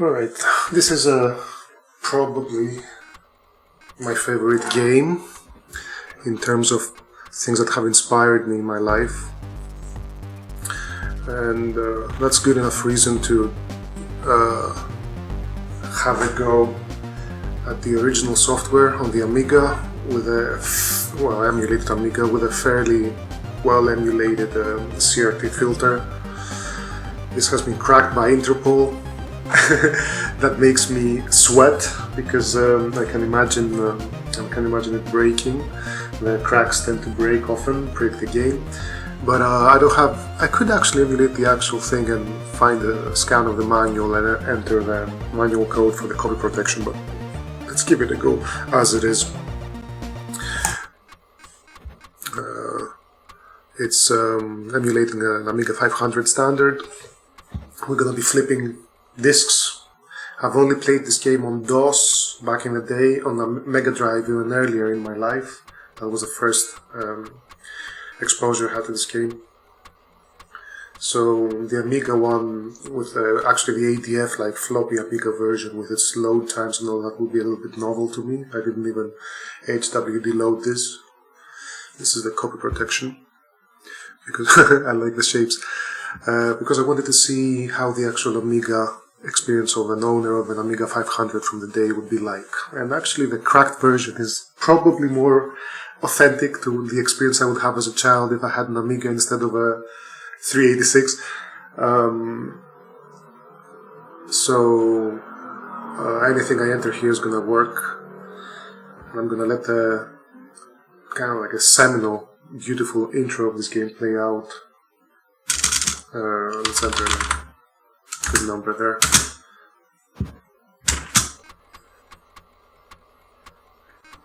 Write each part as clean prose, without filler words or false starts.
Alright, this is probably my favorite game in terms of things that have inspired me in my life, and that's good enough reason to have a go at the original software on the Amiga with emulated Amiga with a fairly well emulated CRT filter. This has been cracked by Interpol. That makes me sweat because I can imagine it breaking. The cracks tend to break often, break the game. But I could actually emulate the actual thing and find a scan of the manual and enter the manual code for the copy protection, but let's give it a go as it is. It's emulating an Amiga 500 standard. We're gonna be flipping discs. I've only played this game on DOS back in the day, on a Mega Drive even earlier in my life. That was the first exposure I had to this game. So the Amiga one with actually the ADF like floppy Amiga version with its load times and all that would be a little bit novel to me. I didn't even HWD load this. This is the copy protection because I like the shapes. Because I wanted to see how the actual Amiga experience of an owner of an Amiga 500 from the day would be like. And actually the cracked version is probably more authentic to the experience I would have as a child if I had an Amiga instead of a 386. So anything I enter here is going to work. And I'm going to let the kind of like a seminal, beautiful intro of this game play out. Let's enter a good number there.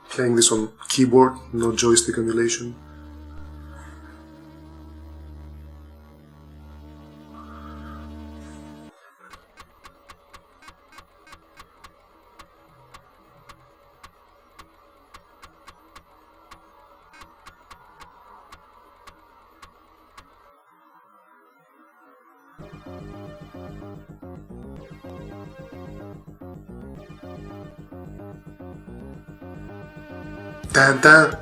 Playing this on keyboard, no joystick emulation. Dun dun.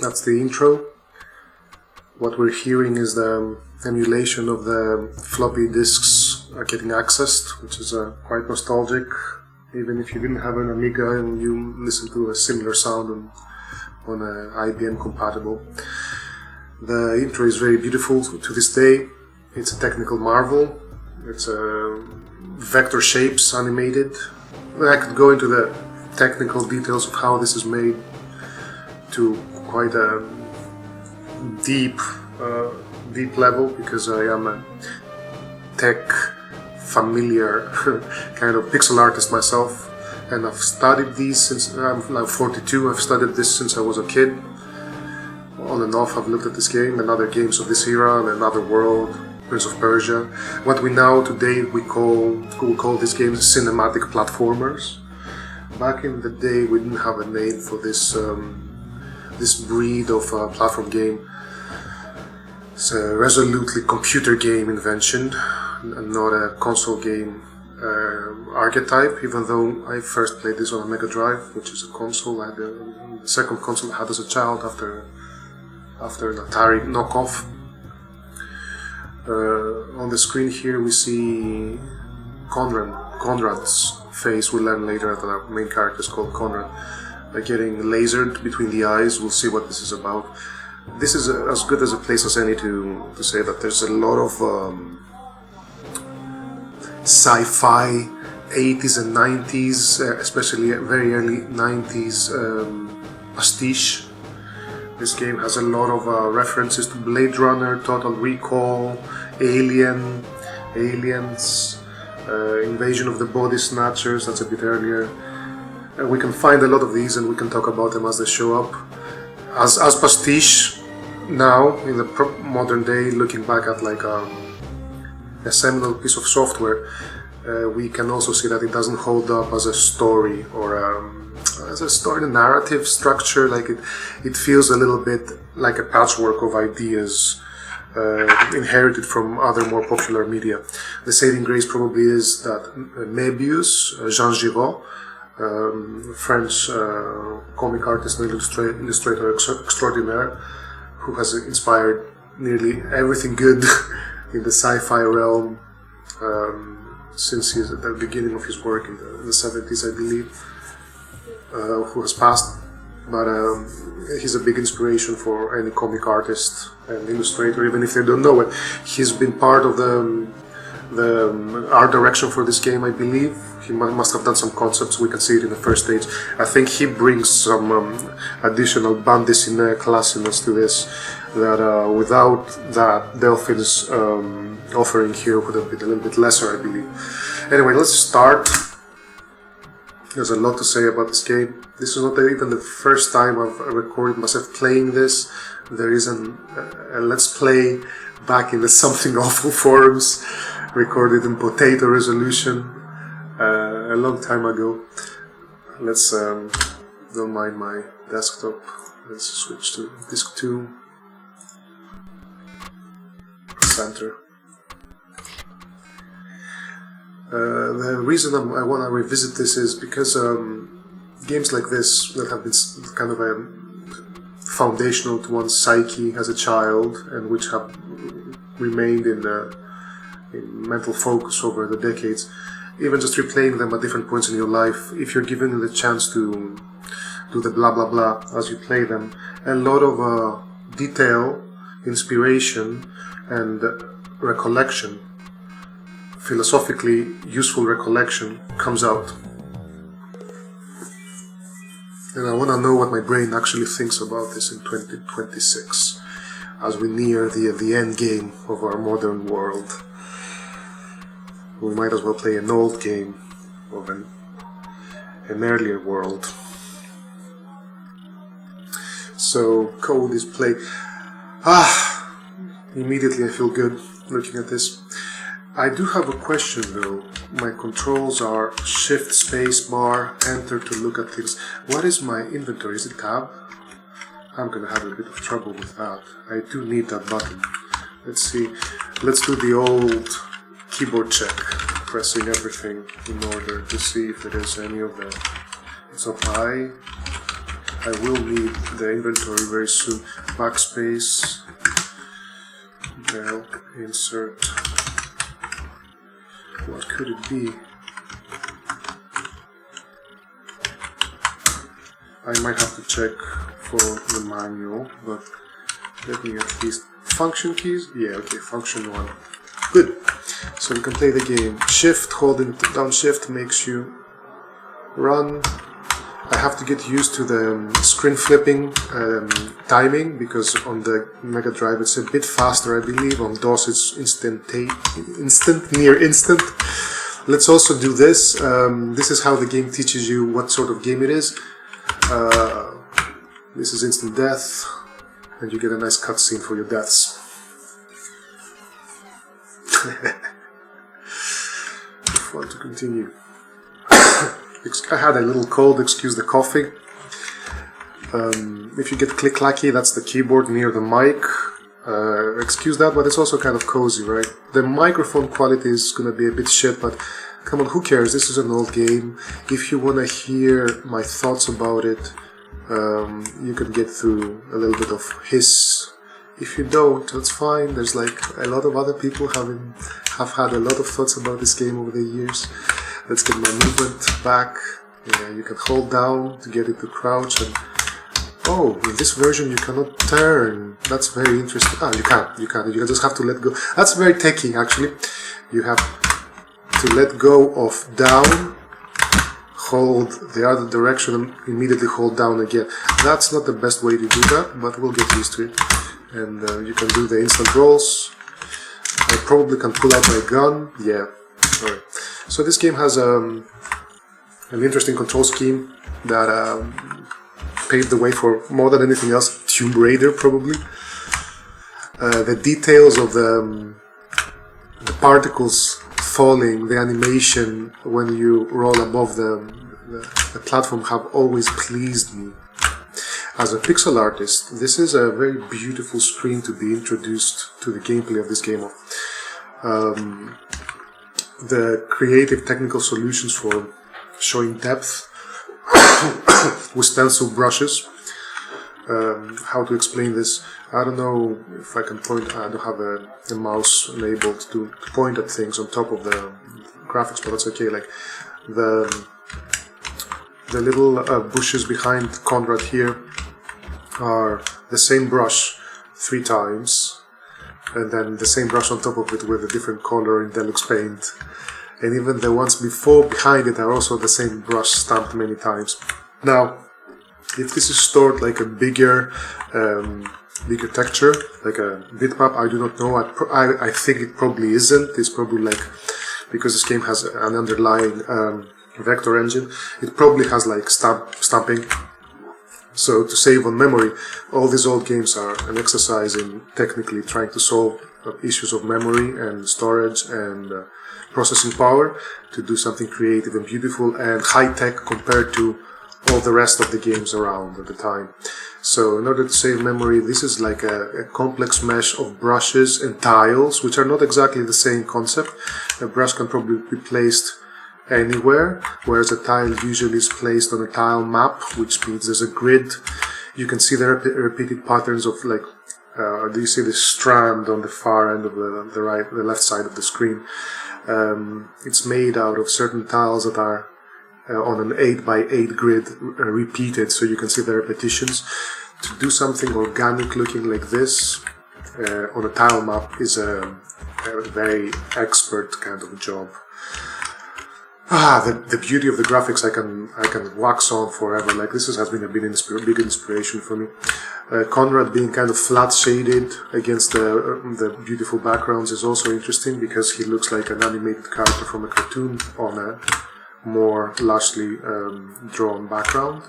That's the intro. What we're hearing is the emulation of the floppy disks getting accessed, which is quite nostalgic. Even if you didn't have an Amiga and you listen to a similar sound on an IBM compatible. The intro is very beautiful to this day. It's a technical marvel. It's vector shapes animated. I could go into the technical details of how this is made to quite a deep level, because I am a tech familiar kind of pixel artist myself, and I've studied these since I'm now 42. I've studied this since I was a kid. On and off I've looked at this game and other games of this era, and Another World, Prince of Persia. What we now today we call these games cinematic platformers. Back in the day we didn't have a name for this this breed of platform game. It's a resolutely computer game invention and not a console game archetype, even though I first played this on a Mega Drive, which is a console. I had the second console I had as a child after an Atari knockoff. On the screen here we see Conrad's face. We'll learn later that our main character is called Conrad. Getting lasered between the eyes. We'll see what this is about. This is as good as a place as any to say that there's a lot of sci-fi 80s and 90s, especially very early 90s pastiche. This game has a lot of references to Blade Runner, Total Recall, Aliens, Invasion of the Body Snatchers, that's a bit earlier. We can find a lot of these and we can talk about them as they show up. As pastiche now, in the modern day, looking back at like a seminal piece of software, we can also see that it doesn't hold up as a story or as a story narrative structure. Like it feels a little bit like a patchwork of ideas inherited from other more popular media. The saving grace probably is that Mébius, Jean Giraud, French comic artist and illustrator extraordinaire, who has inspired nearly everything good in the sci-fi realm since he's at the beginning of his work in the 70s, I believe, who has passed. But he's a big inspiration for any comic artist and illustrator, even if they don't know it. He's been part of the art direction for this game, I believe. He must have done some concepts. We can see it in the first stage. I think he brings some additional bande dessinée classiness to this that without that Delphin's offering here would have been a little bit lesser, I believe. Anyway, let's start. There's a lot to say about this game. This is not even the first time I've recorded myself playing this. There is a Let's Play back in the Something Awful forums, recorded in potato resolution a long time ago. Let's, don't mind my desktop. Let's switch to disk 2. Center. The reason I want to revisit this is because games like this that have been kind of foundational to one's psyche as a child and which have remained in mental focus over the decades, even just replaying them at different points in your life, if you're given the chance to do the blah blah blah as you play them, a lot of detail, inspiration and recollection, philosophically useful recollection comes out. And I want to know what my brain actually thinks about this in 2026 as we near the end game of our modern world. We might as well play an old game of an earlier world. So code is play. Immediately I feel good looking at this. I do have a question though. My controls are shift space bar enter to look at things. What is my inventory? Is it tab? I'm gonna have a bit of trouble with that. I do need that button. Let's see. Let's do the old keyboard check, pressing everything in order to see if there is any of the. So I will need the inventory very soon. Backspace. Del insert. What could it be? I might have to check for the manual, but let me at least... Function keys? Yeah, okay, function 1. Good. So we can play the game. Shift, holding down shift makes you run. I have to get used to the screen flipping timing, because on the Mega Drive it's a bit faster, I believe. On DOS it's near instant. Let's also do this. This is how the game teaches you what sort of game it is. This is instant death, and you get a nice cutscene for your deaths. If you want to continue. I had a little cold, excuse the coughing. If you get click-clacky, that's the keyboard near the mic. Excuse that, but it's also kind of cozy, right? The microphone quality is gonna be a bit shit, but come on, who cares? This is an old game. If you wanna hear my thoughts about it, you can get through a little bit of hiss. If you don't, that's fine. There's like a lot of other people have had a lot of thoughts about this game over the years. Let's get my movement back. Yeah, you can hold down to get it to crouch, and oh, in this version you cannot turn. That's very interesting. Ah, you can. You just have to let go. That's very techy, actually. You have to let go of down, hold the other direction, and immediately hold down again. That's not the best way to do that, but we'll get used to it. And you can do the instant rolls. I probably can pull out my gun. Yeah. Alright. So this game has an interesting control scheme that paved the way for, more than anything else, Tomb Raider probably. The details of the particles falling, the animation when you roll above the platform have always pleased me. As a pixel artist, this is a very beautiful screen to be introduced to the gameplay of this game. The creative technical solutions for showing depth with stencil brushes. How to explain this? I don't know if I can point. I don't have a mouse enabled to point at things on top of the graphics, but that's okay. Like the little bushes behind Conrad here are the same brush 3 times, and then the same brush on top of it with a different color in Deluxe Paint. And even the ones behind it are also the same brush stamped many times. Now, if this is stored like a bigger texture, like a bitmap, I do not know. I think it probably isn't. It's probably like, because this game has an underlying vector engine, it probably has like stamping. So to save on memory, all these old games are an exercise in technically trying to solve issues of memory and storage and processing power to do something creative and beautiful and high-tech compared to all the rest of the games around at the time. So in order to save memory, this is like a complex mesh of brushes and tiles, which are not exactly the same concept. A brush can probably be placed anywhere, whereas a tile usually is placed on a tile map, which means there's a grid. You can see the repeated patterns of like, do you see this strand on the far end of the left side of the screen? It's made out of certain tiles that are on an 8x8 grid repeated, so you can see the repetitions. To do something organic looking like this on a tile map is a very expert kind of job. The beauty of the graphics I can wax on forever. Like this has been a big inspiration for me. Conrad being kind of flat shaded against the beautiful backgrounds is also interesting because he looks like an animated character from a cartoon on a more lushly drawn background.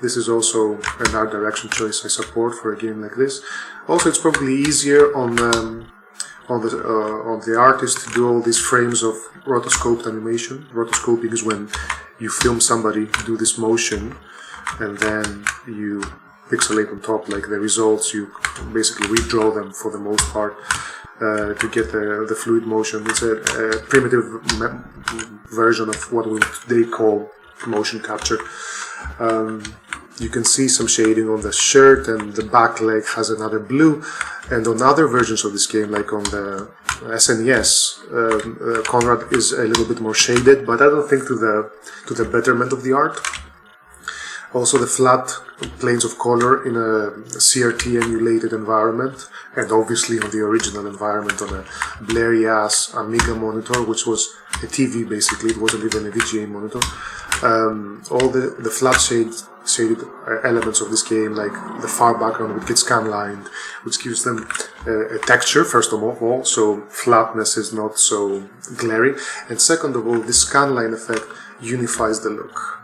This is also an art direction choice I support for a game like this. Also, it's probably easier on the artist to do all these frames of rotoscoped animation. Rotoscoping is when you film somebody do this motion and then you pixelate on top, like the results, you basically redraw them for the most part to get the fluid motion. It's a primitive version of what we today call motion capture. You can see some shading on the shirt, and the back leg has another blue. And on other versions of this game, like on the SNES, Conrad is a little bit more shaded, but I don't think to the betterment of the art. Also, the flat planes of color in a CRT emulated environment, and obviously on the original environment on a blurry ass Amiga monitor, which was a TV basically. It wasn't even a VGA monitor. All the flat shaded elements of this game, like the far background which gets scanlined, which gives them a texture first of all, so flatness is not so glaring, and second of all, this scanline effect unifies the look.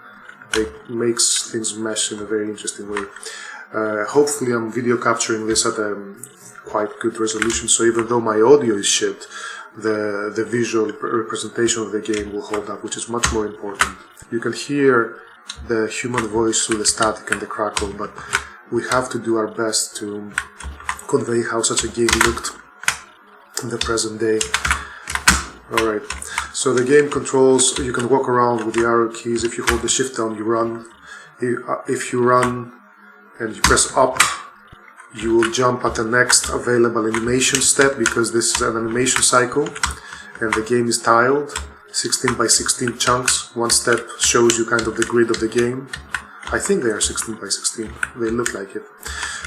It makes things mesh in a very interesting way. Hopefully I'm video capturing this at a quite good resolution, so even though my audio is shit, the visual representation of the game will hold up, which is much more important. You can hear the human voice through the static and the crackle, but we have to do our best to convey how such a game looked in the present day. Alright, so the game controls, you can walk around with the arrow keys. If you hold the shift down, you run. If you run and you press up, you will jump at the next available animation step, because this is an animation cycle and the game is tiled. 16 by 16 chunks. One step shows you kind of the grid of the game. I think they are 16 by 16. They look like it.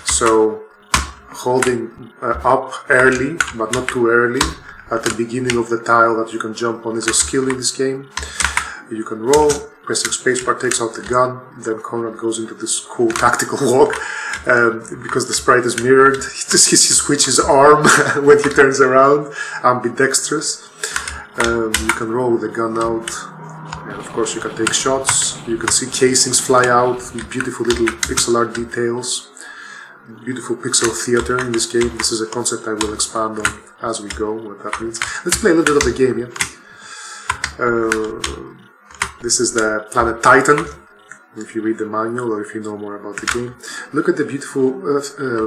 So holding up early, but not too early, at the beginning of the tile that you can jump on is a skill in this game. You can roll, pressing spacebar takes out the gun, then Conrad goes into this cool tactical walk. Because the sprite is mirrored, he switches arm when he turns around, ambidextrous. You can roll the gun out, and of course you can take shots. You can see casings fly out, beautiful little pixel art details, beautiful pixel theater in this game. This is a concept I will expand on as we go, what that means. Let's play a little bit of the game, yeah? This is the planet Titan, if you read the manual or if you know more about the game. Look at the beautiful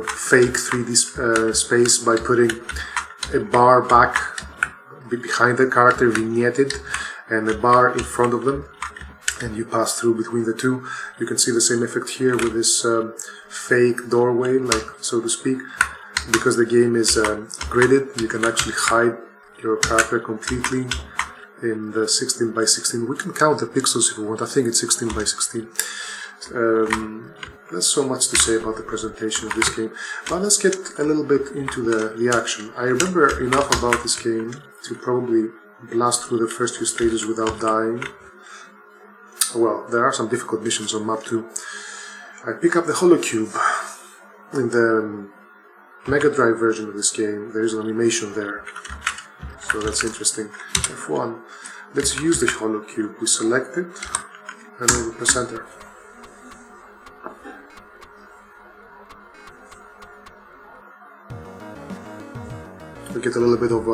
fake 3D space by putting a bar back behind the character, vignetted, and a bar in front of them, and you pass through between the two. You can see the same effect here with this fake doorway, like so to speak. Because the game is gridded, you can actually hide your character completely in the 16 by 16. We can count the pixels if we want. I think it's 16 by 16. There's so much to say about the presentation of this game. But let's get a little bit into the action. I remember enough about this game to probably blast through the first few stages without dying. Well, there are some difficult missions on map 2. I pick up the holocube. In the Mega Drive version of this game, there is an animation there. So that's interesting. F1. Let's use the holocube. We select it and then we press enter. We get a little bit of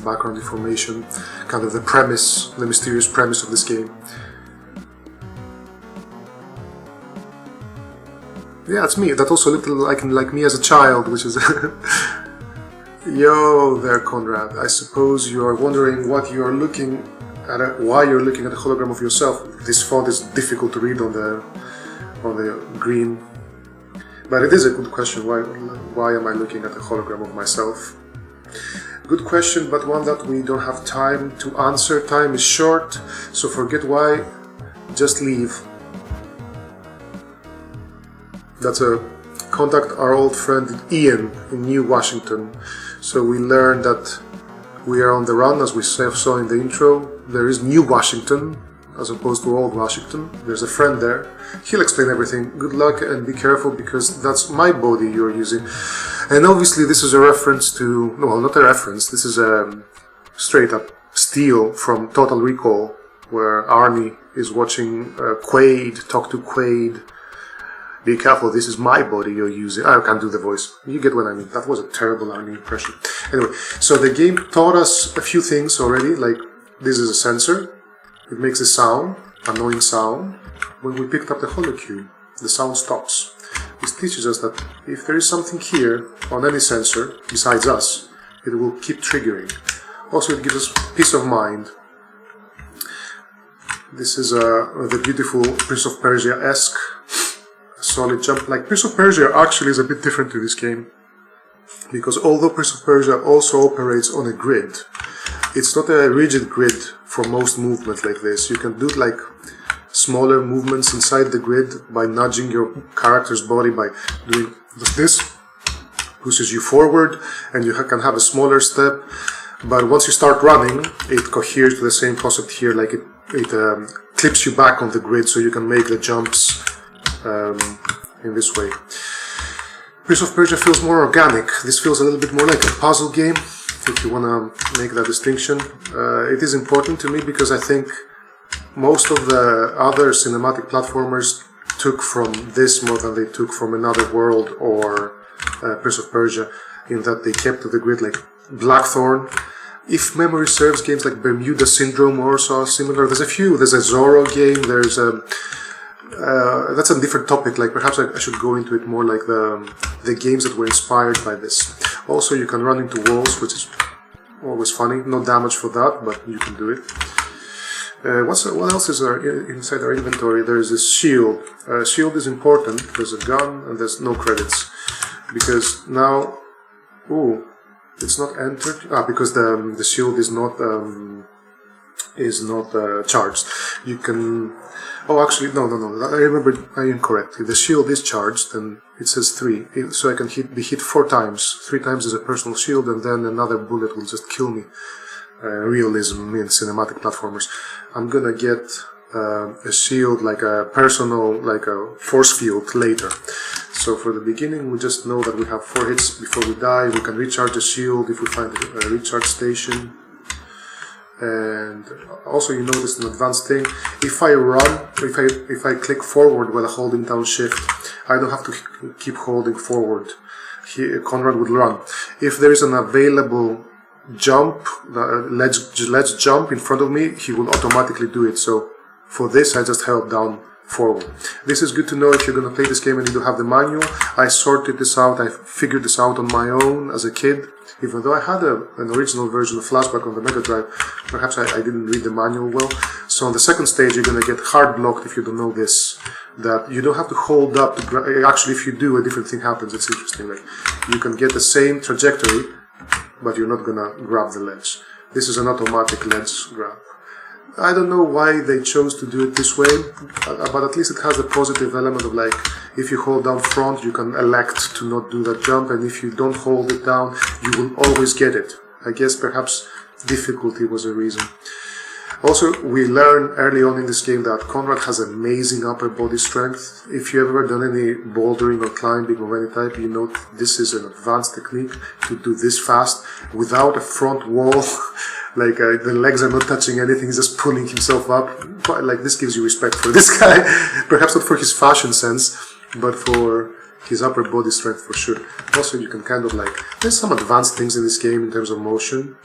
background information, kind of the premise, the mysterious premise of this game. Yeah, it's me. That also looked like me as a child, which is... Yo there, Conrad. I suppose you are wondering what you are looking at, why you're looking at a hologram of yourself. This font is difficult to read on the green. But it is a good question. Why am I looking at a hologram of myself? Good question, but one that we don't have time to answer. Time is short, so forget why. Just leave. That's a contact our old friend Ian in New Washington. So we learned that we are on the run, as we saw in the intro. There is New Washington, as opposed to Old Washington. There's a friend there. He'll explain everything. Good luck and be careful, because that's my body you're using. And obviously this is a reference to... No, well, not a reference. This is a straight up steal from Total Recall, where Arnie is watching Quaid talk to Quaid. Be careful, this is my body you're using. I can't do the voice. You get what I mean. That was a terrible Arnie impression. Anyway, so the game taught us a few things already, like this is a sensor. It makes a sound, annoying sound. When we picked up the holocube, the sound stops. This teaches us that if there is something here on any sensor besides us, it will keep triggering. Also, it gives us peace of mind. This is the beautiful Prince of Persia-esque solid jump. Like Prince of Persia actually is a bit different to this game, because although Prince of Persia also operates on a grid, it's not a rigid grid for most movements like this. You can do like smaller movements inside the grid by nudging your character's body by doing this, pushes you forward, and you can have a smaller step. But once you start running, it coheres to the same concept here, like it clips you back on the grid so you can make the jumps in this way. Prince of Persia feels more organic. This feels a little bit more like a puzzle game, if you want to make that distinction. It is important to me because I think most of the other cinematic platformers took from this more than they took from Another World or Prince of Persia, in that they kept to the grid, like Blackthorn. If memory serves, games like Bermuda Syndrome also are similar. There's a few. There's a Zorro game. There's a... that's a different topic. Like perhaps I should go into it more, like the games that were inspired by this. Also, you can run into walls, which is always funny. No damage for that, but you can do it. What else is inside our inventory? There is this shield. Shield is important. There's a gun and there's no credits, because now, it's not entered. Because the shield is not charged. You can. Oh, actually, no. I remember I incorrect. The shield is charged, and it says 3, so I can be hit 4 times. 3 times is a personal shield, and then another bullet will just kill me. Realism in cinematic platformers. I'm gonna get a shield, like a personal, like a force field later. So for the beginning, we just know that we have 4 hits before we die. We can recharge the shield if we find a recharge station. And also you notice an advanced thing. If I run, if I click forward while holding down shift, I don't have to keep holding forward. Conrad would run. If there is an available jump, let's jump in front of me, he will automatically do it. So for this I just held down forward. This is good to know if you're going to play this game and you don't have the manual. I sorted this out, I figured this out on my own as a kid. Even though I had an original version of Flashback on the Mega Drive, perhaps I didn't read the manual well. So on the second stage you're going to get hard blocked if you don't know this. That you don't have to hold up to actually if you do, a different thing happens. It's interesting. Like you can get the same trajectory, but you're not gonna grab the ledge. This is an automatic ledge grab. I don't know why they chose to do it this way, but at least it has the positive element of like, if you hold down front, you can elect to not do that jump, and if you don't hold it down, you will always get it. I guess perhaps difficulty was a reason. Also, we learn early on in this game that Conrad has amazing upper body strength. If you've ever done any bouldering or climbing of any type, you know this is an advanced technique to do this fast without a front wall. Like the legs are not touching anything, he's just pulling himself up. Like this gives you respect for this guy. Perhaps not for his fashion sense, but for his upper body strength for sure. Also, you can kind of like, there's some advanced things in this game in terms of motion.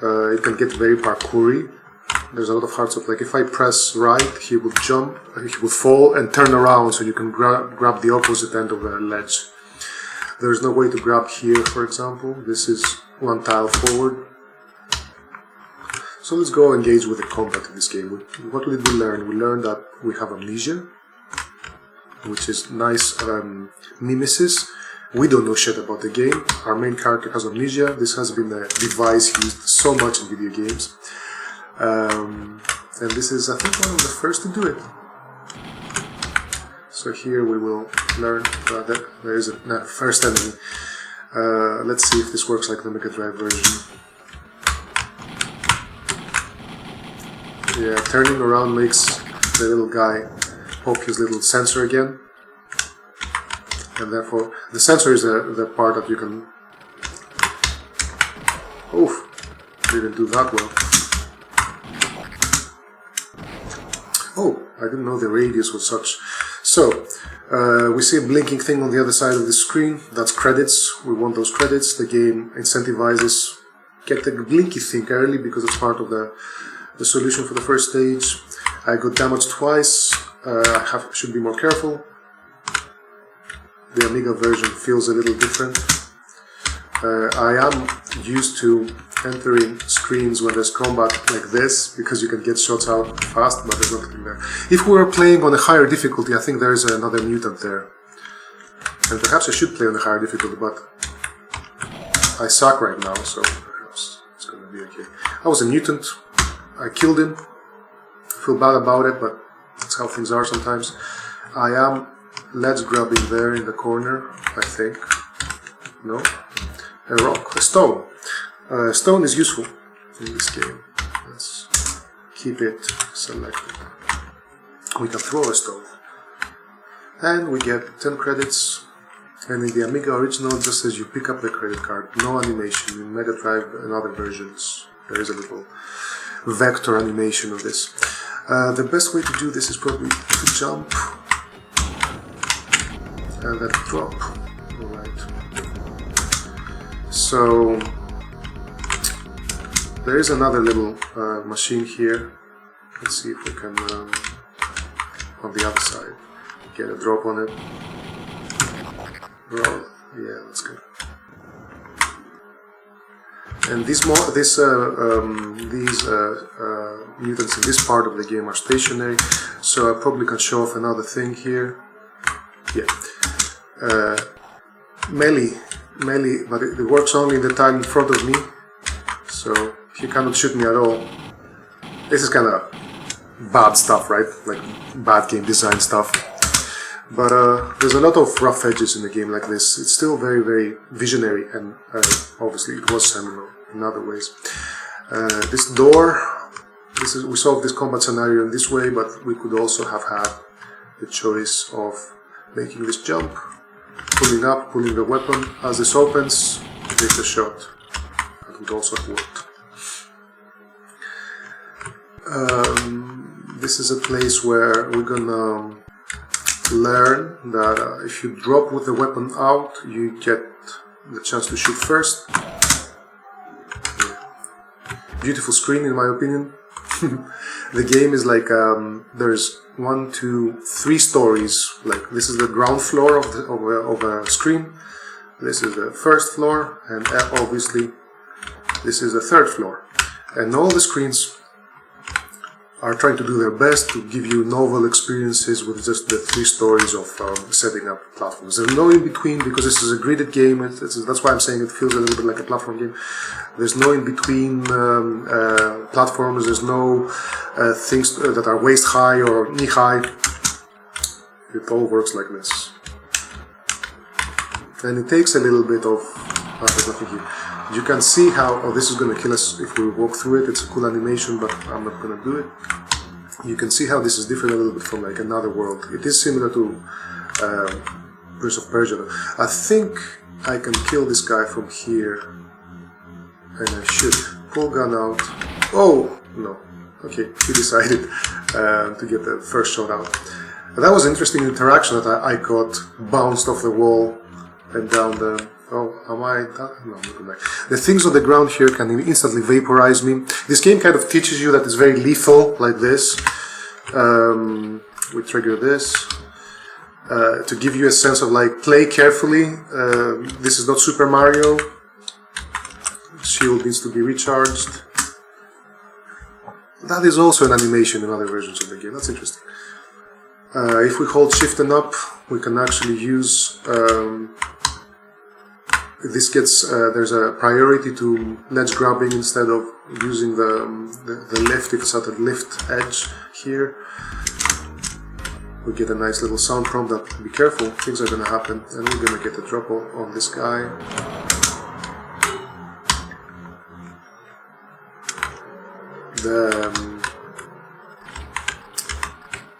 It can get very parkoury. There's a lot of hard stuff, like if I press right, he will jump, he will fall and turn around so you can grab the opposite end of the ledge. There's no way to grab here, for example. This is one tile forward. So let's go engage with the combat in this game. What did we learn? We learned that we have amnesia, which is nice mimesis. We don't know shit about the game. Our main character has amnesia. This has been a device used so much in video games. And this is, I think, one of the first to do it. So here we will learn that there is a first enemy. Let's see if this works like the Mega Drive version. Yeah, turning around makes the little guy poke his little sensor again. And therefore, the sensor is the part that you can... Oof, didn't do that well. Oh, I didn't know the radius was such. So, we see a blinking thing on the other side of the screen. That's credits. We want those credits. The game incentivizes get the blinky thing early because it's part of the solution for the first stage. I got damaged twice. I should be more careful. The Amiga version feels a little different. I am used to entering screens when there's combat like this, because you can get shots out fast, but there's nothing there. If we were playing on a higher difficulty, I think there is another mutant there. And perhaps I should play on a higher difficulty, but I suck right now, so perhaps it's gonna be okay. I was a mutant, I killed him, I feel bad about it, but that's how things are sometimes. I am ledge grabbing there in the corner, I think. No? A rock, a stone. Stone is useful in this game. Let's keep it selected. We can throw a stone. And we get 10 credits. And in the Amiga original, just as you pick up the credit card, no animation. In Mega Drive and other versions, there is a little vector animation of this. The best way to do this is probably to jump and then drop. Alright. So there is another little machine here. Let's see if we can, on the other side, get a drop on it. Roll. Yeah, that's good. And these mutants in this part of the game are stationary, so I probably can show off another thing here. Yeah. Melee, but it works only in the tile in front of me, so he cannot shoot me at all. This is kind of bad stuff, right? Like bad game design stuff. But there's a lot of rough edges in a game like this. It's still very, very visionary, and obviously it was seminal in other ways. This door, we solved this combat scenario in this way, but we could also have had the choice of making this jump, pulling up, pulling the weapon. As this opens, take a shot. That would also have worked. This is a place where we're gonna learn that if you drop with the weapon out, you get the chance to shoot first. Beautiful screen, in my opinion. The game is like there's 1, 2, 3 stories. Like this is the ground floor of a screen. This is the first floor, and obviously this is the third floor. And all the screens are trying to do their best to give you novel experiences with just the 3 stories of setting up platforms. There's no in between because this is a gridded game. That's why I'm saying it feels a little bit like a platform game. There's no in between platforms. There's no things that are waist high or knee high. It all works like this. And it takes a little bit of... there's nothing here. You can see how, this is going to kill us if we walk through it. It's a cool animation, but I'm not going to do it. You can see how this is different a little bit from like another world. It is similar to Prince of Persia. I think I can kill this guy from here. And I should pull gun out. Oh, no. Okay, he decided to get the first shot out. And that was an interesting interaction that I got bounced off the wall and down the... Oh, am I... No, I'm looking back. The things on the ground here can instantly vaporize me. This game kind of teaches you that it's very lethal, like this. We trigger this. To give you a sense of like, play carefully. This is not Super Mario. Shield needs to be recharged. That is also an animation in other versions of the game. That's interesting. If we hold shift and up, we can actually use... this gets, there's a priority to ledge grabbing instead of using the lift, if it's at the lift edge here. We get a nice little sound prompt that, be careful, things are going to happen, and we're going to get a drop on this guy.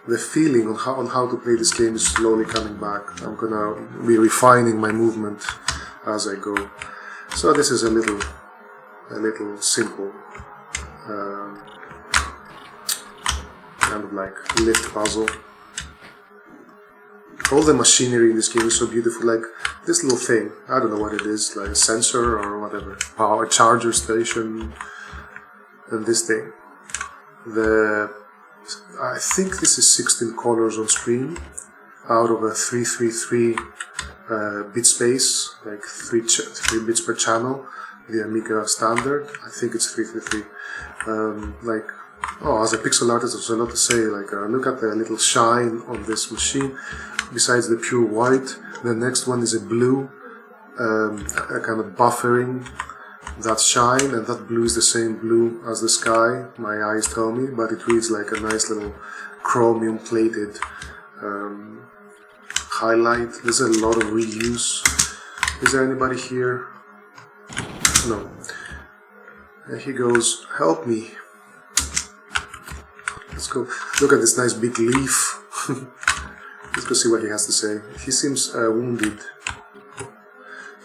The feeling on how to play this game is slowly coming back. I'm going to be refining my movement as I go. So this is a little simple kind of like lift puzzle. All the machinery in this game is so beautiful, like this little thing, I don't know what it is, like a sensor or whatever, power charger station, and this thing. I think this is 16 colors on screen out of a 333 bit space, like 3 bits per channel, the Amiga standard. I think it's 333. Like, as a pixel artist, there's a lot to say. Like, look at the little shine on this machine. Besides the pure white, the next one is a blue, a kind of buffering that shine, and that blue is the same blue as the sky. My eyes tell me, but it reads like a nice little chromium plated. Highlight. There's a lot of reuse. Is there anybody here? No. And he goes, help me. Let's go. Look at this nice big leaf. Let's go see what he has to say. He seems wounded.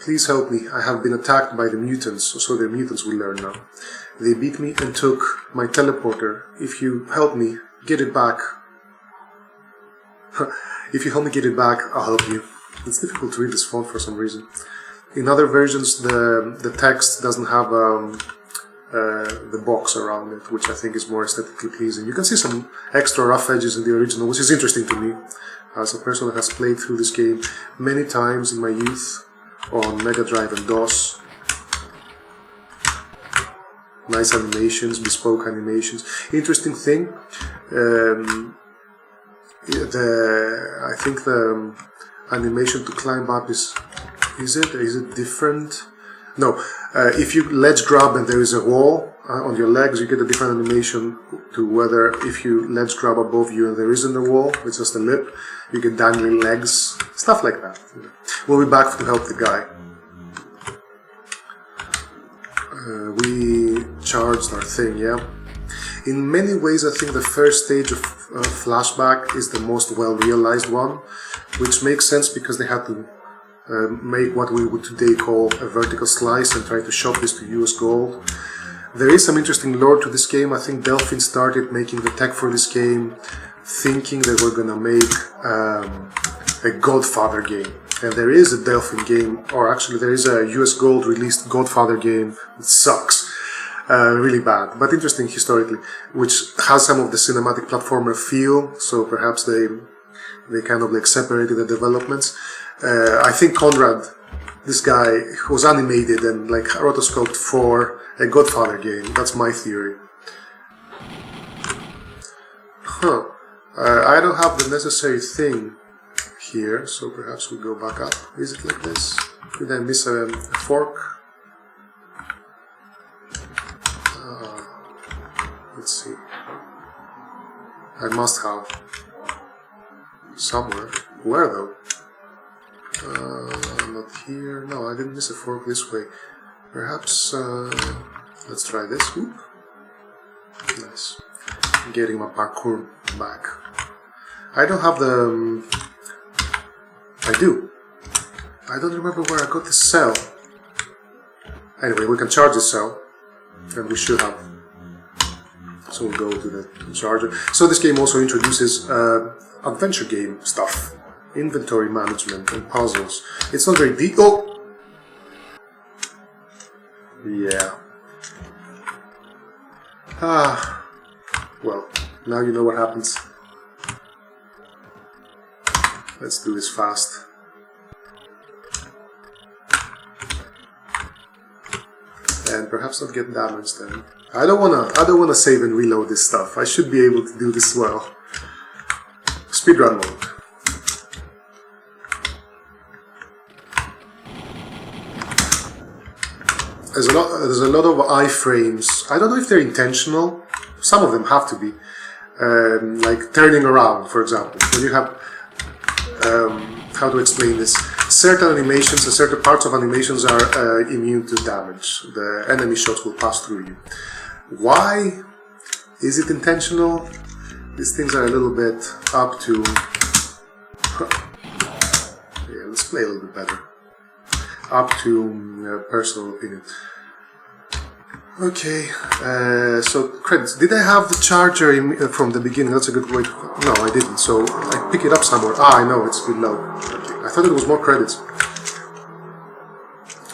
Please help me. I have been attacked by the mutants. So the mutants will learn now. They beat me and took my teleporter. If you help me get it back. If you help me get it back, I'll help you. It's difficult to read this font for some reason. In other versions, the text doesn't have the box around it, which I think is more aesthetically pleasing. You can see some extra rough edges in the original, which is interesting to me, as a person that has played through this game many times in my youth on Mega Drive and DOS. Nice animations, bespoke animations. Interesting thing. I think the animation to climb up is it different? No, if you ledge grab and there is a wall on your legs, you get a different animation to whether if you ledge grab above you and there isn't a wall, it's just a lip, you get dangling legs, stuff like that. We'll be back to help the guy. We charged our thing, yeah. In many ways, I think the first stage of Flashback is the most well-realized one, which makes sense because they had to make what we would today call a vertical slice and try to shop this to US gold. There is some interesting lore to this game. I think Delphin started making the tech for this game thinking they were gonna make a Godfather game. And there is a Delphin game, or actually there is a US Gold released Godfather game that sucks. Really bad, but interesting historically, which has some of the cinematic platformer feel, so perhaps they kind of like separated the developments. I think Conrad, this guy, was animated and like rotoscoped for a Godfather game. That's my theory. I don't have the necessary thing here, so perhaps we go back up. Is it like this? Did I miss a fork? Let's see. I must have somewhere. Where though? Not here. No, I didn't miss a fork this way. Perhaps. Let's try this. Oop. Nice. I'm getting my parkour back. I don't have the. I do. I don't remember where I got this cell. Anyway, we can charge this cell, and we should have. So we'll go to the charger. So this game also introduces adventure game stuff, inventory management and puzzles. It's not very deep. Oh, yeah. Well, now you know what happens. Let's do this fast. And perhaps not get damaged then. I don't wanna save and reload this stuff. I should be able to do this well. Speedrun mode. There's a lot of iframes. I don't know if they're intentional. Some of them have to be. Like turning around, for example. When you have how to explain this? Certain animations and certain parts of animations are immune to damage. The enemy shots will pass through you. Why? Is it intentional? These things are a little bit up to... Yeah, let's play a little bit better. Up to personal opinion. Okay, so credits. Did I have the charger from the beginning? That's a good way to... No, I didn't, so I pick it up somewhere. I know, it's below. Okay. I thought it was more credits.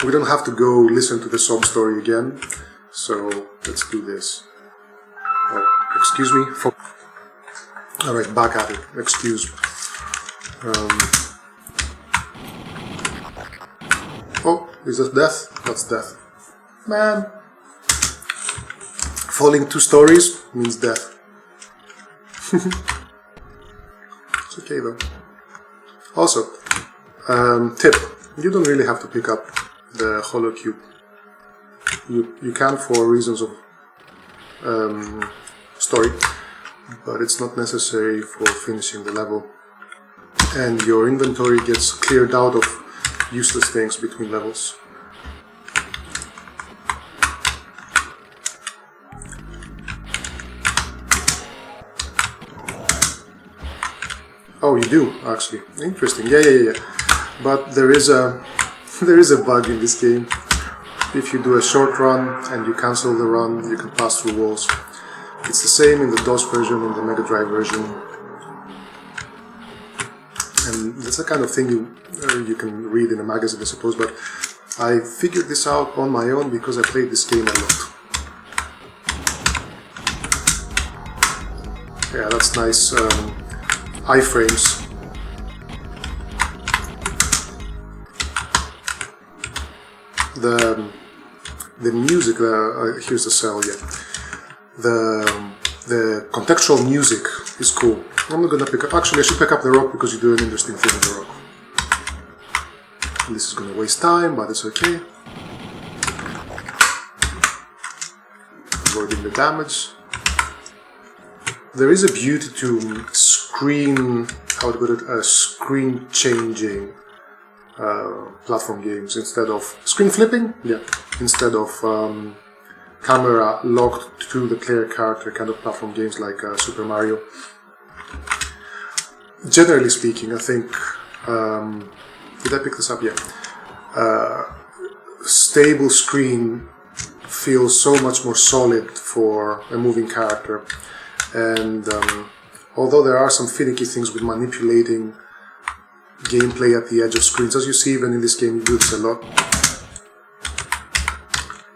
We don't have to go listen to the sob story again. So let's do this. Oh, excuse me. Alright, back at it. Excuse me. Oh, is that death? That's death. Man. Falling 2 stories means death. It's okay though. Also, tip. You don't really have to pick up the hollow cube. You can for reasons of story, but it's not necessary for finishing the level. And your inventory gets cleared out of useless things between levels. Oh, you do actually. Interesting. Yeah. But there is a bug in this game. If you do a short run and you cancel the run, you can pass through walls. It's the same in the DOS version and the Mega Drive version. And that's the kind of thing you can read in a magazine, I suppose, but I figured this out on my own because I played this game a lot. Yeah, that's nice iframes. The music, here's the cell, yeah. The contextual music is cool. I'm not gonna pick up, actually I should pick up the rock because you do an interesting thing with the rock. This is gonna waste time, but it's okay. Avoiding the damage. There is a beauty to screen, how to put it, screen changing platform games instead of screen flipping, yeah, instead of camera locked to the player character kind of platform games like Super Mario. Generally speaking, I think, did I pick this up? Yeah. Stable screen feels so much more solid for a moving character. And although there are some finicky things with manipulating gameplay at the edge of screens, as you see even in this game you do this a lot.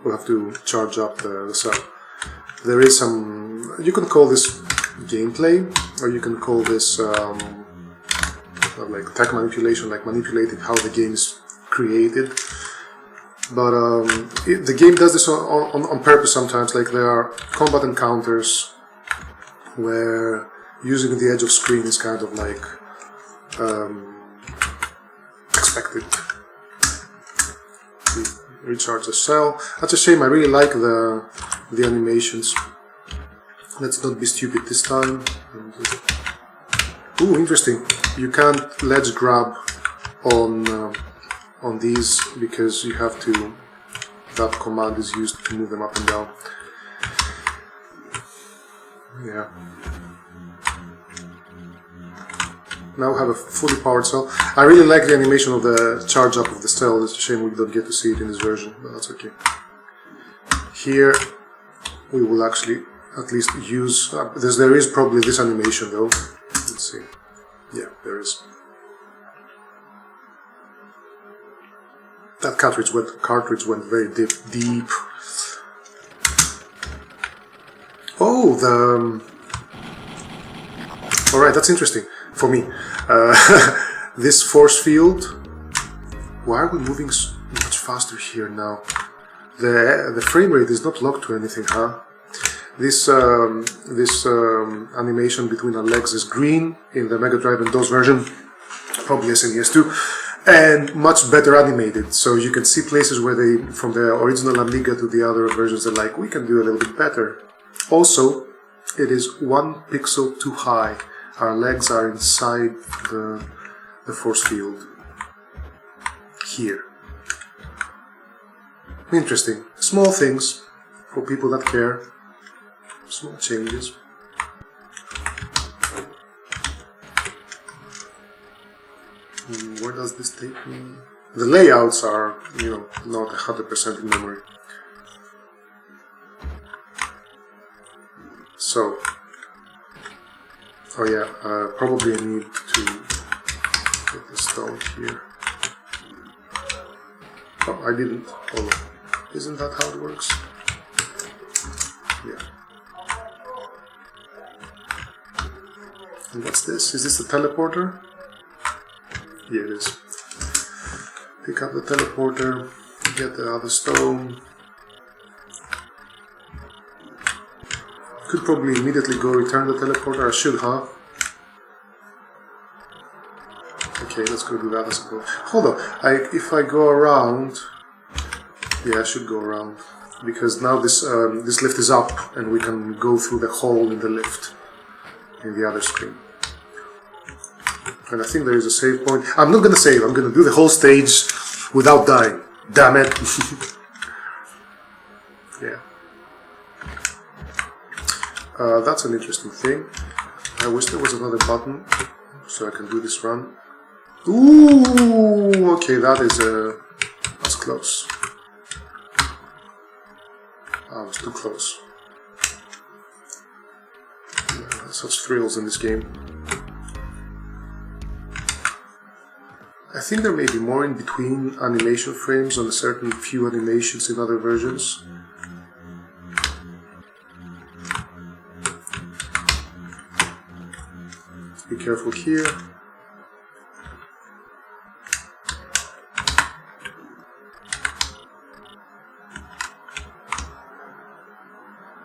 We'll have to charge up the cell. There is some, you can call this gameplay, or you can call this like tech manipulation, like manipulating how the game is created. But the game does this on purpose sometimes. Like there are combat encounters where using the edge of screen is kind of like expected. Recharge the cell. That's a shame. I really like the animations. Let's not be stupid this time. Ooh, interesting. You can't ledge grab on these because you have to. That command is used to move them up and down. Yeah. Now we have a fully powered cell. I really like the animation of the charge up of the cell. It's a shame we don't get to see it in this version, but that's okay. Here we will actually at least use... there is probably this animation though. Let's see. Yeah, there is. That cartridge went very deep. Oh, Alright, that's interesting. For me, this force field. Why are we moving so much faster here now? The frame rate is not locked to anything, huh? This animation between our legs is green in the Mega Drive and DOS version, probably SNES too, and much better animated. So you can see places where they, from the original Amiga to the other versions, they're like, we can do a little bit better. Also, it is 1 pixel too high. Our legs are inside the force field. Here. Interesting. Small things for people that care. Small changes. Where does this take me? The layouts are, not 100% in memory. So. Oh yeah, probably I need to get the stone here. Oh, I didn't. Oh, isn't that how it works? Yeah. And what's this? Is this the teleporter? Yeah, it is. Pick up the teleporter, get the other stone. Could probably immediately go return the teleporter. I should, huh? Okay, let's go do that, I suppose. Hold on. If I go around, yeah, I should go around because now this lift is up and we can go through the hole in the lift in the other screen. And I think there is a save point. I'm not gonna save. I'm gonna do the whole stage without dying. Damn it! Yeah. That's an interesting thing. I wish there was another button so I can do this run. Ooh, okay, that's close. I was too close. Yeah, such thrills in this game. I think there may be more in between animation frames on a certain few animations in other versions. Be careful here.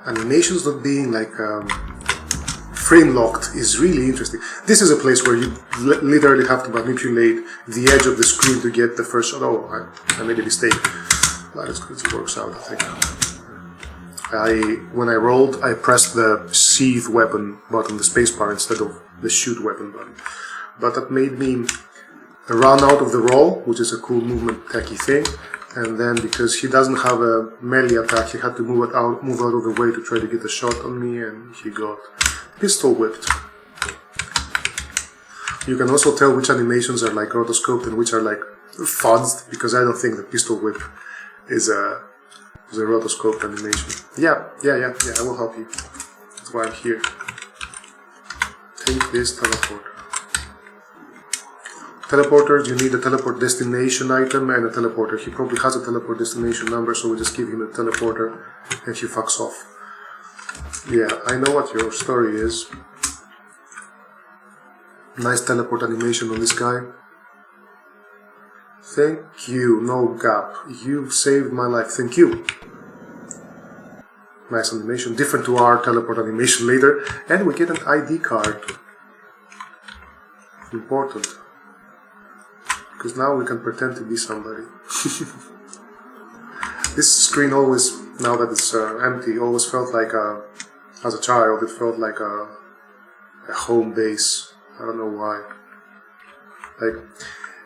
Animations not being like frame locked is really interesting. This is a place where you literally have to manipulate the edge of the screen to get the first shot. Oh, I made a mistake. But it works out, I think. When I rolled, I pressed the sheath weapon button, the spacebar, instead of the shoot weapon button. But that made me run out of the roll, which is a cool movement techy thing. And then because he doesn't have a melee attack, he had to move out of the way to try to get a shot on me, and he got pistol whipped. You can also tell which animations are like rotoscoped and which are like fuzzed, because I don't think the pistol whip is a The rotoscope animation. Yeah, I will help you. That's why I'm here. Take this teleporter. Teleporters, you need a teleport destination item and a teleporter. He probably has a teleport destination number, so we just give him a teleporter and he fucks off. Yeah, I know what your story is. Nice teleport animation on this guy. Thank you, no gap. You've saved my life, thank you. Nice animation, different to our teleport animation later. And we get an ID card. Important. Because now we can pretend to be somebody. This screen always, now that it's empty, always felt like as a child, it felt like a home base. I don't know why. Like,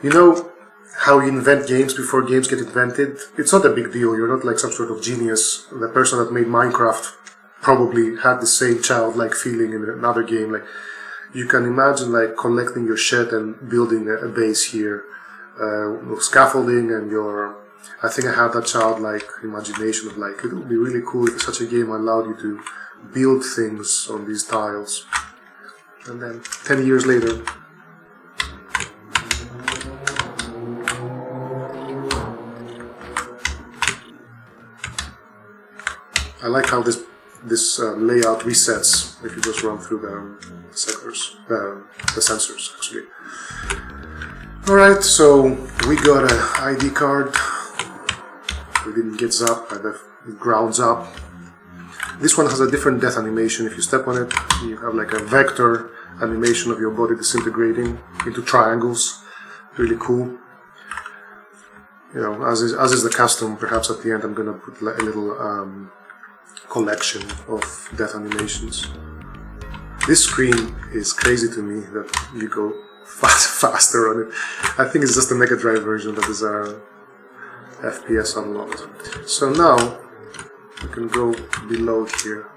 you know how you invent games before games get invented? It's not a big deal. You're not like some sort of genius. The person that made Minecraft probably had the same childlike feeling in another game. Like, you can imagine like collecting your shit and building a base here. Scaffolding and your... I think I had that childlike imagination of like, it would be really cool if such a game allowed you to build things on these tiles. And then 10 years later, I like how this layout resets if you just run through the sectors, the sensors actually. Alright, so we got an ID card. We didn't get zapped by the ground zap. This one has a different death animation. If you step on it, you have like a vector animation of your body disintegrating into triangles. Really cool. You know, as is the custom, perhaps at the end I'm gonna put a little collection of death animations. This screen is crazy to me that you go faster on it. I think it's just a Mega Drive version that is FPS unlocked. So now we can go below here.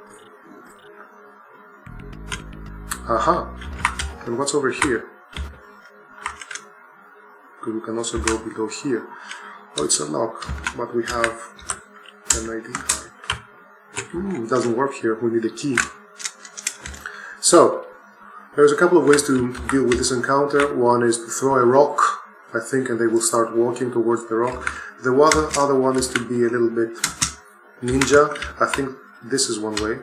Aha! And what's over here? We can also go below here. Oh, it's a lock, but we have an ID card. It doesn't work here, we need a key. So, there's a couple of ways to deal with this encounter. One is to throw a rock, I think, and they will start walking towards the rock. The other one is to be a little bit ninja. I think this is one way.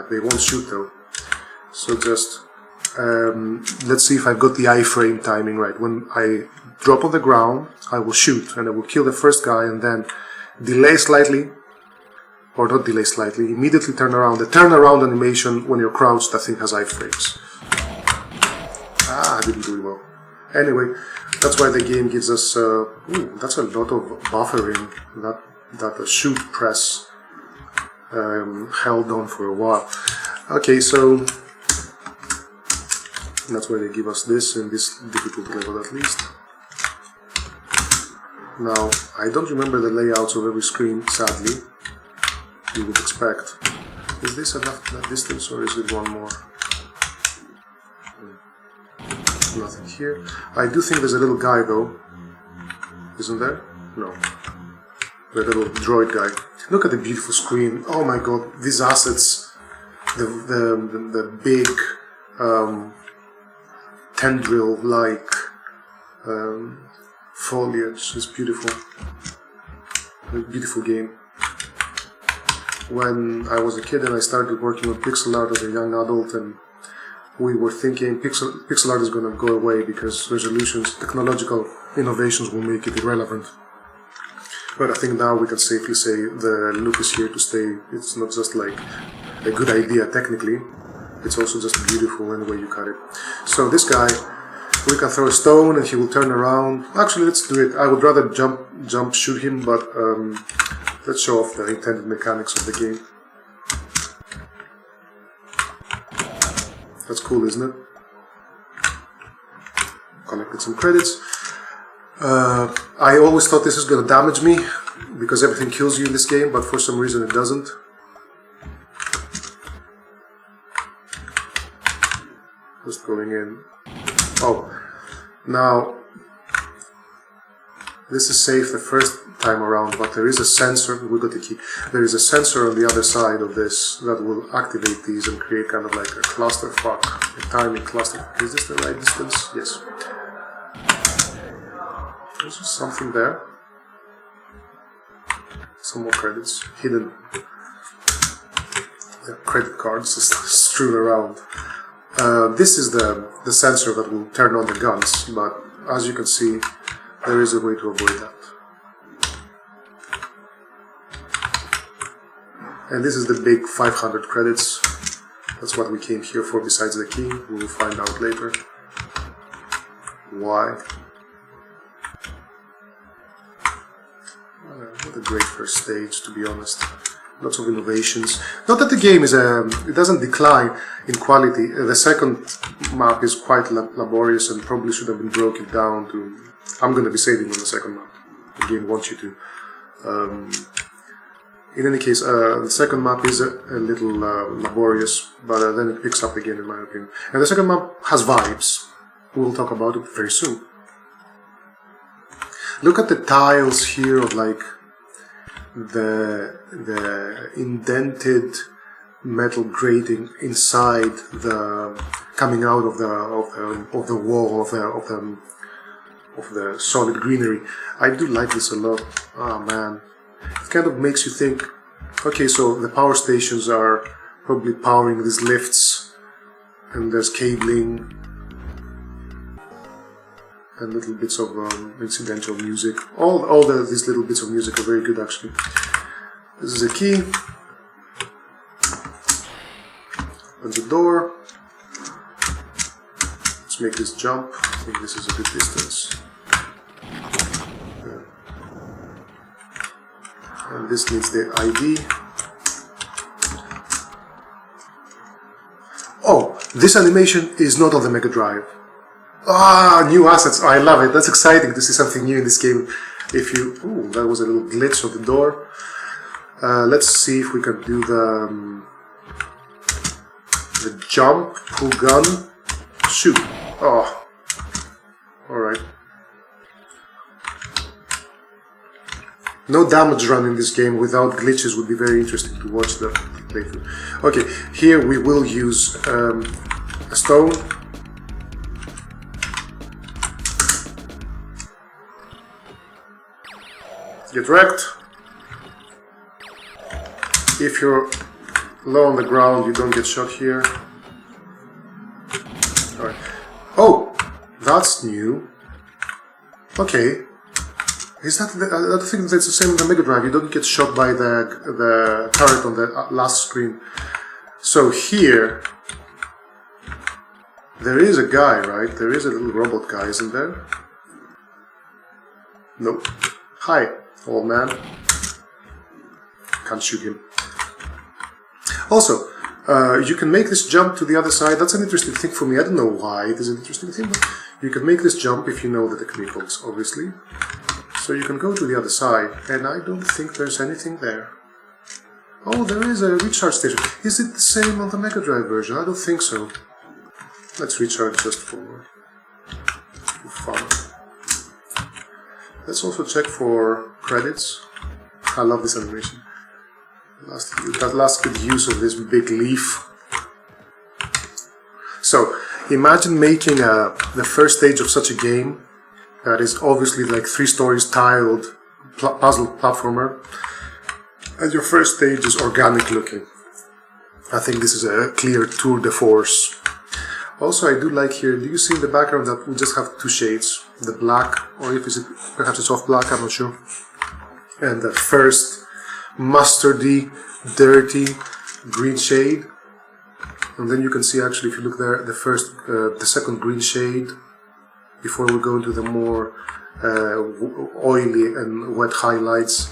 They won't shoot though. So just, let's see if I've got the iframe timing right. When I drop on the ground, I will shoot, and I will kill the first guy, and then delay slightly, or not delay slightly, immediately turn around. The turnaround animation when you're crouched, I think, has iframes. I didn't do it well. Anyway, that's why the game gives us, that's a lot of buffering, that shoot press held on for a while. Okay, so that's why they give us this in this difficulty level at least. Now, I don't remember the layouts of every screen, sadly. You would expect. Is this enough distance, or is it one more? Nothing here. I do think there's a little guy though. Isn't there? No. The little droid guy. Look at the beautiful screen. Oh my god, these assets. The big tendril-like foliage is beautiful. A beautiful game. When I was a kid and I started working on pixel art as a young adult, and we were thinking pixel art is going to go away because resolutions, technological innovations will make it irrelevant. But I think now we can safely say the look is here to stay. It's not just like a good idea technically, it's also just beautiful in the way you cut it. So this guy, we can throw a stone and he will turn around. Actually, let's do it. I would rather jump shoot him, but let's show off the intended mechanics of the game. That's cool, isn't it? Collected some credits. I always thought this was going to damage me because everything kills you in this game, but for some reason it doesn't. Just going in. Oh, now This is safe the first time around, but there is a sensor. We got the key. There is a sensor on the other side of this that will activate these and create kind of like a clusterfuck, a timing clusterfuck. Is this the right distance? Yes. There's something there. Some more credits. Hidden credit cards just strewn around. This is the sensor that will turn on the guns, but as you can see, there is a way to avoid that. And this is the big 500 credits. That's what we came here for besides the key. We will find out later why. What a great first stage, to be honest. Lots of innovations. Not that the game is it doesn't decline in quality. The second map is quite laborious and probably should have been broken down to... I'm going to be saving on the second map. The game wants you to. In any case, the second map is a little laborious, but then it picks up again, in my opinion. And the second map has vibes. We'll talk about it very soon. Look at the tiles here of like the indented metal grating inside the coming out of the wall of the solid greenery. I do like this a lot. Oh man, it kind of makes you think. Okay, so the power stations are probably powering these lifts, and there's cabling and little bits of incidental music. All these little bits of music are very good, actually. This is a key. Opens a door. Let's make this jump. I think this is a good distance. And this needs the ID. Oh, this animation is not on the Mega Drive. Ah, new assets. Oh, I love it. That's exciting to see something new in this game. If you... Ooh, that was a little glitch of the door. Let's see if we can do the jump, pull gun, shoot. Oh, alright. No damage run in this game without glitches would be very interesting to watch the playthrough. Okay, here we will use a stone. Get wrecked. If you're low on the ground, you don't get shot here. Alright. Oh, that's new. Okay. Is that I think that's the same in the Mega Drive. You don't get shot by the turret on the last screen. So here, there is a guy, right? There is a little robot guy, isn't there? Nope. Hi, old man. Can't shoot him. Also, you can make this jump to the other side. That's an interesting thing for me. I don't know why it is an interesting thing, but you can make this jump if you know the technicals, obviously. So you can go to the other side, and I don't think there's anything there. Oh, there is a recharge station. Is it the same on the Mega Drive version? I don't think so. Let's recharge just for fun. Let's also check for credits. I love this animation. That last good use of this big leaf. So, imagine making the first stage of such a game that is obviously like 3 stories tiled puzzle platformer, and your first stage is organic looking. I think this is a clear tour de force. Also, I do like here, do you see in the background that we just have 2 shades? The black, or if it's perhaps it's off black, I'm not sure. And the first mustardy, dirty green shade. And then you can see actually, if you look there, the second green shade, before we go into the more oily and wet highlights.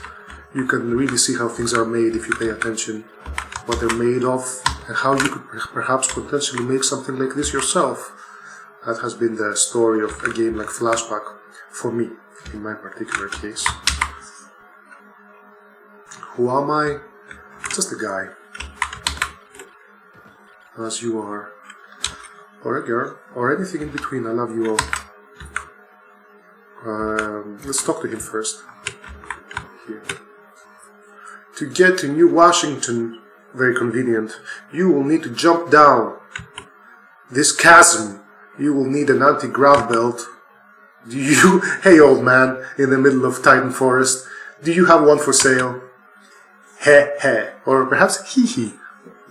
You can really see how things are made if you pay attention, what they're made of, and how you could perhaps potentially make something like this yourself. That has been the story of a game like Flashback, for me, in my particular case. Who am I? Just a guy. As you are. Or a girl, or anything in between, I love you all. let's talk to him first. Here. To get to New Washington, very convenient, you will need to jump down this chasm. You will need an anti-grav belt. Do you, hey old man, in the middle of Titan Forest, do you have one for sale? Heh heh, or perhaps hee hee.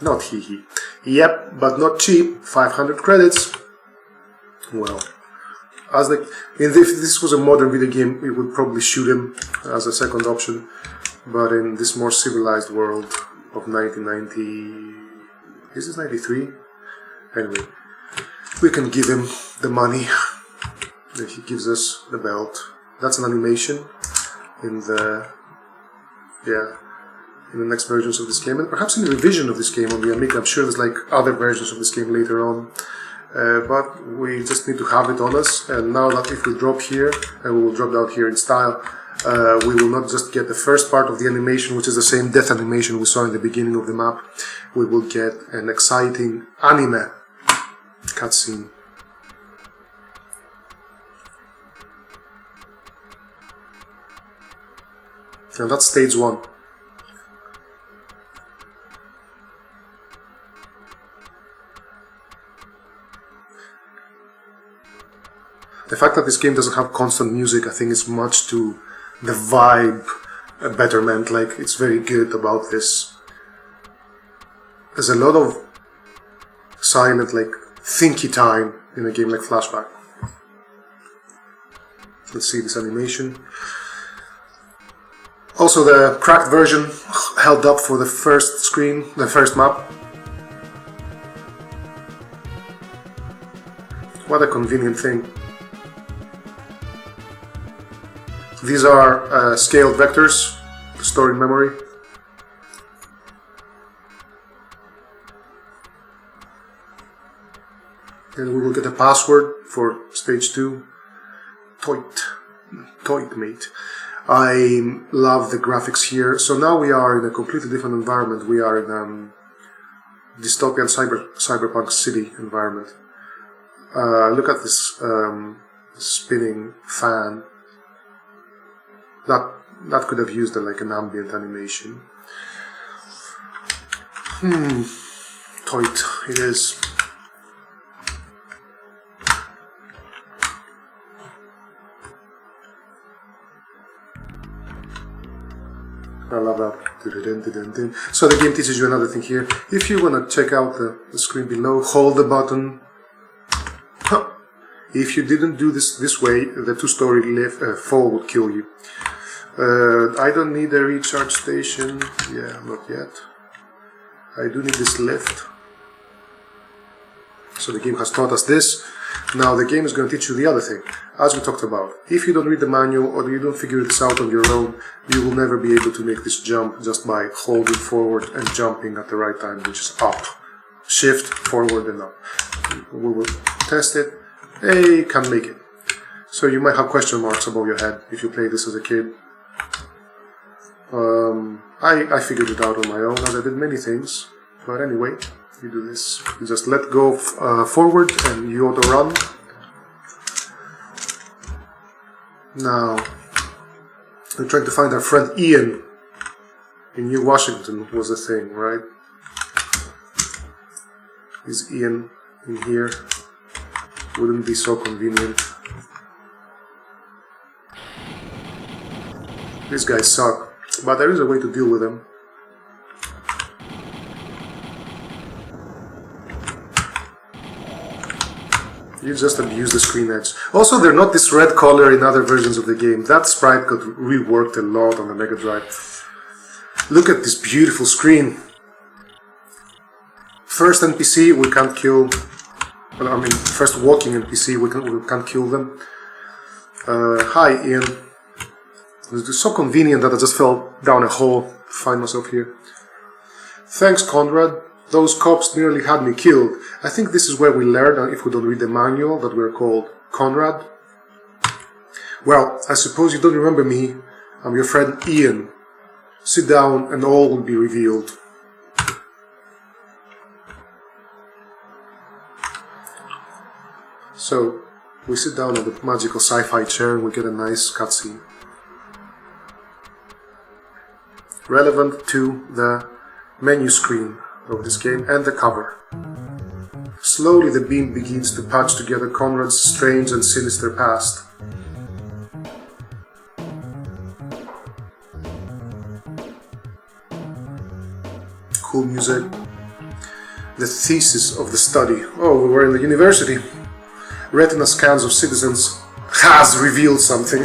Not hee hee. Yep, but not cheap, 500 credits. Well, if this was a modern video game, we would probably shoot him as a second option. But in this more civilized world of 1990... Is this 93? Anyway, we can give him the money if he gives us the belt. That's an animation in the... yeah, in the next versions of this game. And perhaps in the revision of this game on the Amiga. I'm sure there's like other versions of this game later on. But we just need to have it on us, and now that if we drop here, and we will drop down here in style, we will not just get the first part of the animation, which is the same death animation we saw in the beginning of the map. We will get an exciting anime cutscene. And that's stage 1. The fact that this game doesn't have constant music, I think is much to the vibe betterment. Like, it's very good about this. There's a lot of silent, like, thinky time in a game like Flashback. Let's see this animation. Also, the cracked version held up for the first screen, the first map. What a convenient thing. These are scaled vectors to store in memory. And we will get a password for stage 2. Toit mate. I love the graphics here. So now we are in a completely different environment. We are in a dystopian cyberpunk city environment. Look at this spinning fan. That could have used like an ambient animation. Toit it is. I love that. So the game teaches you another thing here. If you want to check out the screen below, hold the button. If you didn't do this way, the two-story fall would kill you. I don't need a recharge station. Yeah, not yet. I do need this lift. So the game has taught us this. Now the game is going to teach you the other thing. As we talked about, if you don't read the manual or you don't figure this out on your own, you will never be able to make this jump just by holding forward and jumping at the right time, which is up. Shift, forward and up. We will test it. Hey, can't make it. So you might have question marks above your head if you played this as a kid. I figured it out on my own, as I did many things. But anyway, you do this. You just let go forward and you auto run. Now, we're trying to find our friend Ian in New Washington was the thing, right? Is Ian in here? Wouldn't be so convenient. These guys suck, but there is a way to deal with them. You just abuse the screen edge. Also, they're not this red color in other versions of the game. That sprite got reworked a lot on the Mega Drive. Look at this beautiful screen. First NPC we can't kill. Well, I mean, first walking NPC we can't kill them. Hi Ian. It's so convenient that I just fell down a hole to find myself here. Thanks, Conrad. Those cops nearly had me killed. I think this is where we learn, if we don't read the manual, that we're called Conrad. Well, I suppose you don't remember me. I'm your friend Ian. Sit down and all will be revealed. So, We sit down on the magical sci-fi chair and we get a nice cutscene. Relevant to the menu screen of this game and the cover. Slowly the beam begins to patch together Conrad's strange and sinister past. Cool music. The thesis of the study. Oh, we were in the university. Retina scans of citizens has revealed something.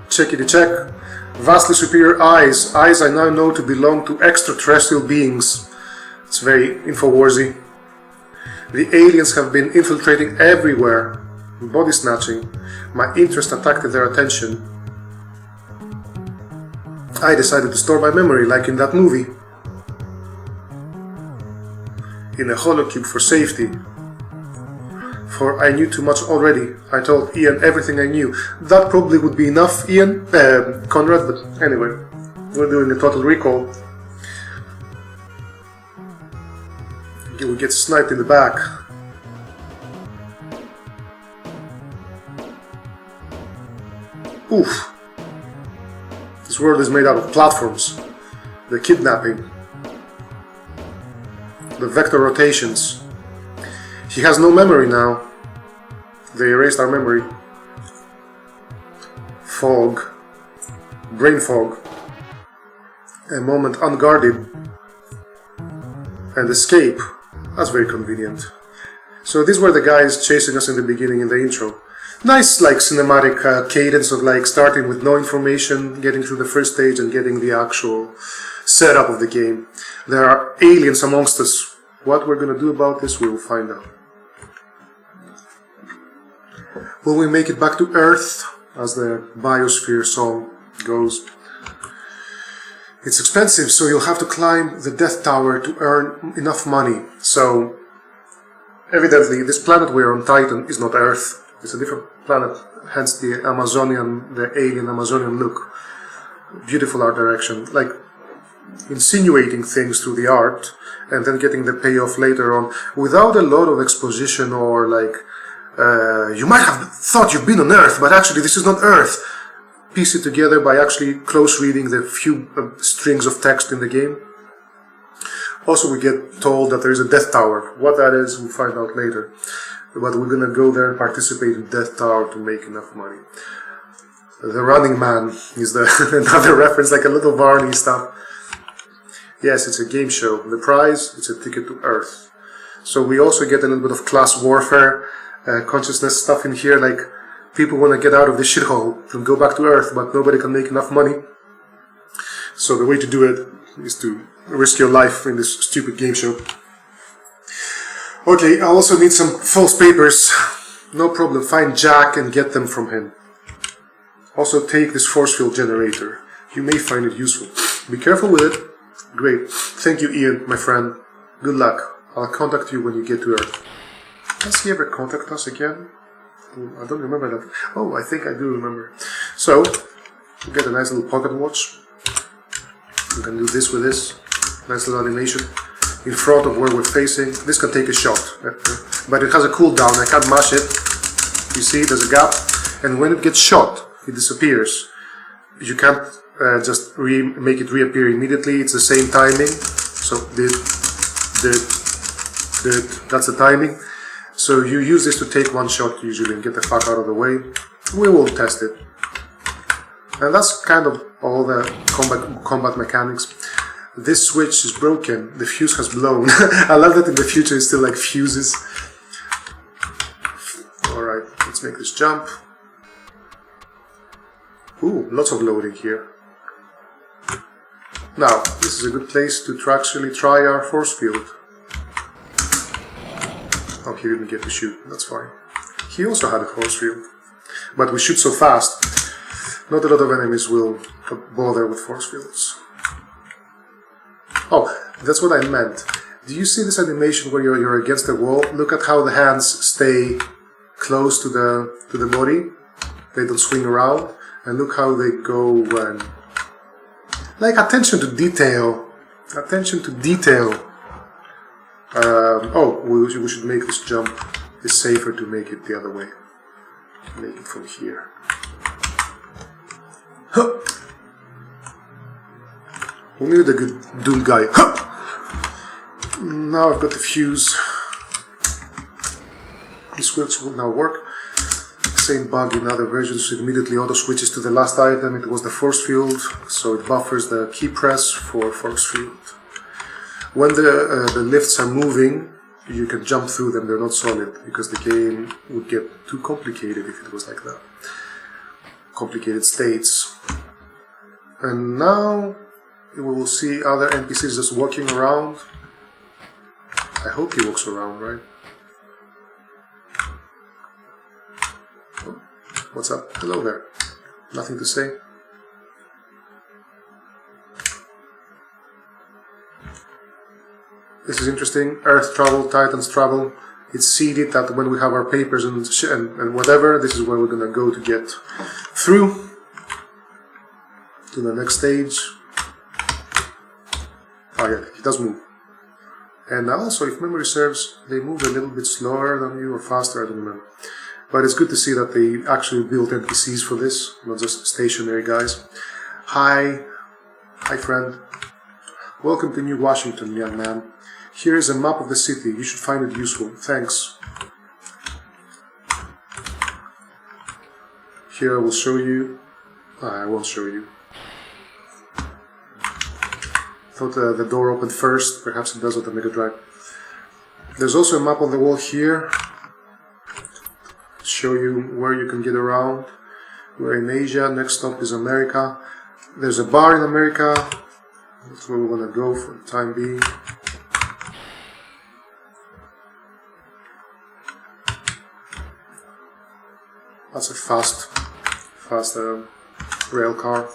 Checkity check. Vastly superior eyes. Eyes I now know to belong to extraterrestrial beings. It's very Infowarsy. The aliens have been infiltrating everywhere. Body snatching. My interest attracted their attention. I decided to store my memory like in that movie. In a holocube for safety. For I knew too much already. I told Ian everything I knew. That probably would be enough, Ian, Conrad, but anyway, we're doing a total recall. We get sniped in the back. Oof. This world is made out of platforms. The kidnapping. The vector rotations. He has no memory now. They erased our memory. Fog. Brain fog. A moment unguarded. And escape. That's very convenient. So these were the guys chasing us in the beginning in the intro. Nice like cinematic cadence of like starting with no information, getting through the first stage and getting the actual setup of the game. There are aliens amongst us. What we're gonna do about this, we will find out. Will we make it back to Earth, as the Biosphere song goes? It's expensive, so you'll have to climb the Death Tower to earn enough money. So, evidently, this planet we're on, Titan, is not Earth. It's a different planet, hence the alien Amazonian look. Beautiful art direction, like insinuating things through the art and then getting the payoff later on without a lot of exposition or like you might have thought you've been on Earth, but actually this is not Earth. Piece it together by actually close reading the few strings of text in the game. Also, we get told that there is a Death Tower. What that is, we'll find out later. But we're gonna go there and participate in Death Tower to make enough money. The Running Man is the another reference, like a little Varney stuff. Yes, it's a game show. The prize, it's a ticket to Earth. So we also get a little bit of class warfare, consciousness stuff in here, like people want to get out of the shithole and go back to Earth, but nobody can make enough money. So the way to do it is to risk your life in this stupid game show. Okay, I also need some false papers. No problem, find Jack and get them from him. Also take this force field generator. You may find it useful. Be careful with it. Great. Thank you, Ian, my friend. Good luck. I'll contact you when you get to Earth. Does he ever contact us again? I don't remember that. Oh, I think I do remember. So, we get a nice little pocket watch. We can do this with this. Nice little animation. In front of where we're facing. This can take a shot. But it has a cooldown. I can't mash it. You see, there's a gap. And when it gets shot, it disappears. You can't just make it reappear immediately. It's the same timing. So, that's the timing. So you use this to take one shot usually and get the fuck out of the way. We will test it. And that's kind of all the combat mechanics. This switch is broken. The fuse has blown. I love that in the future it's still like fuses. Alright, let's make this jump. Ooh, lots of loading here. Now, this is a good place to actually try our force field. Oh, he didn't get to shoot. That's fine. He also had a force field. But we shoot so fast, not a lot of enemies will bother with force fields. Oh, that's what I meant. Do you see this animation where you're against the wall? Look at how the hands stay close to the body. They don't swing around. And look how they go when... Like, attention to detail. Attention to detail. We should make this jump. It's safer to make it the other way. Make it from here. Huh. We need a good dual guy. Huh. Now I've got the fuse. This switch will now work. Same bug in other versions, it immediately auto switches to the last item. It was the force field, so it buffers the key press for force field. When the lifts are moving, you can jump through them, they're not solid, because the game would get too complicated if it was like that. Complicated states. And now we will see other NPCs just walking around. I hope he walks around, right? Oh, what's up? Hello there. Nothing to say? This is interesting. Earth travel, Titans travel. It's seeded that when we have our papers and whatever, this is where we're gonna go to get through to the next stage. Oh yeah, he does move. And also, if memory serves, they move a little bit slower than you or faster, I don't remember. But it's good to see that they actually built NPCs for this, not just stationary guys. Hi friend. Welcome to New Washington, young man. Here is a map of the city. You should find it useful. Thanks. Here I will show you. I won't show you. Thought the door opened first. Perhaps it does with the Mega Drive. There's also a map on the wall here. Show you where you can get around. We're in Asia. Next stop is America. There's a bar in America. That's where we're gonna go for the time being. That's a fast rail car.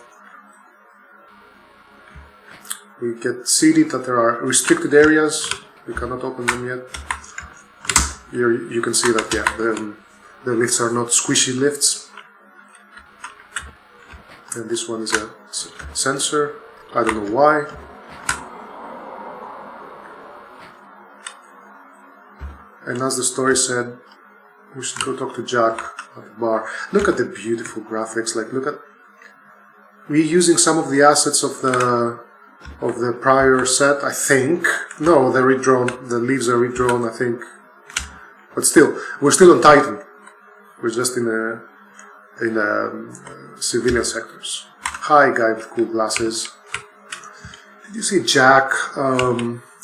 We get seeded that there are restricted areas. We cannot open them yet. Here you can see that, yeah, the lifts are not squishy lifts. And this one is a sensor. I don't know why. And as the story said, we should go talk to Jack at the bar. Look at the beautiful graphics. Like, look at we're using some of the assets of the prior set, I think. No, they're redrawn. The leaves are redrawn, I think. But still, we're still on Titan. We're just in civilian sectors. Hi, guy with cool glasses. Did you see Jack?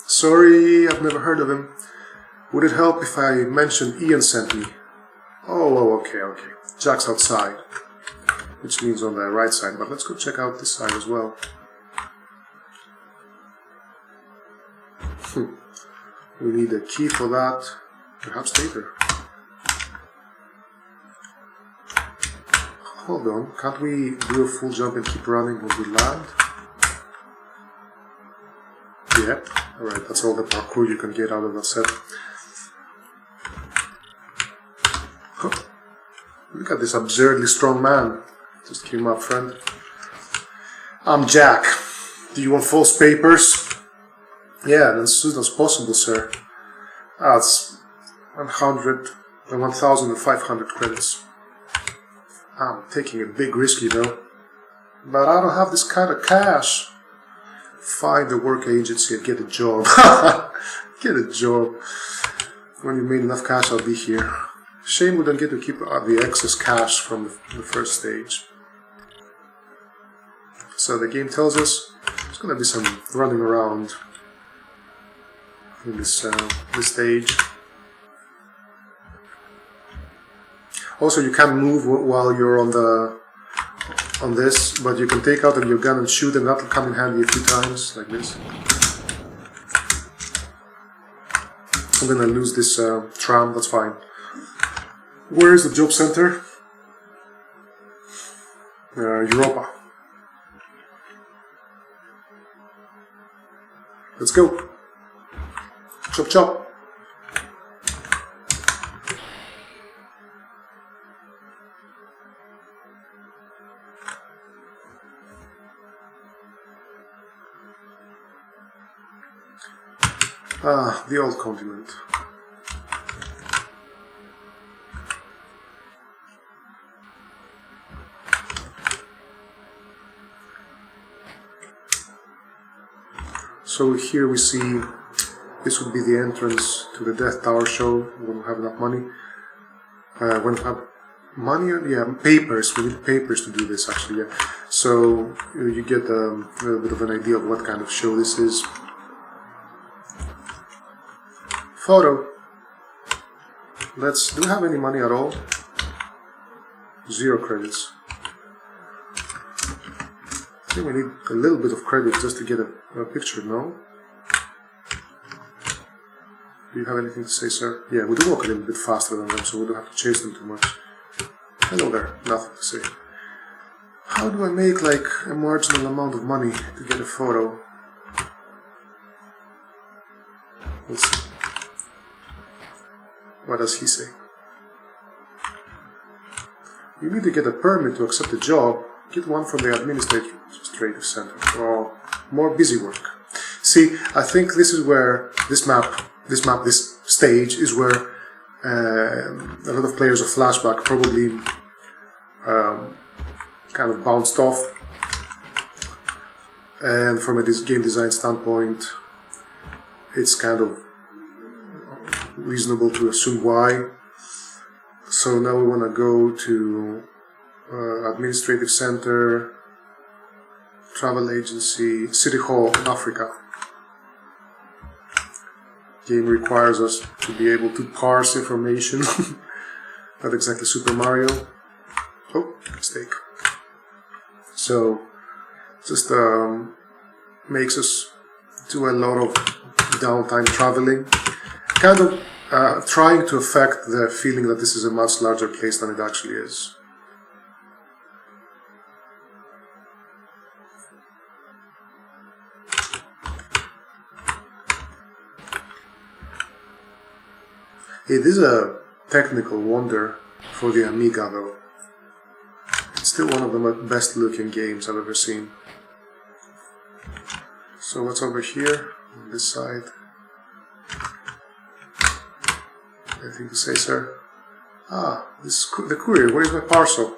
Sorry, I've never heard of him. Would it help if I mentioned Ian sent me? Oh, okay. Jack's outside, which means on the right side, but let's go check out this side as well. We need a key for that, perhaps later. Hold on, can't we do a full jump and keep running when we land? Yep, alright, that's all the parkour you can get out of that set. Look at this absurdly strong man. Just came up, friend. I'm Jack. Do you want false papers? Yeah, as soon as possible, sir. That's 1,500 credits. I'm taking a big risk, you know. But I don't have this kind of cash. Find a work agency and get a job. Get a job. When you made enough cash, I'll be here. Shame we don't get to keep the excess cash from the first stage. So the game tells us there's going to be some running around in this stage. Also, you can't move while you're on this, but you can take out your gun and shoot, and that'll come in handy a few times, like this. I'm gonna lose this tram, that's fine. Where is the job center? Europa. Let's go. Chop chop. Ah, the old condiment. So here we see this would be the entrance to the Death Tower show. We don't have enough money. When we have money, yeah, papers. We need papers to do this actually. Yeah. So you get a little bit of an idea of what kind of show this is. Photo. Do we have any money at all? 0 credits. I think we need a little bit of credit just to get a picture, no? Do you have anything to say, sir? Yeah, we do walk a little bit faster than them, so we don't have to chase them too much. Hello there, nothing to say. How do I make like a marginal amount of money to get a photo? Let's see. What does he say? You need to get a permit to accept a job. Get one from the administrative center. Or more busy work. See, I think this is where this stage is where a lot of players of Flashback probably kind of bounced off. And from a game design standpoint, it's kind of reasonable to assume why. So now we want to go to administrative center, travel agency, city hall in Africa. Game requires us to be able to parse information. Not exactly Super Mario. Oh, mistake. So just makes us do a lot of downtime traveling, kind of trying to affect the feeling that this is a much larger place than it actually is. It is a technical wonder for the Amiga though. It's still one of the best looking games I've ever seen. So what's over here on this side? Anything to say, sir? Ah, this is the courier. Where's my parcel?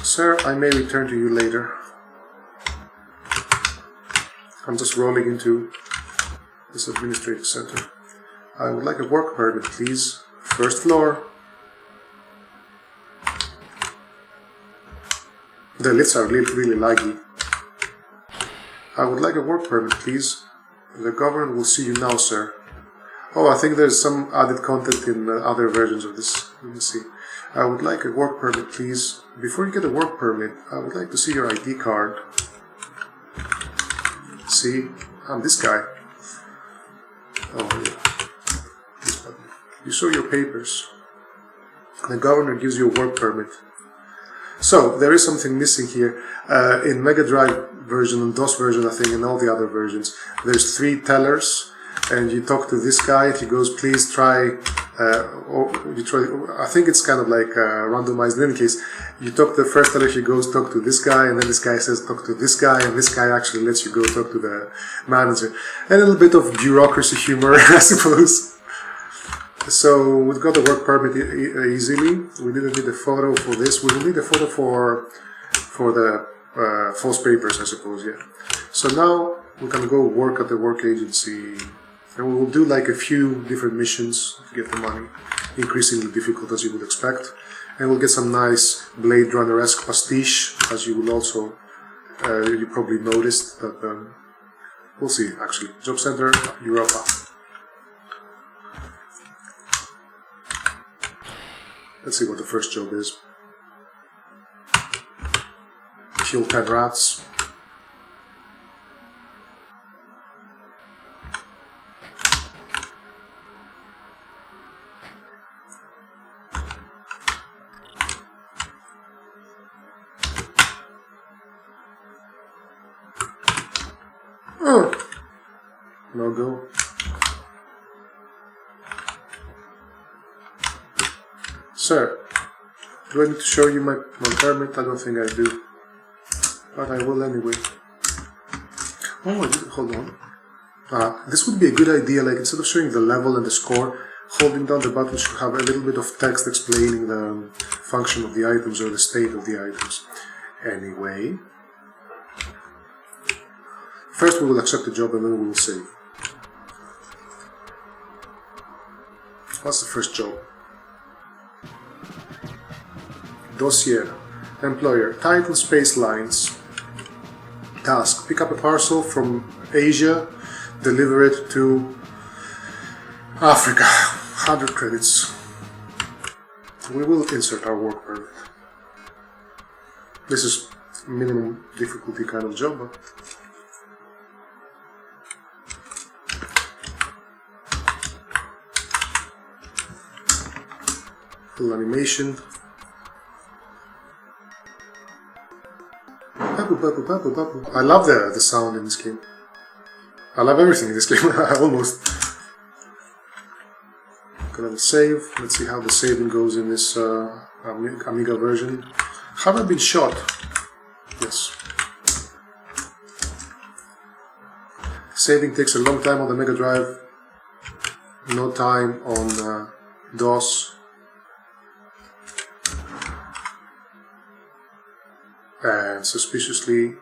Sir, I may return to you later. I'm just rolling into this administrative center. I would like a work permit, please. First floor. The lifts are really laggy. I would like a work permit, please. The government will see you now, sir. Oh, I think there's some added content in other versions of this. Let me see. I would like a work permit, please. Before you get a work permit, I would like to see your ID card. See? I'm this guy. Oh, yeah. You show your papers. The governor gives you a work permit. So, there is something missing here. In Mega Drive version and DOS version, I think, and all the other versions, there's 3 tellers, and you talk to this guy, if he goes, please try, or you try, I think it's kind of like randomized. In any case, you talk to the first teller, he goes, talk to this guy, and then this guy says, talk to this guy, and this guy actually lets you go talk to the manager. A little bit of bureaucracy humor, I suppose. So we've got the work permit easily. We didn't need a photo for this. We will need a photo for the false papers, I suppose, yeah. So now we can go work at the work agency, and we will do like a few different missions to get the money, increasingly difficult as you would expect, and we'll get some nice Blade Runner-esque pastiche, as you will also, you probably noticed, but we'll see actually. Job Center, Europa. Let's see what the first job is. Kill 10 rats. Oh. No go. Sir, do I need to show you my permit? I don't think I do. But I will anyway. Oh, hold on. This would be a good idea, like instead of showing the level and the score, holding down the button should have a little bit of text explaining the function of the items or the state of the items. Anyway, first we will accept the job and then we will save. What's the first job? Dossier. Employer. Titan Space Lines. Task. Pick up a parcel from Asia, deliver it to Africa. 100 credits. We will insert our work permit. This is minimum difficulty kind of job, but full animation. I love the sound in this game. I love everything in this game. Almost. Gonna save. Let's see how the saving goes in this Amiga version. Have I been shot? Yes. Saving takes a long time on the Mega Drive. No time on DOS. And suspiciously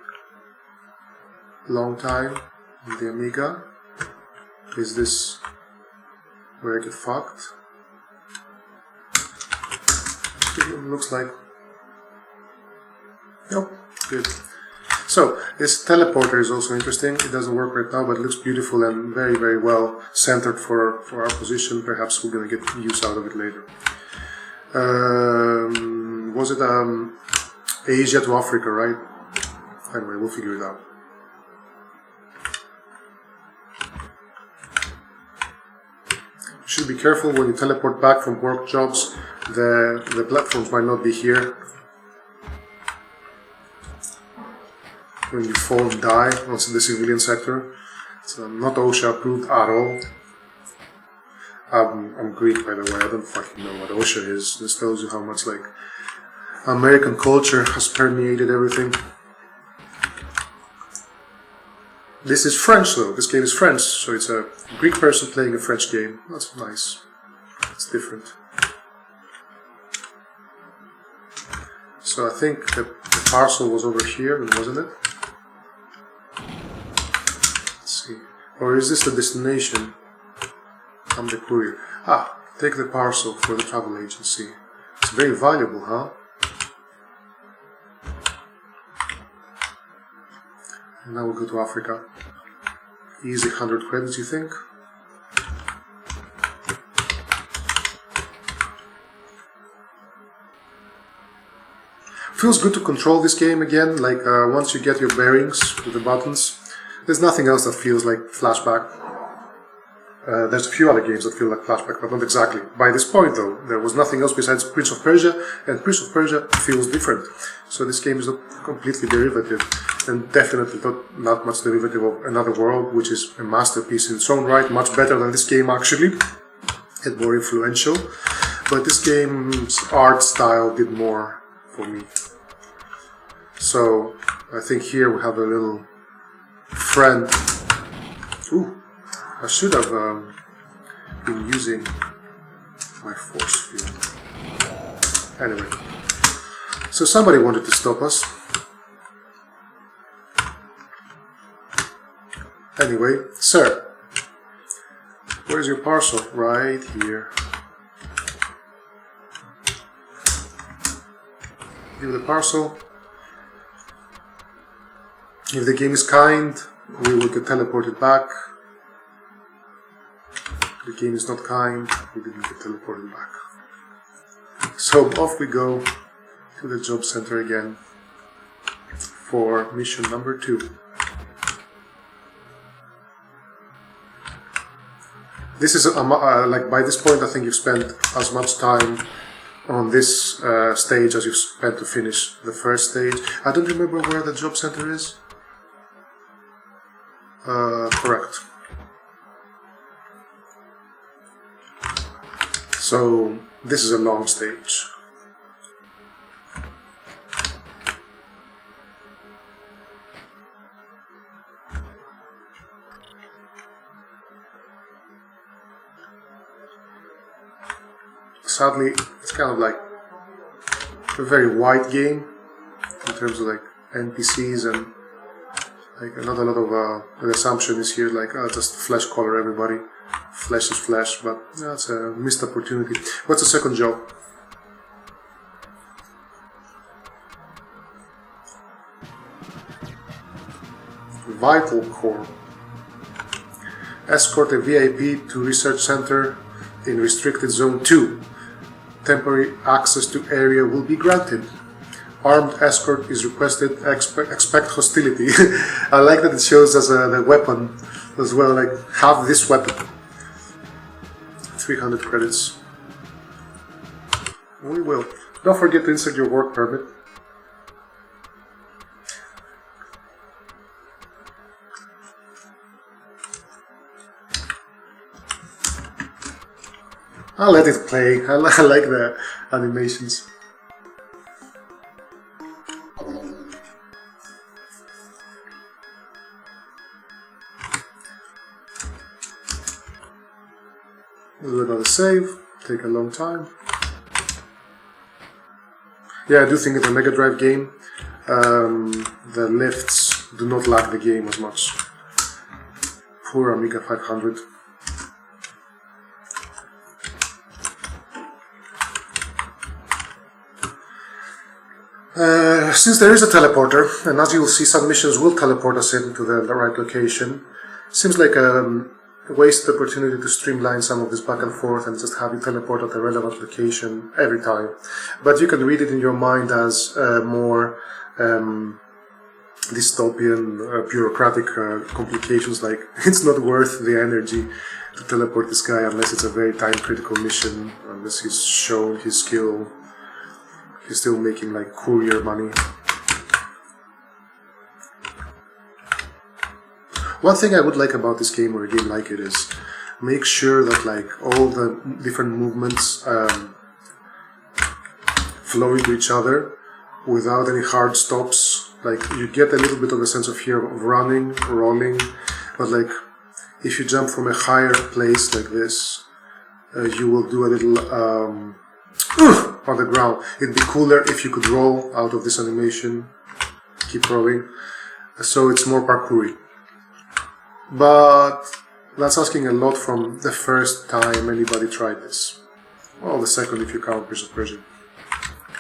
long time on the Amiga. Is this where I get fucked? It looks like. Nope, good. So, this teleporter is also interesting. It doesn't work right now, but it looks beautiful and very, very well centered for our position. Perhaps we're going to get use out of it later. Was it Asia to Africa, right? Anyway, we'll figure it out. Should be careful when you teleport back from work jobs. The platforms might not be here. When you fall and die, also in the civilian sector. It's not OSHA approved at all. I'm Greek, by the way. I don't fucking know what OSHA is. This tells you how much like American culture has permeated everything. This is French though. This game is French, so it's a Greek person playing a French game. That's nice. It's different. So I think the parcel was over here, wasn't it? Let's see. Or is this the destination? I'm the courier. Ah, take the parcel for the travel agency. It's very valuable, huh? And now we'll go to Africa. Easy 100 credits, you think? Feels good to control this game again, like once you get your bearings with the buttons. There's nothing else that feels like Flashback. There's a few other games that feel like Flashback, but not exactly. By this point though, there was nothing else besides Prince of Persia, and Prince of Persia feels different. So this game is not completely derivative, and definitely not much derivative of Another World, which is a masterpiece in its own right, much better than this game actually, and more influential. But this game's art style did more for me. So I think here we have a little friend. Ooh. I should have been using my force field. Anyway, so somebody wanted to stop us. Anyway, sir, where's your parcel? Right here. Give the parcel. If the game is kind, we will get teleported back. The game is not kind, we didn't get teleported back. So off we go to the job center again for mission number 2. This is like by this point I think you've spent as much time on this stage as you've spent to finish the first stage. I don't remember where the job center is. Correct. So this is a long stage. sadly, it's kind of like a very wide game in terms of like NPCs, and like not a lot of the assumption is here like just flesh color everybody. Flesh is flesh, but that's a missed opportunity. What's the second job? Vital Core. Escort a VIP to Research Center in Restricted Zone 2. Temporary access to area will be granted. Armed escort is requested. Expect hostility. I like that it shows us the weapon as well, like have this weapon. 300 credits. We will. Don't forget to insert your work permit. I'll let it play. I like the animations. Do another save. Take a long time. Yeah, I do think it's a Mega Drive game. The lifts do not lag the game as much. Poor Amiga 500. Since there is a teleporter, and as you will see, some missions will teleport us into the right location, seems like a wasted opportunity to streamline some of this back and forth and just have you teleport at the relevant location every time. But you can read it in your mind as more dystopian, bureaucratic complications, like it's not worth the energy to teleport this guy unless it's a very time-critical mission, unless he's shown his skill. He's still making like courier money. One thing I would like about this game, or a game like it, is make sure that like all the different movements flow into each other without any hard stops. Like you get a little bit of a sense of here of running, rolling, but like if you jump from a higher place like this, you will do a little on the ground. It'd be cooler if you could roll out of this animation, keep rolling, so it's more parkoury. But that's asking a lot from the first time anybody tried this. Well, the second if you count Prince of Persia,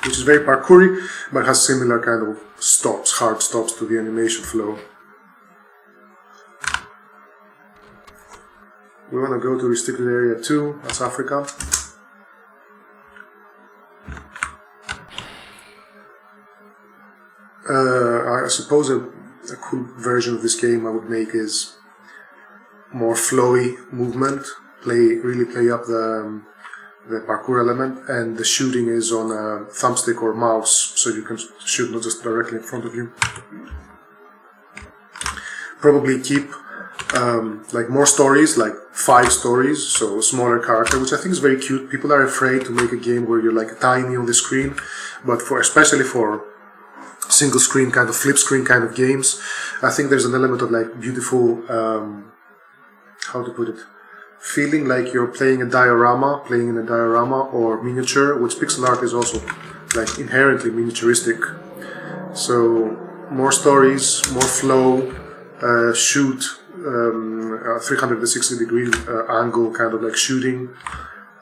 which is very parkoury, but has similar kind of stops, hard stops to the animation flow. We want to go to Restricted Area 2, that's Africa. I suppose a cool version of this game I would make is more flowy movement, really play up the parkour element, and the shooting is on a thumbstick or mouse, so you can shoot not just directly in front of you. Probably keep like more stories, like 5 stories, so a smaller character, which I think is very cute. People are afraid to make a game where you're like tiny on the screen, but especially for single screen kind of flip screen kind of games, I think there's an element of like beautiful, how to put it, feeling like you're playing in a diorama or miniature, which pixel art is also like inherently miniaturistic. So more stories, more flow, shoot, 360 degree angle kind of like shooting,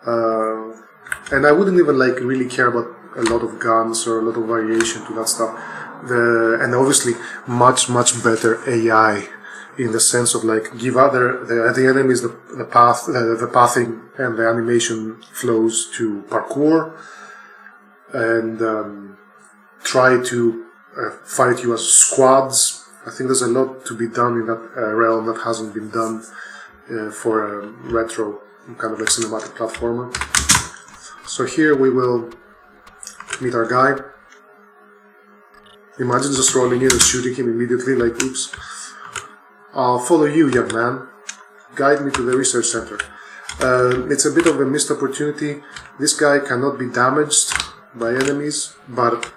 and I wouldn't even like really care about a lot of guns or a lot of variation to that stuff. And obviously much better AI, in the sense of like give the enemies the path, the pathing and the animation flows to parkour, and try to fight you as squads. I think there's a lot to be done in that realm that hasn't been done for a retro kind of like cinematic platformer. So here we will meet our guy. Imagine just rolling in and shooting him immediately, like, oops. I'll follow you, young man. Guide me to the research center. It's a bit of a missed opportunity. This guy cannot be damaged by enemies, but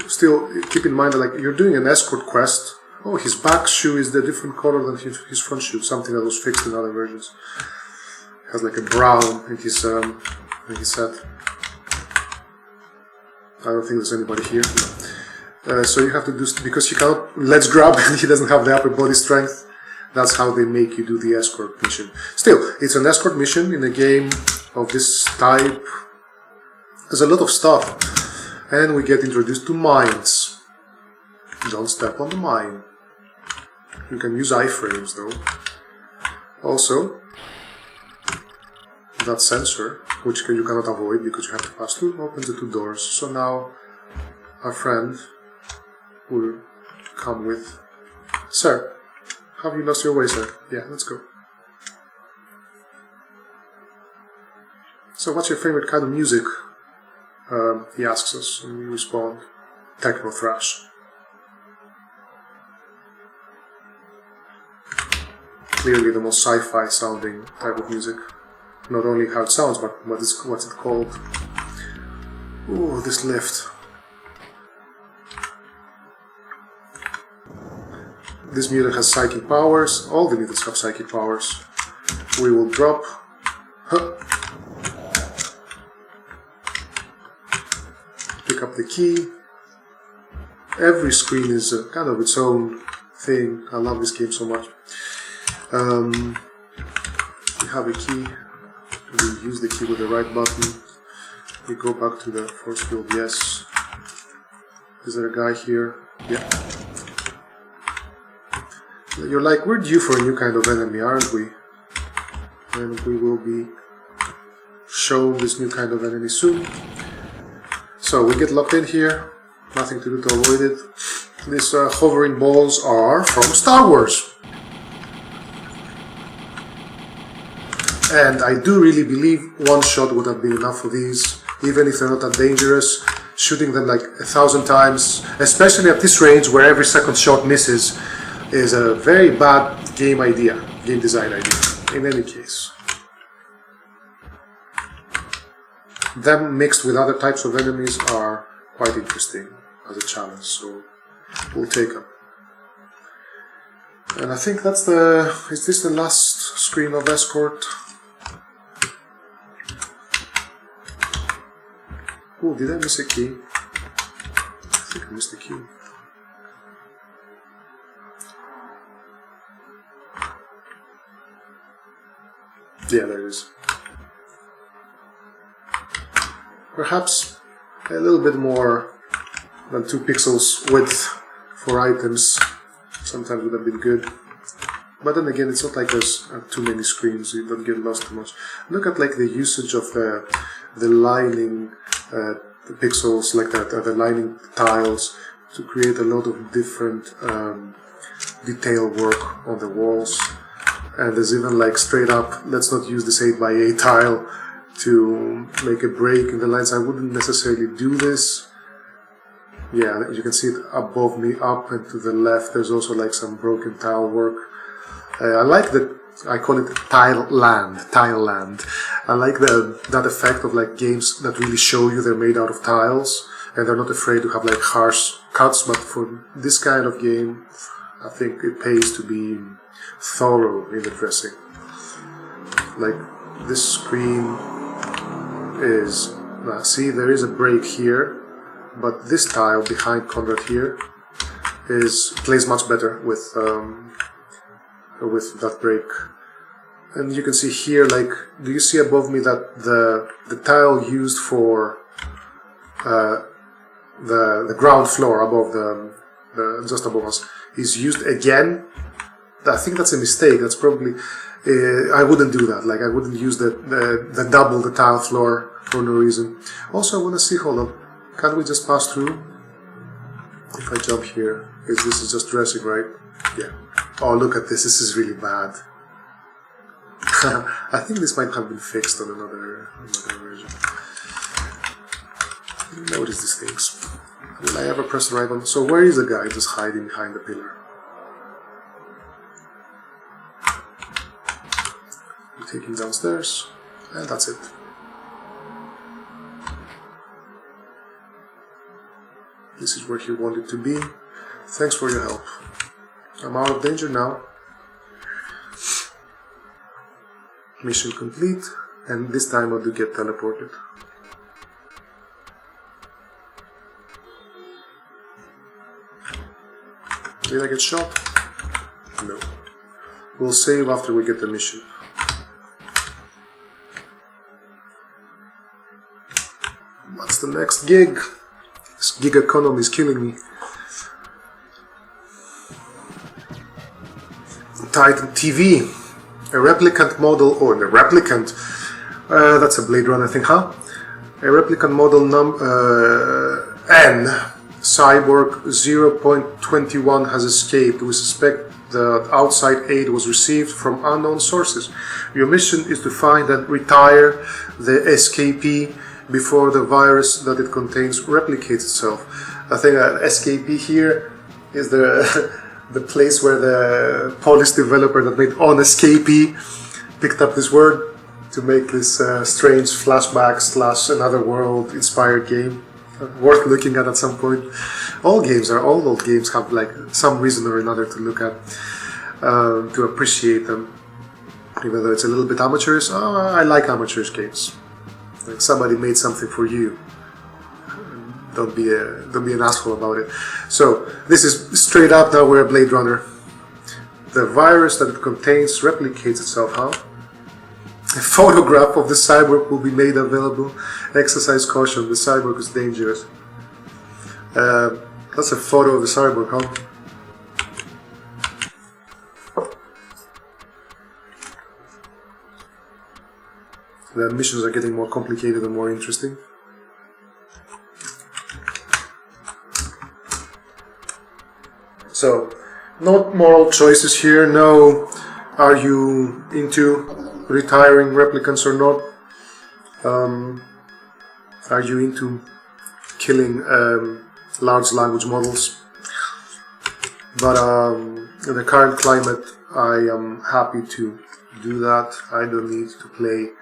still keep in mind that like you're doing an escort quest. Oh, his back shoe is the different color than his front shoe, something that was fixed in other versions. Has like a brown in his And he said, I don't think there's anybody here. No. So you have to do, because you cannot let's grab and he doesn't have the upper body strength. That's how they make you do the escort mission. Still, it's an escort mission in a game of this type. There's a lot of stuff. And we get introduced to mines. Don't step on the mine. You can use iframes though. Also, that sensor, which you cannot avoid because you have to pass through, opens the two doors. So now our friend will come with, Sir, have you lost your way, sir? Yeah, let's go. So what's your favorite kind of music? He asks us, and we respond, techno thrash. Clearly the most sci-fi sounding type of music. Not only how it sounds, but what's it called. Ooh, this lift. This mutant has psychic powers. All the mutants have psychic powers. We will drop. Huh. Pick up the key. Every screen is kind of its own thing. I love this game so much. We have a key. We use the key with the right button. We go back to the force field. Yes. Is there a guy here? Yeah. You're like, we're due for a new kind of enemy, aren't we? And we will be shown this new kind of enemy soon. So we get locked in here. Nothing to do to avoid it. These hovering balls are from Star Wars. And I do really believe one shot would have been enough for these, even if they're not that dangerous. Shooting them like 1,000 times, especially at this range where every second shot misses, is a very bad game design idea, in any case. Them mixed with other types of enemies are quite interesting as a challenge, so we'll take them. And I think that's is this the last screen of Escort? Oh, did I miss a key? I think I missed a key. Yeah, there it is. Perhaps a little bit more than 2 pixels width for items sometimes would have been good. But then again, it's not like there's too many screens, you don't get lost too much. Look at like the usage of the lining the pixels, like that, the lining tiles, to create a lot of different detail work on the walls. And there's even like straight up, let's not use this 8x8 tile to make a break in the lines. I wouldn't necessarily do this. Yeah, you can see it above me, up and to the left. There's also like some broken tile work. I like I call it tile land. I like that effect of like games that really show you they're made out of tiles and they're not afraid to have like harsh cuts. But for this kind of game, I think it pays to be thorough in the dressing. Like this screen is, see, there is a break here, but this tile behind Conrad here plays much better with that break. And you can see here, like, do you see above me that the tile used for the ground floor above the just above us is used again? I think that's a mistake. That's probably I wouldn't do that. Like I wouldn't use the double the tile floor for no reason. Also, I want to see. Hold on, can't we just pass through? If I jump here, because this is just dressing, right? Yeah. Oh, look at this. This is really bad. I think this might have been fixed on another version. Notice these things. Will I ever press the right one? So where is the guy just hiding behind the pillar? We take him downstairs, and that's it. This is where he wanted to be. Thanks for your help. I'm out of danger now. Mission complete. And this time I do get teleported. Did I get shot? No. We'll save after we get the mission. What's the next gig? This gig economy is killing me. Titan TV. A replicant model, or the replicant. That's a Blade Runner thing, huh? A replicant model N. Cyborg 0.21 has escaped. We suspect that outside aid was received from unknown sources. Your mission is to find and retire the escapee before the virus that it contains replicates itself. I think escapee here is the place where the Polish developer that made on escapee picked up this word to make this strange flashback / another world inspired game. Worth looking at some point. All old games have like some reason or another to look at, to appreciate them. Even though it's a little bit amateurish, I like amateurish games. Like somebody made something for you. Don't be an asshole about it. So this is straight up now. We're a Blade Runner. The virus that it contains replicates itself, huh? A photograph of the cyborg will be made available. Exercise caution, the cyborg is dangerous. That's a photo of the cyborg, huh? The missions are getting more complicated and more interesting. So, not moral choices here, no. Are you into retiring replicants or not? Are you into killing large language models? But in the current climate, I am happy to do that. I don't need to play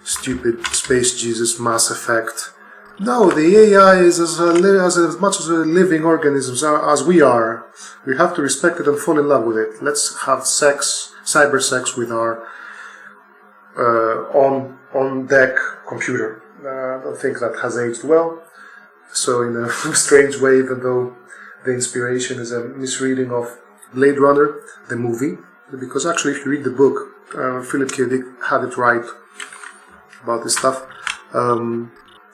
stupid Space Jesus Mass Effect. No, the AI is as much as a living organism as we are. We have to respect it and fall in love with it. Let's have sex, cyber sex with our on-deck computer. I don't think that has aged well. So in a strange way, even though the inspiration is a misreading of Blade Runner, the movie, because actually if you read the book, Philip K. Dick had it right about this stuff.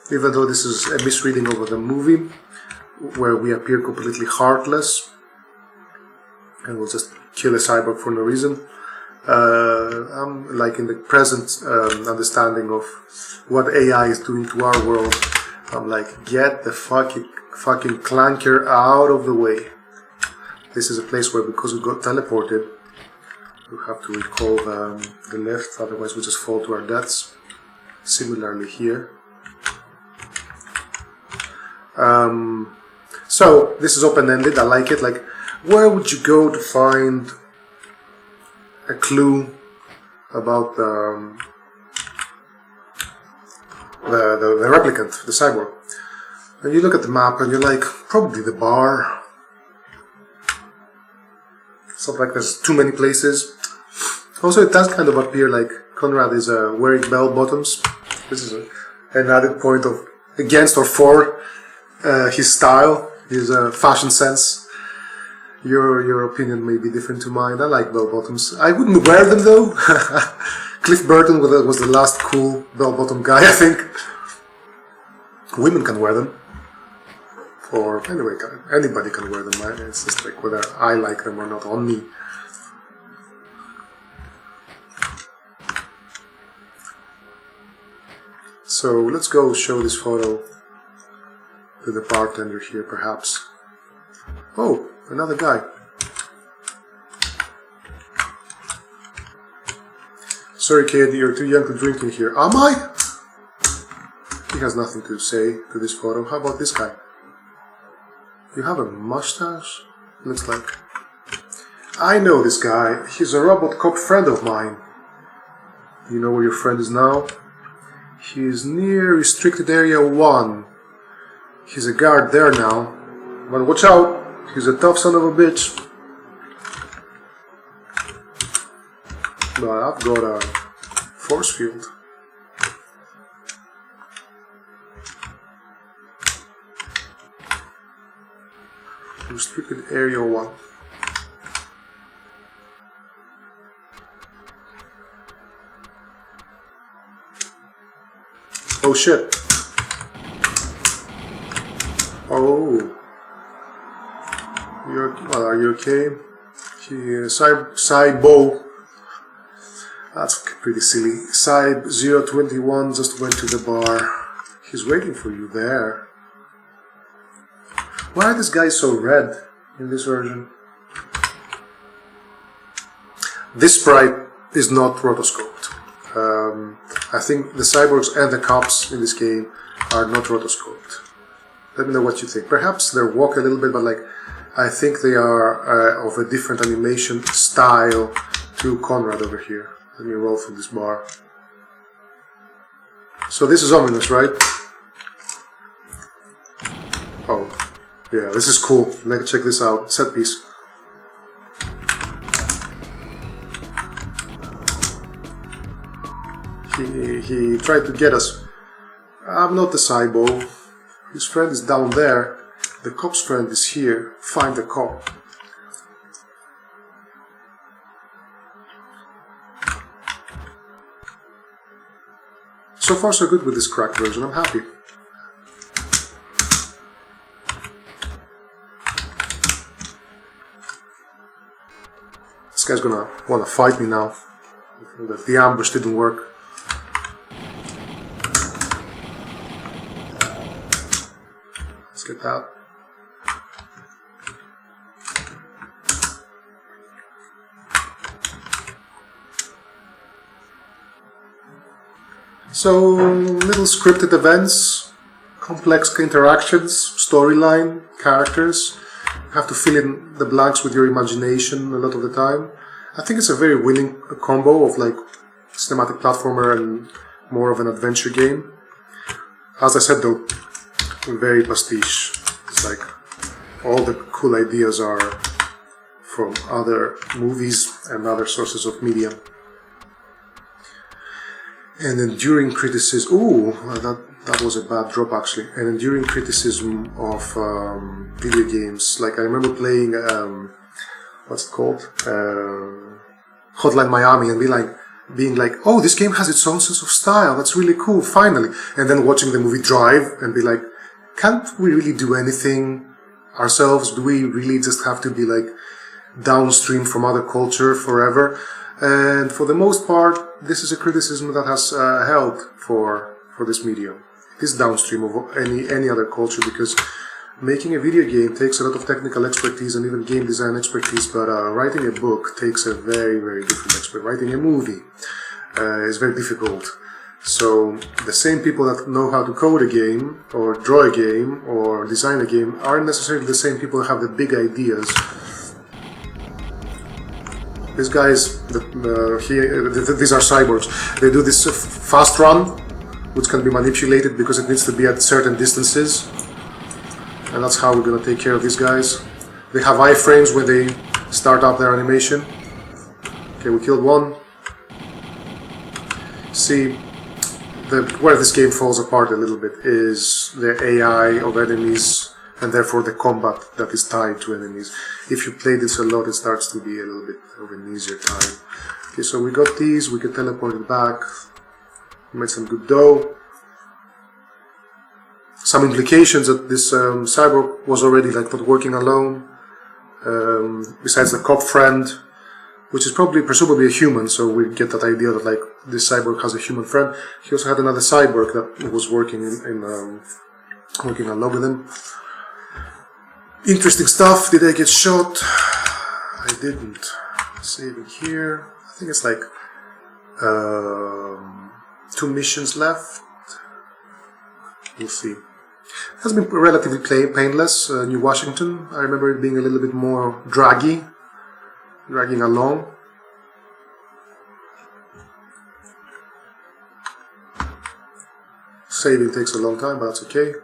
Even though this is a misreading of the movie, where we appear completely heartless, and we'll just kill a cyborg for no reason. I'm like in the present understanding of what AI is doing to our world. I'm like, get the fucking clanker out of the way. This is a place where, because we got teleported, we have to recall the lift, otherwise we just fall to our deaths. Similarly here. So this is open-ended. I like it. Like, where would you go to find a clue about the replicant, the cyborg? And you look at the map and you're like, probably the bar. Something like there's too many places. Also, it does kind of appear like Conrad is wearing bell bottoms. This is an added point of against or for his style, his fashion sense. Your opinion may be different to mine. I like bell bottoms. I wouldn't wear them though. Cliff Burton was the last cool bell bottom guy, I think. Women can wear them. Or anyway, anybody can wear them. It's just like whether I like them or not on me. So let's go show this photo to the bartender here, perhaps. Oh, another guy. Sorry, kid, you're too young to drink in here. Am I? He has nothing to say to this photo. How about this guy? You have a mustache? Looks like. I know this guy. He's a robot cop friend of mine. You know where your friend is now? He's near restricted area 1. He's a guard there now. But watch out, he's a tough son of a bitch. But I've got a force field. Restricted area 1. Oh shit. Oh. Are you okay? Cybo. That's pretty silly. Cyb 021 just went to the bar. He's waiting for you there. Why are these guys so red in this version? This sprite is not rotoscoped. I think the cyborgs and the cops in this game are not rotoscoped. Let me know what you think. Perhaps they walk a little bit, but like I think they are of a different animation style to Conrad over here. Let me roll from this bar. So this is ominous, right? Oh, yeah, this is cool. Let's check this out. Set piece. He tried to get us. I'm not the cybo. His friend is down there. The cop's friend is here. Find the cop. So far so good with this cracked version. I'm happy. This guy's gonna wanna fight me now. The ambush didn't work. Let's get that. So, little scripted events, complex interactions, storyline, characters. You have to fill in the blanks with your imagination a lot of the time. I think it's a very winning combo of like cinematic platformer and more of an adventure game. As I said though, very pastiche. It's like all the cool ideas are from other movies and other sources of media. And enduring criticism. Ooh, that was a bad drop actually. And enduring criticism of video games. Like I remember playing what's it called? Hotline Miami, and being like, oh, this game has its own sense of style. That's really cool. Finally, and then watching the movie Drive and be like, can't we really do anything ourselves? Do we really just have to be like downstream from other culture forever? And for the most part, this is a criticism that has held for this medium. It is downstream of any other culture because making a video game takes a lot of technical expertise and even game design expertise, but writing a book takes a very, very different expertise. Writing a movie is very difficult. So the same people that know how to code a game or draw a game or design a game aren't necessarily the same people that have the big ideas. These guys, these are cyborgs. They do this fast run, which can be manipulated because it needs to be at certain distances. And that's how we're going to take care of these guys. They have iframes when they start up their animation. Okay, we killed one. See, where this game falls apart a little bit is the AI of enemies and therefore the combat that is tied to enemies. If you play this a lot, it starts to be a little bit of an easier time. Okay, so we got these, we can teleport it back. We made some good dough. Some implications that this cyborg was already like not working alone. Besides the cop friend, which is presumably a human, so we get that idea that like this cyborg has a human friend. He also had another cyborg that was working working along with him. Interesting stuff. Did I get shot? I didn't. Saving here. I think it's like 2 missions left. We'll see. It has been relatively painless. New Washington. I remember it being a little bit more dragging along. Saving takes a long time, but that's okay.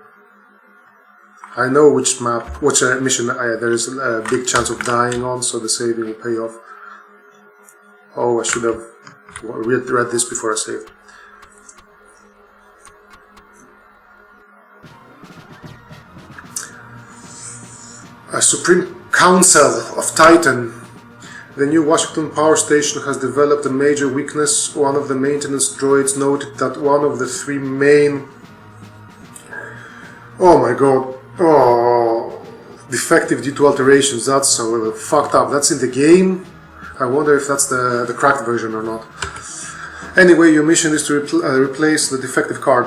I know which mission there is a big chance of dying on, so the saving will pay off. Oh, I should have read this before I saved. Supreme Council of Titan. The new Washington power station has developed a major weakness. One of the maintenance droids noted that one of the three main... Oh my god. Oh, defective due to alterations. That's so fucked up. That's in the game. I wonder if that's the cracked version or not. Anyway, your mission is to replace the defective card.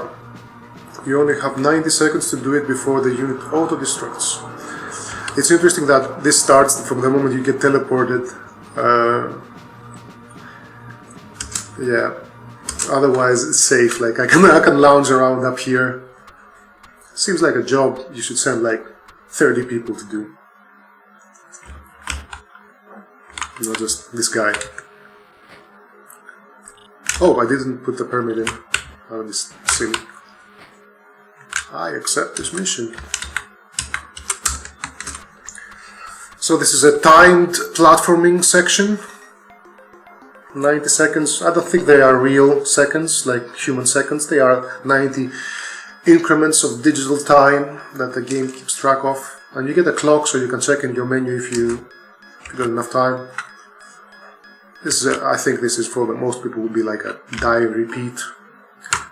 You only have 90 seconds to do it before the unit auto-destructs. It's interesting that this starts from the moment you get teleported. Yeah. Otherwise, it's safe. Like I can lounge around up here. Seems like a job you should send like 30 people to do. Not just this guy. Oh, I didn't put the permit in. Oh, this silly. I accept this mission. So this is a timed platforming section. 90 seconds. I don't think they are real seconds, like human seconds. They are 90 increments of digital time that the game keeps track of. And you get a clock so you can check in your menu if you got enough time. This is I think this is for most people would be like a die and repeat,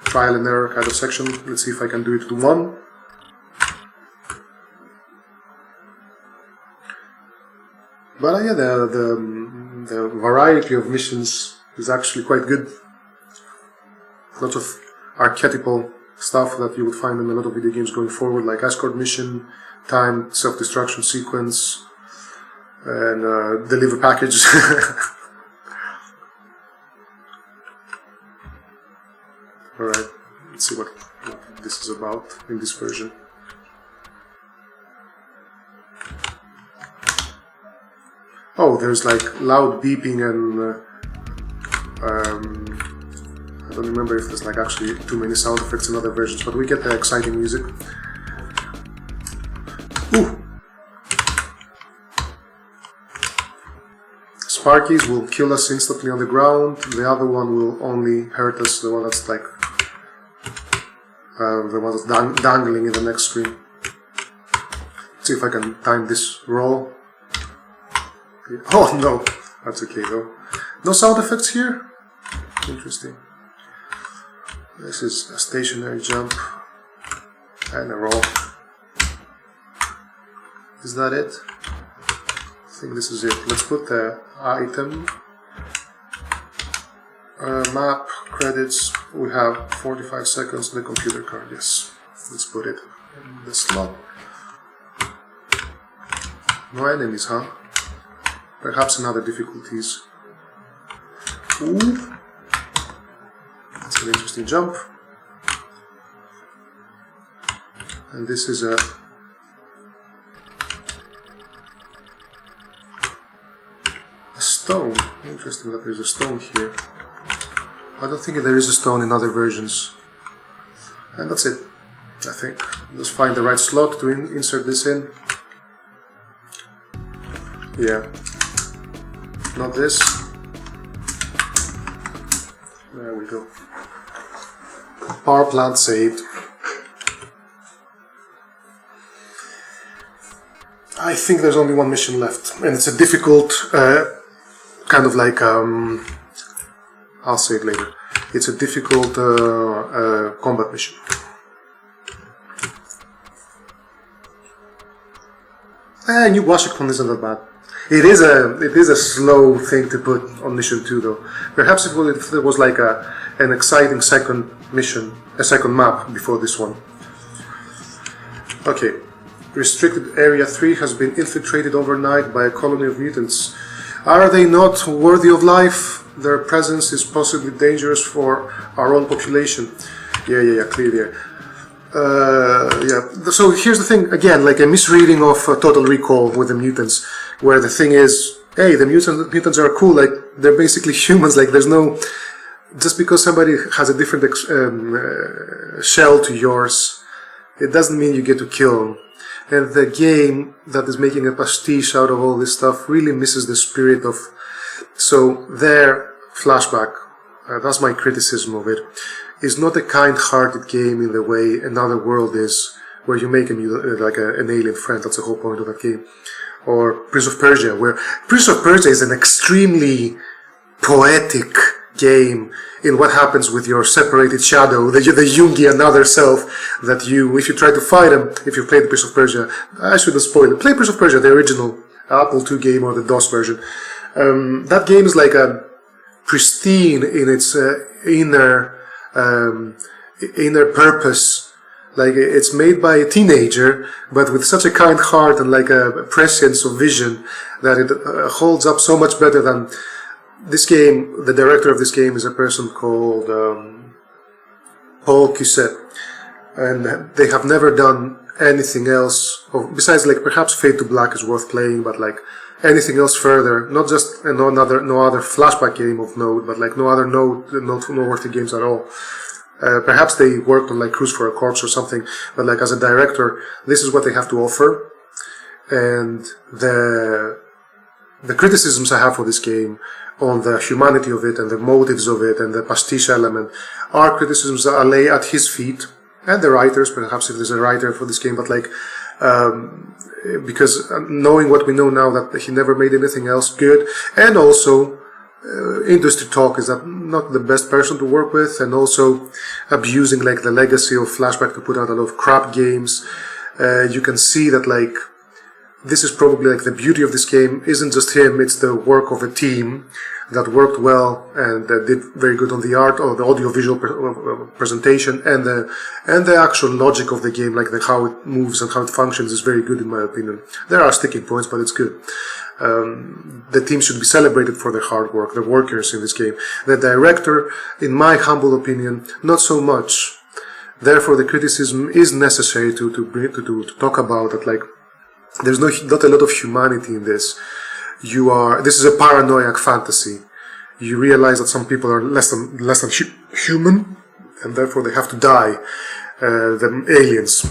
trial and error kind of section. Let's see if I can do it to one. But yeah, the variety of missions is actually quite good. Lots of archetypal stuff that you would find in a lot of video games going forward, like escort mission, timed self-destruction sequence, and deliver package. Alright, let's see what this is about in this version. Oh, there's like loud beeping and I don't remember if there's like actually too many sound effects in other versions, but we get the exciting music. Ooh! Sparkies will kill us instantly on the ground. The other one will only hurt us, the one that's like the one that's dangling in the next screen. Let's see if I can time this roll. Oh no, that's okay though. No sound effects here? Interesting. This is a stationary jump and a roll. Is that it? I think this is it. Let's put the item, map, credits. We have 45 seconds on the computer card, yes. Let's put it in the slot. No enemies, huh? Perhaps in other difficulties. Ooh. That's an interesting jump. And this is a stone. Interesting that there's a stone here. I don't think there is a stone in other versions. And that's it, I think. Just find the right slot to insert this in. Yeah. Not this. There we go. Power plant saved. I think there's only one mission left, and it's a difficult, kind of like, I'll say it later. It's a difficult combat mission. New Washington isn't that bad. It is a slow thing to put on mission 2 though. Perhaps if there was like an exciting second mission, a second map before this one. Okay. Restricted Area 3 has been infiltrated overnight by a colony of mutants. Are they not worthy of life? Their presence is possibly dangerous for our own population. Yeah, clearly. Yeah. So here's the thing, again, like a misreading of Total Recall with the mutants, where the thing is, hey, the mutants are cool, like, they're basically humans, like, there's no... Just because somebody has a different shell to yours, it doesn't mean you get to kill them. And the game that is making a pastiche out of all this stuff really misses the spirit of... So their Flashback, that's my criticism of it, is not a kind-hearted game in the way Another World is, where you make like an alien friend. That's the whole point of that game. Or Prince of Persia, where Prince of Persia is an extremely poetic game in what happens with your separated shadow, the Jungian other self, that you, if you try to fight him, if you play the Prince of Persia, I shouldn't spoil it, play Prince of Persia, the original Apple II game or the DOS version. That game is like a pristine in its inner purpose. Like, it's made by a teenager, but with such a kind heart and like a prescience of vision that it holds up so much better than this game. The director of this game is a person called Paul Cuisset, and they have never done anything else besides, like, perhaps Fade to Black is worth playing, but like anything else further, not just no other Flashback game of note, but like no other noteworthy games at all. Perhaps they worked on like Cruise for a Corpse or something, but like as a director, this is what they have to offer. And the criticisms I have for this game on the humanity of it and the motives of it and the pastiche element are criticisms that I lay at his feet, and the writers, perhaps if there's a writer for this game, but like because knowing what we know now, that he never made anything else good, and also industry talk is that not the best person to work with, and also abusing like the legacy of Flashback to put out a lot of crap games. You can see that like this is probably like the beauty of this game isn't just him, it's the work of a team that worked well and did very good on the art or the audio-visual presentation, and the actual logic of the game, like how it moves and how it functions, is very good in my opinion. There are sticking points, but it's good. The team should be celebrated for their hard work, the workers in this game. The director, in my humble opinion, not so much. Therefore, the criticism is necessary to talk about that. Like, there's not a lot of humanity in this. This is a paranoid fantasy. You realize that some people are less than human, and therefore they have to die. The aliens.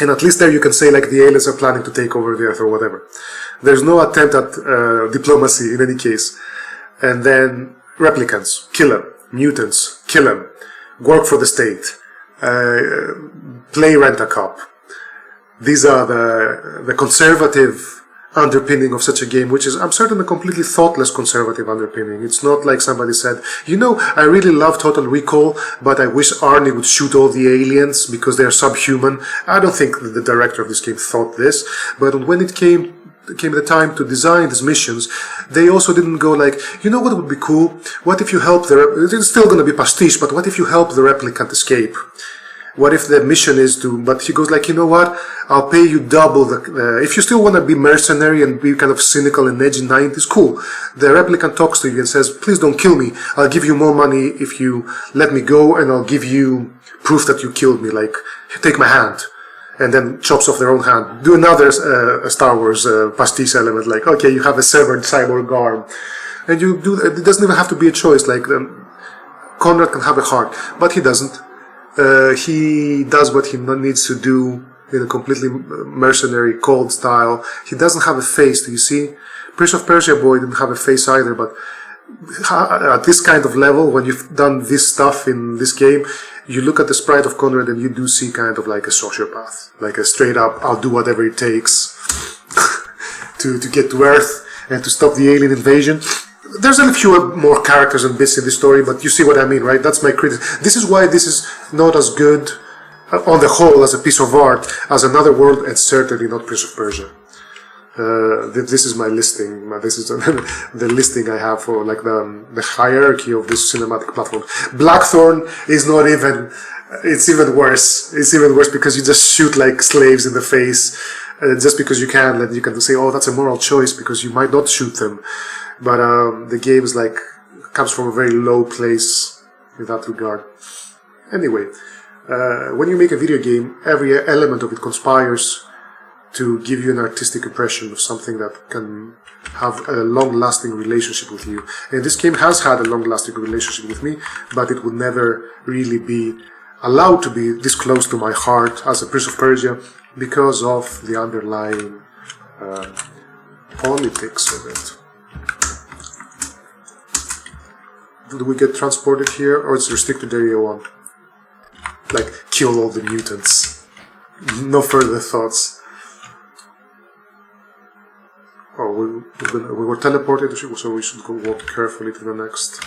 And at least there you can say like the aliens are planning to take over the Earth or whatever. There's no attempt at diplomacy in any case. And then replicants, kill them. Mutants, kill them. Work for the state. Play Rent-A-Cop. These are the conservative underpinning of such a game, which is, I'm certain, a completely thoughtless conservative underpinning. It's not like somebody said, you know, I really love Total Recall, but I wish Arnie would shoot all the aliens because they're subhuman. I don't think that the director of this game thought this, but when it came the time to design these missions, they also didn't go like, you know what would be cool? What if you help it's still going to be pastiche, but what if you help the replicant escape? What if the mission is but he goes like, you know what, I'll pay you double if you still want to be mercenary and be kind of cynical and edgy 90s, cool. The replicant talks to you and says, please don't kill me, I'll give you more money if you let me go, and I'll give you proof that you killed me, like, take my hand. And then chops off their own hand. Do another Star Wars pastiche element, like, okay, you have a severed cyborg arm. And you do, it doesn't even have to be a choice, like, Conrad can have a heart, but he doesn't. He does what he needs to do in a completely mercenary, cold style. He doesn't have a face, do you see? Prince of Persia boy didn't have a face either, but at this kind of level, when you've done this stuff in this game, you look at the sprite of Conrad and you do see kind of like a sociopath. Like a straight up, I'll do whatever it takes to get to Earth and to stop the alien invasion. There's a few more characters and bits in this story, but you see what I mean, right? That's my criticism. This is why this is not as good on the whole as a piece of art as Another World, and certainly not Prince of Persia. This is my listing. This is the listing I have for like the hierarchy of this cinematic platform. Blackthorn is not even. It's even worse. It's even worse because you just shoot like slaves in the face, just because you can. And you can say, "Oh, that's a moral choice," because you might not shoot them. But the game is like comes from a very low place in that regard. Anyway, when you make a video game, every element of it conspires to give you an artistic impression of something that can have a long-lasting relationship with you. And this game has had a long-lasting relationship with me, but it would never really be allowed to be this close to my heart as a Prince of Persia because of the underlying politics of it. Do we get transported here, or it's restricted area 1? Like, kill all the mutants. No further thoughts. Oh, we were teleported, so we should go walk carefully to the next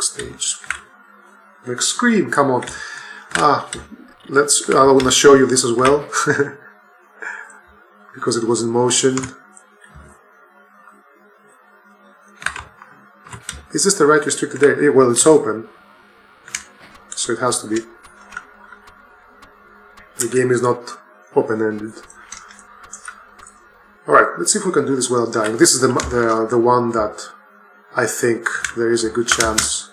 stage. Next screen, come on. I want to show you this as well. Because it was in motion. Is this the right restricted area? Well, it's open. So it has to be. The game is not open-ended. Alright, let's see if we can do this without dying. This is the one that I think there is a good chance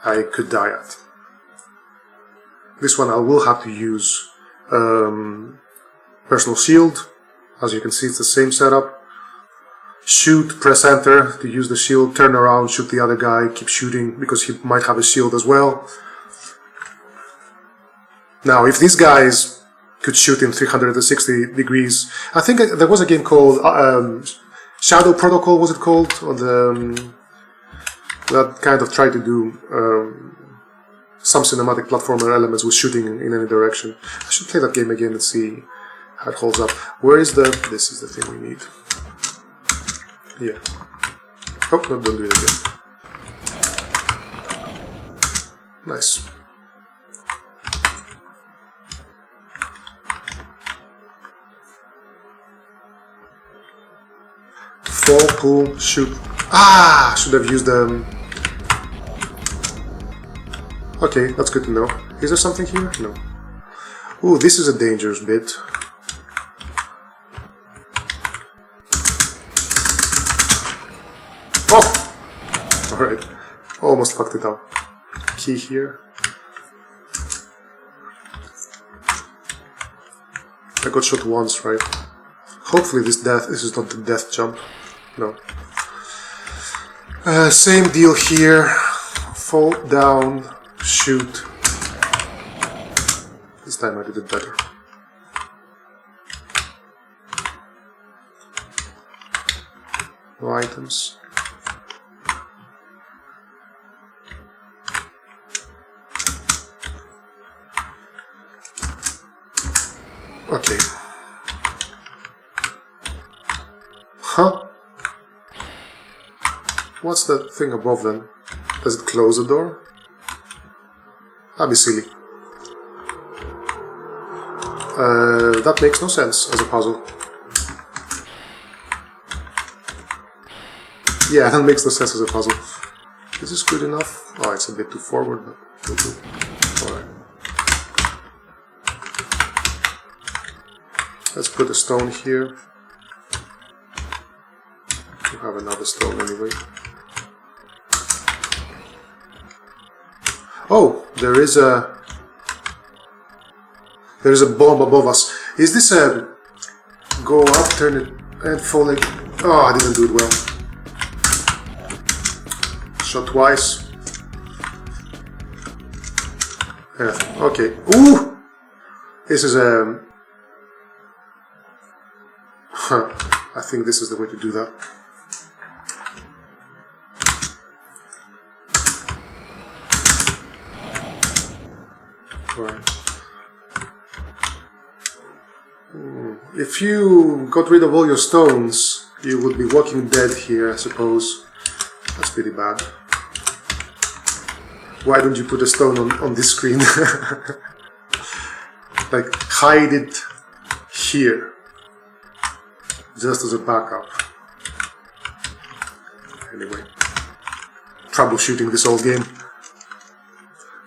I could die at. This one I will have to use personal shield. As you can see, it's the same setup. Shoot, press enter to use the shield, turn around, shoot the other guy, keep shooting because he might have a shield as well. Now, if these guys could shoot in 360 degrees, I think there was a game called Shadow Protocol, was it called? On the that kind of tried to do some cinematic platformer elements with shooting in any direction. I should play that game again and see how it holds up. Where is the... This is the thing we need. Yeah. Oh, no, don't do it again. Nice. Fall, pull, shoot. Ah! Should have used them. Okay, that's good to know. Is there something here? No. Ooh, this is a dangerous bit. Oh! Alright. Almost fucked it up. Key here. I got shot once, right? Hopefully this is not the death jump. No. Same deal here. Fall down, shoot. This time I did it better. No items. Okay. Huh? What's that thing above then? Does it close the door? That'd be silly. That makes no sense as a puzzle. Yeah, that makes no sense as a puzzle. Is this good enough? Oh, it's a bit too forward, but we'll do. Alright. Let's put a stone here. We have another stone anyway. Oh, there is a bomb above us. Is this a go up, turn it, and fall like... Oh, I didn't do it well. Shot twice. Yeah, okay. Ooh! This is a... I think this is the way to do that. Right. If you got rid of all your stones, you would be walking dead here, I suppose. That's pretty bad. Why don't you put a stone on this screen? Like, hide it here. Just as a backup. Anyway. Troubleshooting this old game.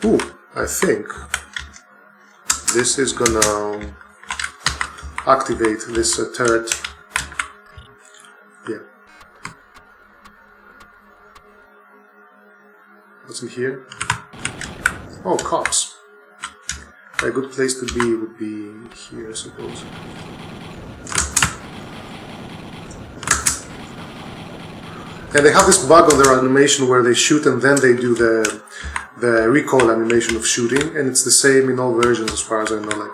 Ooh, I think this is gonna activate this turret. Yeah. What's in here? Oh, cops. A good place to be would be here, I suppose. And they have this bug on their animation where they shoot and then they do the recoil animation of shooting, and it's the same in all versions as far as I know. Like,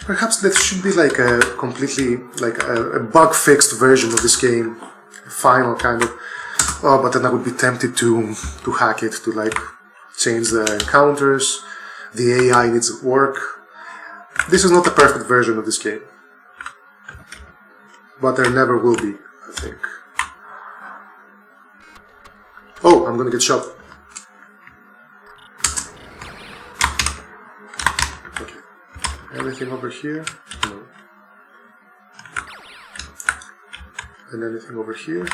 perhaps there should be like a completely, like a bug-fixed version of this game, final kind of. Oh, but then I would be tempted to hack it, to like change the encounters. The AI needs work. This is not the perfect version of this game, but there never will be, I think. Oh, I'm gonna get shot. Okay. Anything over here? No. And anything over here?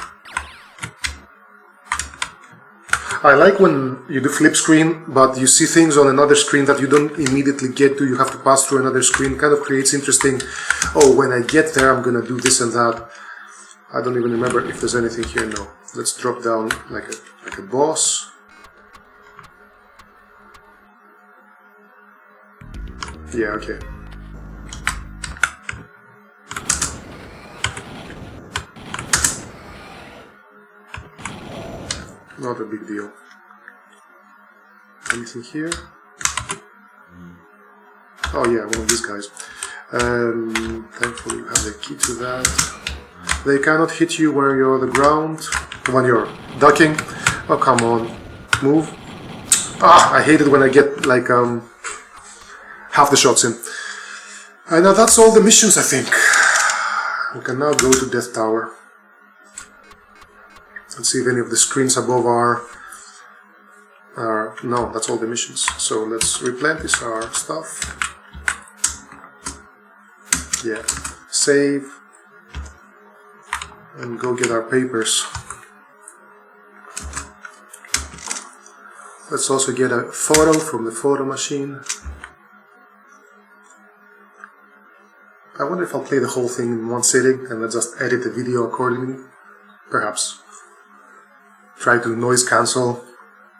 I like when you do flip screen, but you see things on another screen that you don't immediately get to. You have to pass through another screen. Kind of creates interesting, oh, when I get there, I'm gonna do this and that. I don't even remember if there's anything here. No. Let's drop down like a boss. Yeah, okay. Not a big deal. Anything here? Oh yeah, one of these guys. Thankfully you have the key to that. They cannot hit you when you're on the ground, when you're ducking. Oh, come on. Move. Ah, I hate it when I get like half the shots in. And now that's all the missions, I think. We can now go to Death Tower. Let's see if any of the screens above are... No, that's all the missions. So let's replenish our stuff. Yeah. Save. And go get our papers. Let's also get a photo from the photo machine. I wonder if I'll play the whole thing in one sitting and then just edit the video accordingly. Perhaps. Try to noise cancel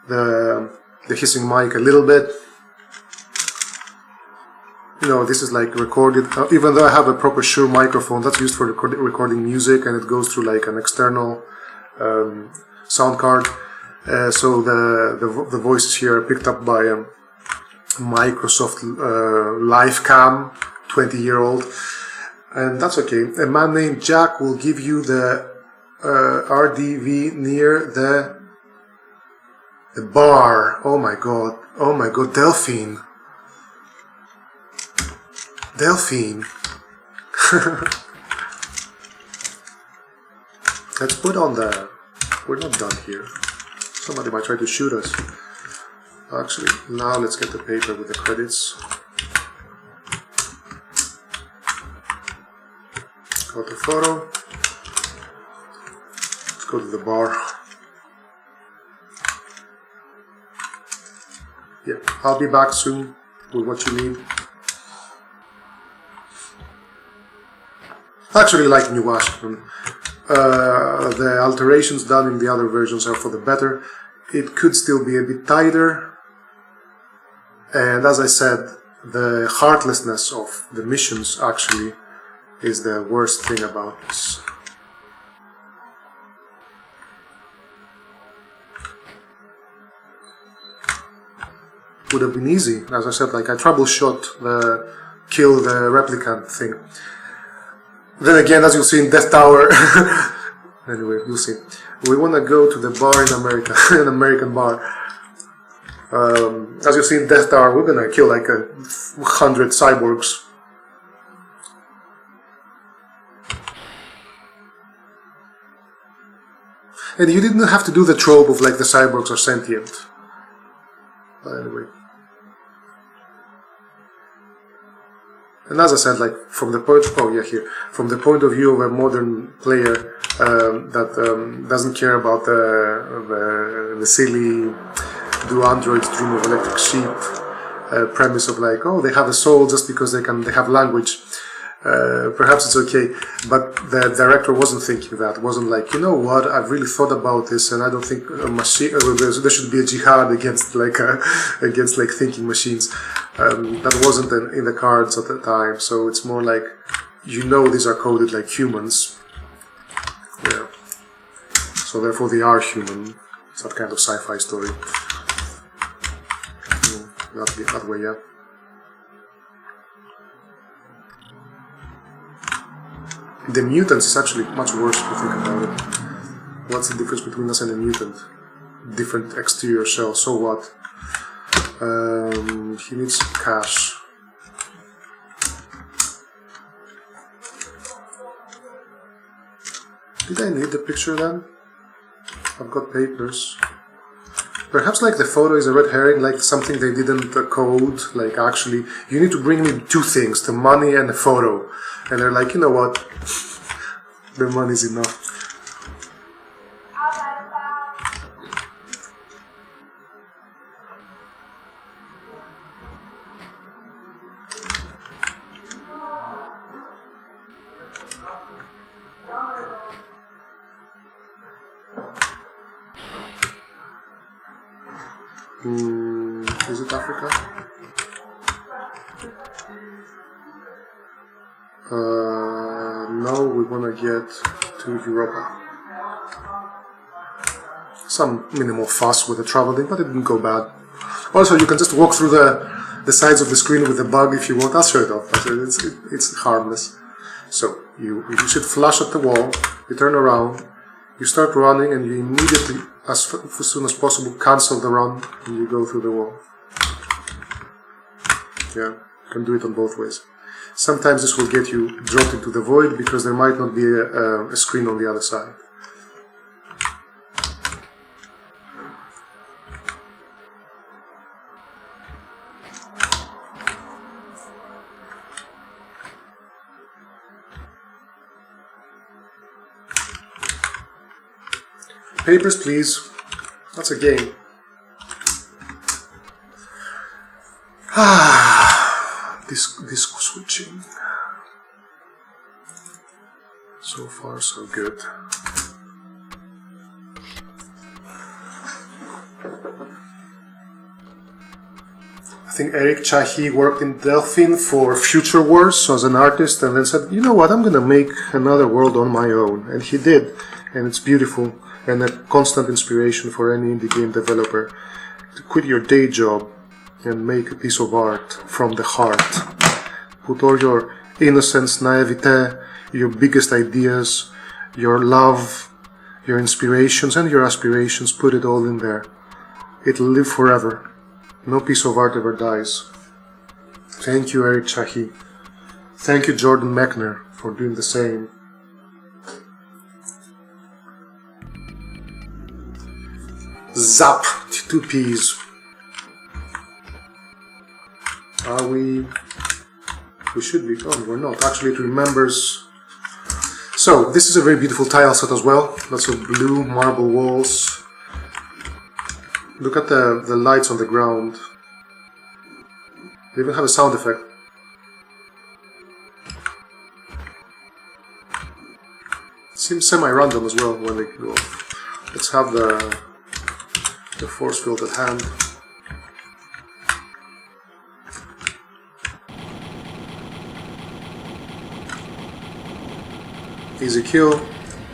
the hissing mic a little bit. You know, this is like recorded, even though I have a proper Shure microphone that's used for recording music, and it goes through like an external sound card. So the voices here are picked up by a Microsoft Live Cam 20-year-old, and that's okay. A man named Jack will give you the RDV near the bar. Oh my god, Delphine. Let's put on the... We're not done here. Somebody might try to shoot us. Actually, now let's get the paper with the credits. Go to photo. Let's go to the bar. Yeah, I'll be back soon with what you need. I actually like New Washington. The alterations done in the other versions are for the better. It could still be a bit tighter. And as I said, the heartlessness of the missions actually is the worst thing about this. Would have been easy, as I said, like I troubleshot the kill the replicant thing. Then again, as you'll see in Death Tower, anyway, you'll see. We want to go to the bar in America, an American bar. As you'll see in Death Tower, we're gonna kill like 100 cyborgs. And you didn't have to do the trope of like the cyborgs are sentient. But anyway. And as I said, like from the point, from the point of view of a modern player that doesn't care about the silly do androids dream of electric sheep premise of like, oh, they have a soul just because they have language. Perhaps it's okay, but the director wasn't thinking that. Wasn't like, you know what? I've really thought about this, and I don't think a machine. There should be a jihad against thinking machines. That wasn't in the cards at the time. So it's more like, you know, these are coded like humans. Yeah. So therefore, they are human. It's that kind of sci-fi story. Not that way, yeah. The mutants is actually much worse if you think about it. What's the difference between us and a mutant? Different exterior shell, so what? He needs cash. Did I need the picture then? I've got papers. Perhaps like the photo is a red herring, like something they didn't code, like actually, you need to bring me two things, the money and the photo. And they're like, you know what, the money's enough. Is it Africa? No, we want to get to Europa. Some minimal fuss with the traveling, but it didn't go bad. Also, you can just walk through the sides of the screen with the bug if you want. I'll show it off. It's harmless. So, you should flash at the wall, you turn around, you start running, and you immediately, as soon as possible, cancel the run, and you go through the wall. Yeah, you can do it on both ways. Sometimes this will get you dropped into the void because there might not be a screen on the other side. Papers, please. That's a game. Disc switching. So far, so good. I think Eric Chahi worked in Delphine for Future Wars as an artist and then said, you know what, I'm gonna make another world on my own. And he did. And it's beautiful and a constant inspiration for any indie game developer to quit your day job and make a piece of art from the heart. Put all your innocence, naivete, your biggest ideas, your love, your inspirations and your aspirations, put it all in there. It'll live forever. No piece of art ever dies. Thank you, Eric Chahi. Thank you, Jordan Mechner, for doing the same. Zap! 2 Ps. Are we... We should be... Oh, we're not. Actually, it remembers... So, this is a very beautiful tile set as well. Lots of blue marble walls. Look at the lights on the ground. They even have a sound effect. It seems semi-random as well when they go. Let's have the force field at hand. Easy kill.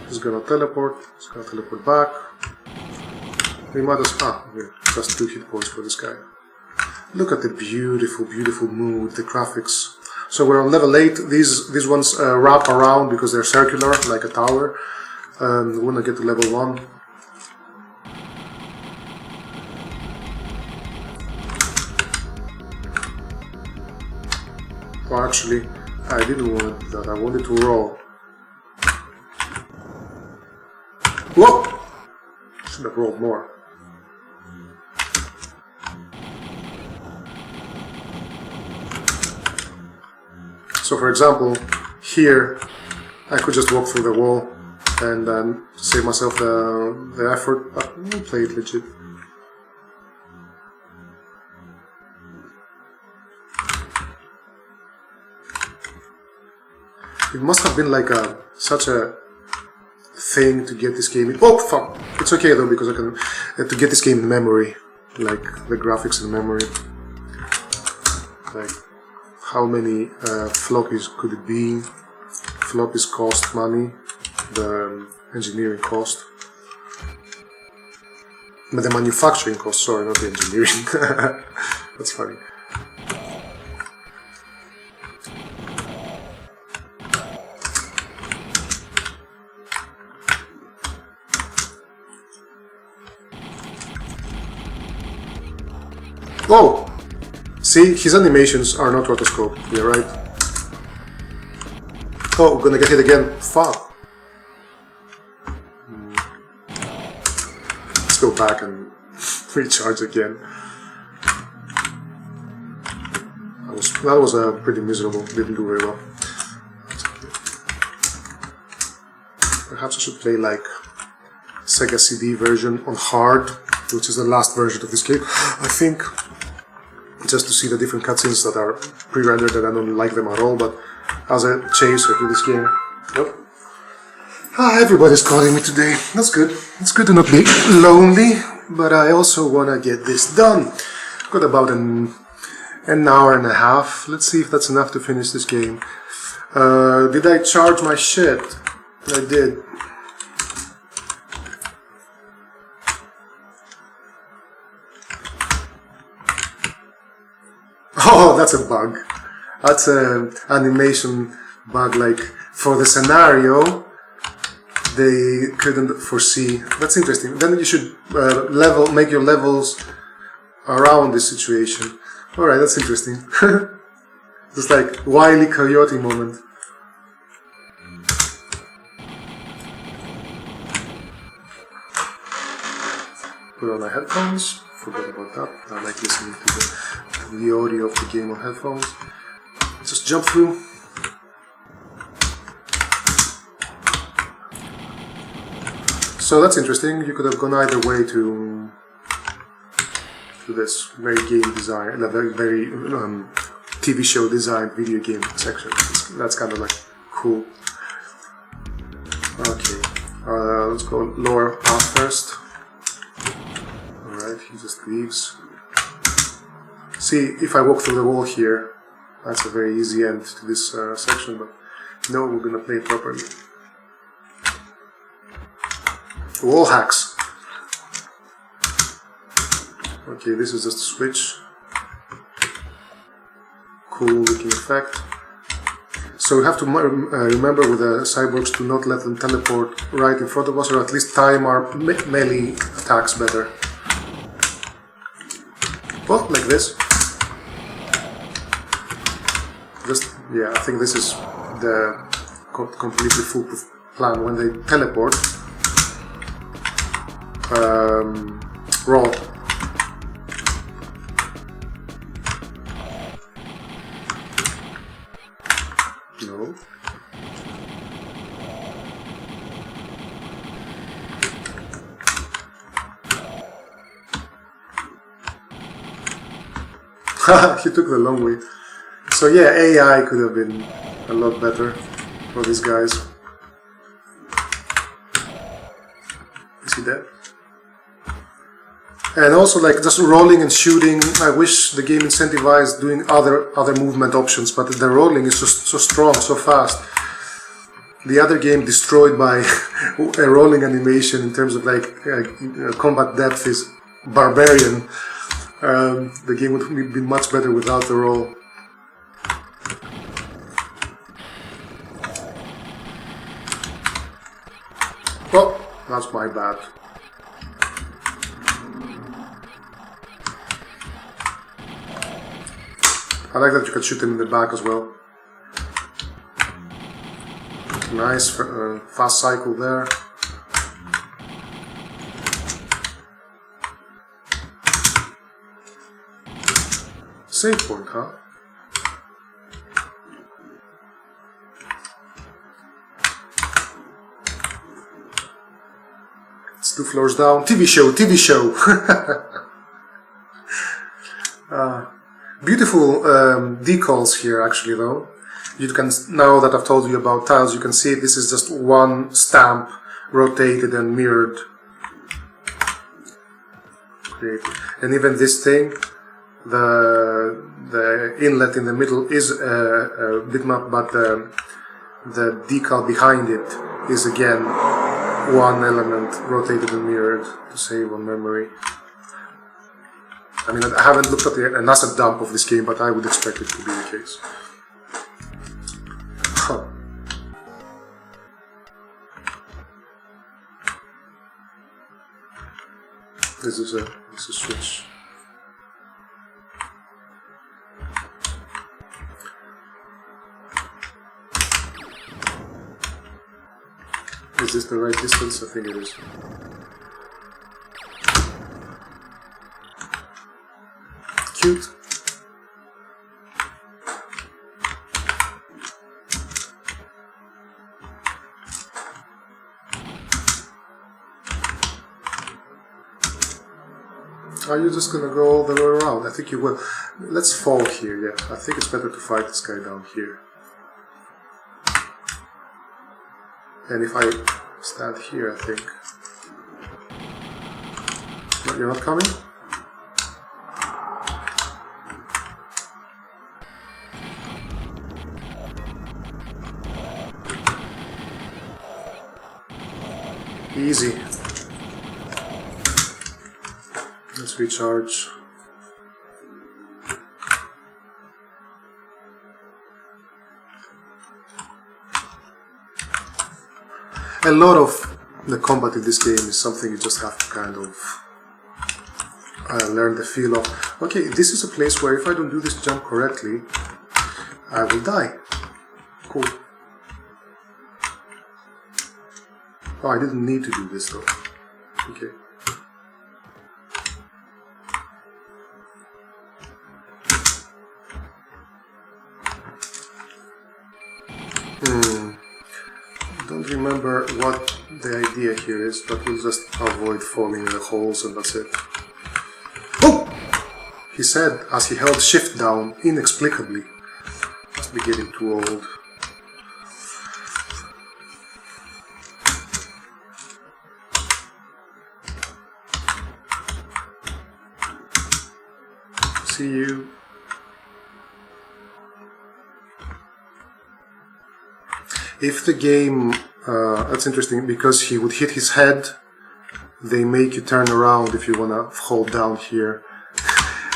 He's gonna teleport. He's gonna teleport back. We might as just 2 hit points for this guy. Look at the beautiful, beautiful mood, the graphics. So we're on level 8. These ones wrap around because they're circular, like a tower. We wanna get to level 1. Well, actually, I didn't want to do that. I wanted to roll. Whoa! Should have rolled more. So, for example, here I could just walk through the wall and save myself the effort, but we'll play it legit. It must have been like such a thing to get this game. Oh fuck! It's okay though because I can to get this game in memory, like the graphics in memory. Like how many floppies could it be? Floppies cost money. The engineering cost. But the manufacturing cost. Sorry, not the engineering. That's funny. Oh! See, his animations are not rotoscope, you're right. Oh, we're gonna get hit again. Fuck. go back and recharge again. That was pretty miserable, didn't do very well. Perhaps I should play like Sega CD version on hard, which is the last version of this game, I think, just to see the different cutscenes that are pre-rendered, and I don't like them at all, but as a chaser to this game. Yep. Everybody's calling me today. That's good. It's good to not be lonely, but I also want to get this done. Got about an hour and a half. Let's see if that's enough to finish this game. Did I charge my shit? I did. Oh, that's a bug. That's an animation bug, like, for the scenario they couldn't foresee. That's interesting. Then you should make your levels around this situation. Alright, that's interesting. Just like Wile E. Coyote moment. Put on my headphones. Forgot about that. I like listening to the audio of the game on headphones. Just jump through. So that's interesting. You could have gone either way to this very game design, a very TV show design video game section. That's kind of like cool. Okay, let's go lower path first. Alright, he just leaves. See, if I walk through the wall here, that's a very easy end to this section, but no, we're gonna play it properly. Wall hacks. Okay, this is just a switch. Cool looking effect. So we have to remember with the cyborgs to not let them teleport right in front of us, or at least time our melee attacks better. Well, like this. Just, yeah, I think this is the completely foolproof plan. When they teleport, roll. No. He took the long way. So yeah, AI could have been a lot better for these guys. Is he dead? And also, like, just rolling and shooting. I wish the game incentivized doing other movement options, but the rolling is so strong, so fast. The other game destroyed by a rolling animation in terms of like combat depth is Barbarian. The game would be much better without the roll. Well, that's my bad. I like that you can shoot him in the back as well. Nice fast cycle there. Save point, huh? It's 2 floors down. TV show, TV show! Beautiful decals here, actually, though. You can, now that I've told you about tiles, you can see this is just one stamp rotated and mirrored. Great. And even this thing, the inlet in the middle is a bitmap, but the decal behind it is again one element rotated and mirrored to save on memory. I mean, I haven't looked at an asset dump of this game, but I would expect it to be the case. Huh. This is a switch. Is this the right distance? I think it is. cute. Are you just gonna go all the way around? I think you will. Let's fall here, yeah. I think it's better to fight this guy down here. And if I stand here, I think... No, you're not coming? Easy. Let's recharge. A lot of the combat in this game is something you just have to kind of learn the feel of. Okay, this is a place where if I don't do this jump correctly, I will die. Cool. Oh, I didn't need to do this though. Okay. Don't remember what the idea here is, but we'll just avoid falling in the holes and that's it. Oh! He said as he held shift down inexplicably. Must be getting too old. See you. If the game, that's interesting, because he would hit his head, they make you turn around if you want to hold down here.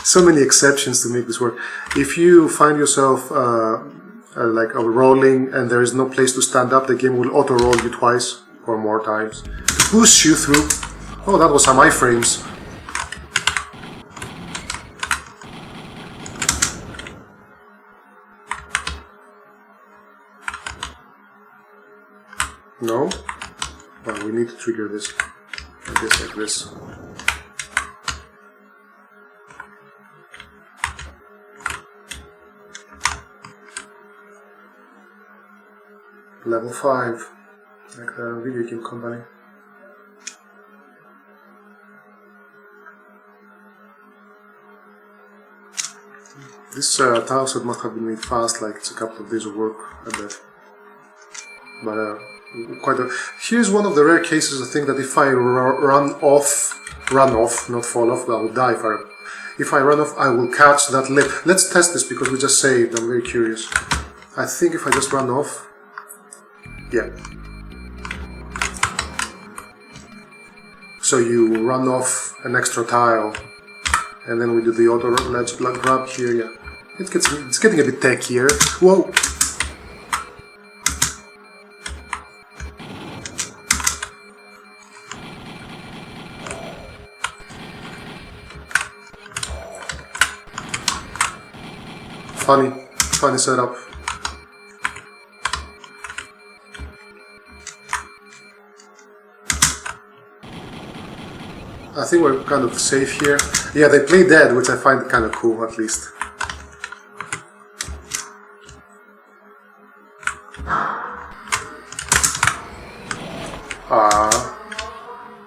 So many exceptions to make this work. If you find yourself like rolling and there is no place to stand up, the game will auto-roll you twice or more times. Push you through. Oh, that was some iframes. No? Well, we need to trigger this. I guess like this. Level 5. Like the video game company. This tile set must have been made fast, like it's a couple of days of work, I bet. But here's one of the rare cases, I think, that if I run off, not fall off, I will die. If I run off, I will catch that lip. Let's test this because we just saved. I'm very curious. I think if I just run off, yeah. So you run off an extra tile, and then we do the auto ledge grab here. Yeah, it's getting a bit techier. Whoa. Funny setup. I think we're kind of safe here. Yeah, they play dead, which I find kind of cool, at least.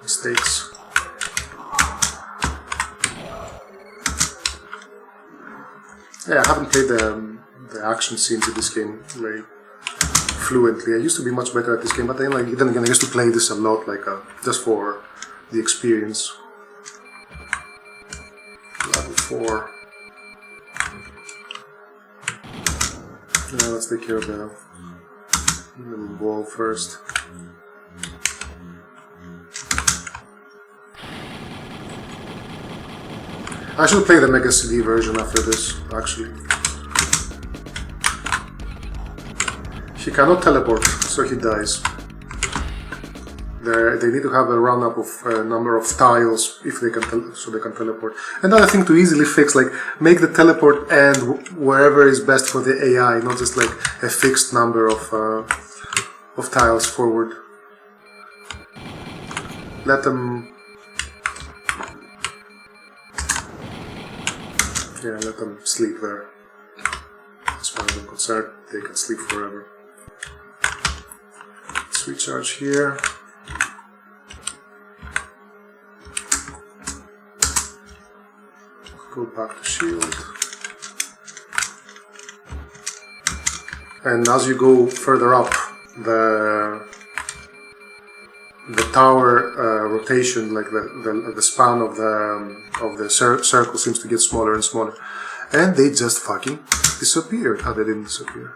Mistakes. Yeah, I haven't played the action scenes in this game very fluently. I used to be much better at this game, but then again, I used to play this a lot, like just for the experience. Level 4. Now let's take care of the little wall first. I should play the Mega CD version after this, actually. He cannot teleport, so he dies. They need to have a run-up of a number of tiles if they can, so they can teleport. Another thing to easily fix, like make the teleport end wherever is best for the AI, not just like a fixed number of tiles forward. Let them. Yeah, let them sleep there. As far as I'm concerned, they can sleep forever. Let's recharge here. Go back to shield. And as you go further up, the tower rotation, like the span of the circle, seems to get smaller and smaller, and they just fucking disappeared. Oh, they didn't disappear.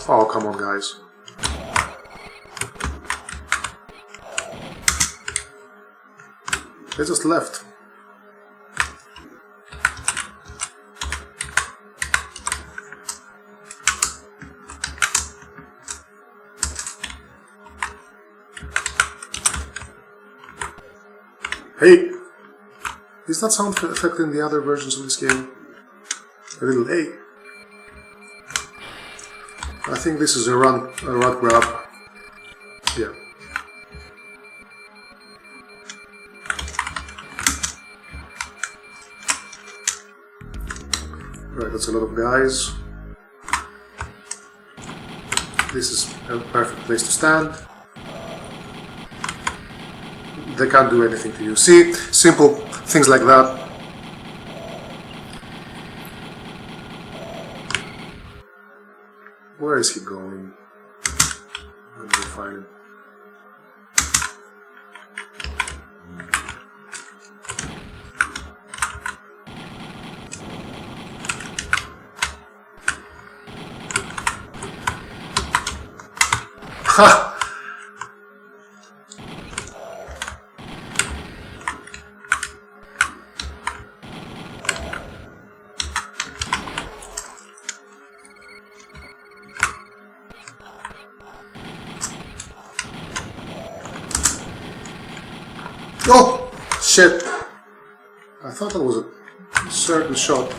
Oh, come on, guys. They just left. Hey! Is that sound effect in the other versions of this game? A little hey. I think this is a run grab. Yeah. Right, that's a lot of guys. This is a perfect place to stand. They can't do anything to you. See, simple things like that. Where is he going? Let me find him. Ha! Oh! Shit! I thought that was a certain shot.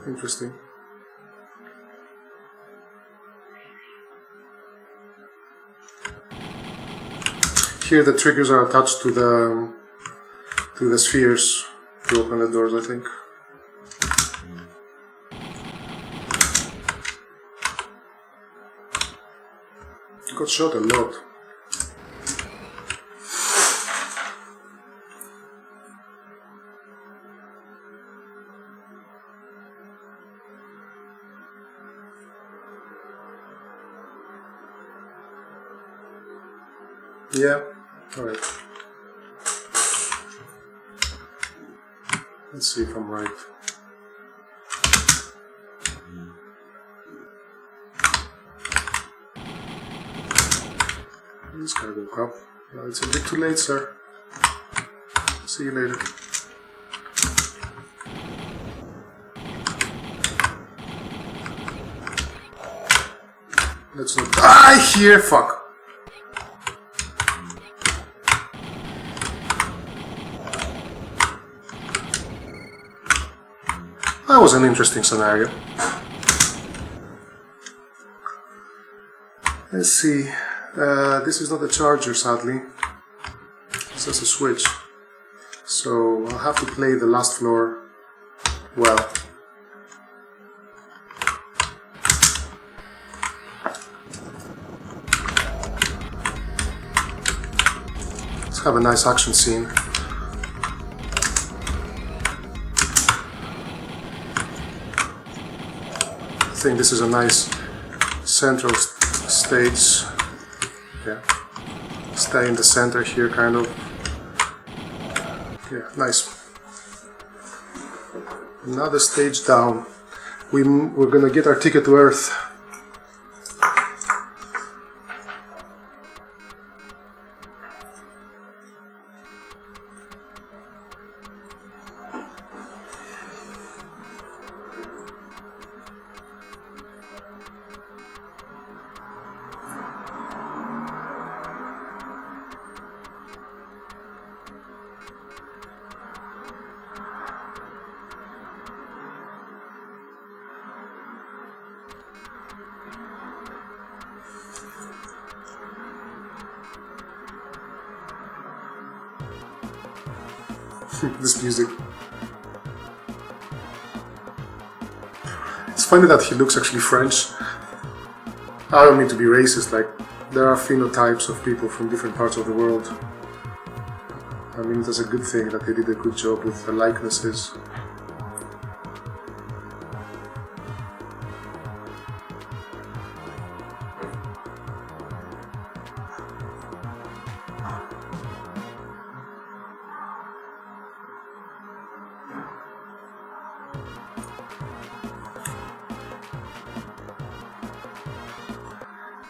Interesting. Here the triggers are attached to the spheres to open the doors, I think. Got shot a lot. Yeah, alright. Let's see if I'm right. This guy woke up. No, it's a bit too late, sir. See you later. Let's not die here, fuck! That was an interesting scenario. Let's see. This is not a charger, sadly. It's just a switch. So I'll have to play the last floor well. Let's have a nice action scene. I think this is a nice central stage. Yeah. Stay in the center here, kind of. Yeah, nice. Another stage down. We're gonna get our ticket to Earth. This music. It's funny that he looks actually French. I don't mean to be racist, like, there are phenotypes of people from different parts of the world. I mean, that's a good thing that they did a good job with the likenesses.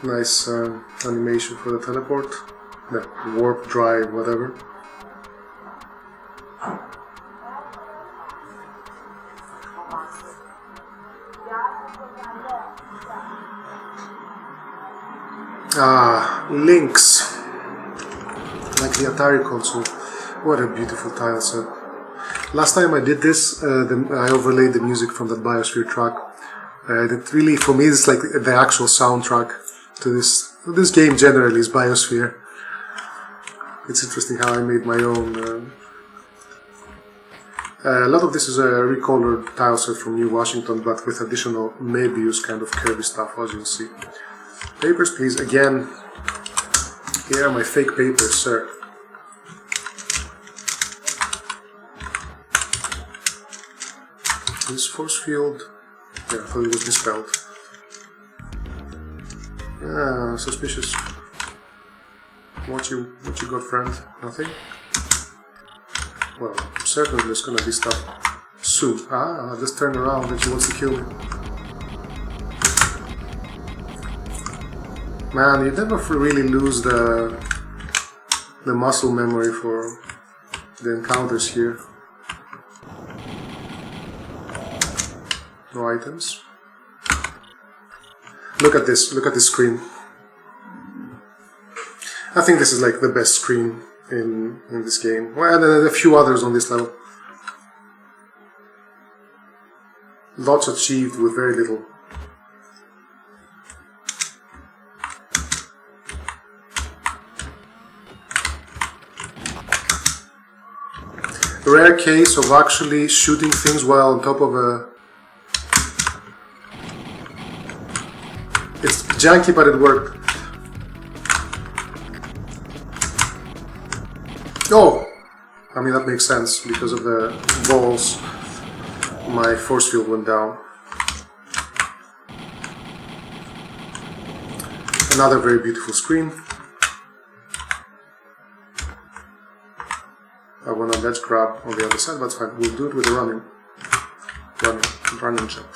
Nice animation for the teleport, the warp drive, whatever. Ah, Lynx, like the Atari console. What a beautiful tile set. Last time I did this, I overlaid the music from that Biosphere track. That really, for me, is like the actual soundtrack to this game. Generally is Biosphere. It's interesting how I made my own. A lot of this is a recolored tile set from New Washington, but with additional Möbius kind of curvy stuff, as you'll see. Papers, please. Again, here are my fake papers, sir. This force field. Yeah, I thought it was misspelled. Ah, suspicious. What you got, friend? Nothing? Well, certainly there's gonna be stuff soon. Ah, I just turned around and she wants to kill me. Man, you never really lose the muscle memory for the encounters here. No items. Look at this screen. I think this is like the best screen in this game. Well, and then a few others on this level. Lots achieved with very little. Rare case of actually shooting things while on top of a... It's janky, but it worked. Oh! I mean, that makes sense. Because of the balls, my force field went down. Another very beautiful screen. I want a ledge grab on the other side, but fine. We'll do it with a running jump.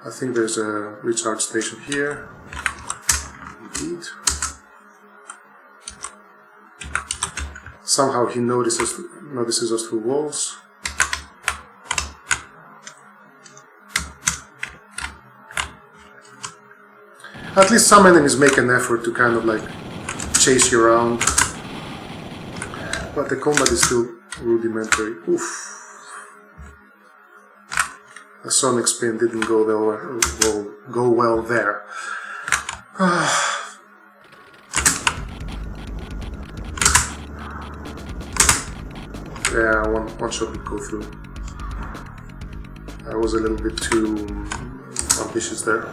I think there's a recharge station here. Indeed. Somehow he notices us through walls. At least some enemies make an effort to kind of like chase you around. But the combat is still rudimentary. Oof. A sonic spin didn't go well there. Yeah, one shot would go through. I was a little bit too ambitious there.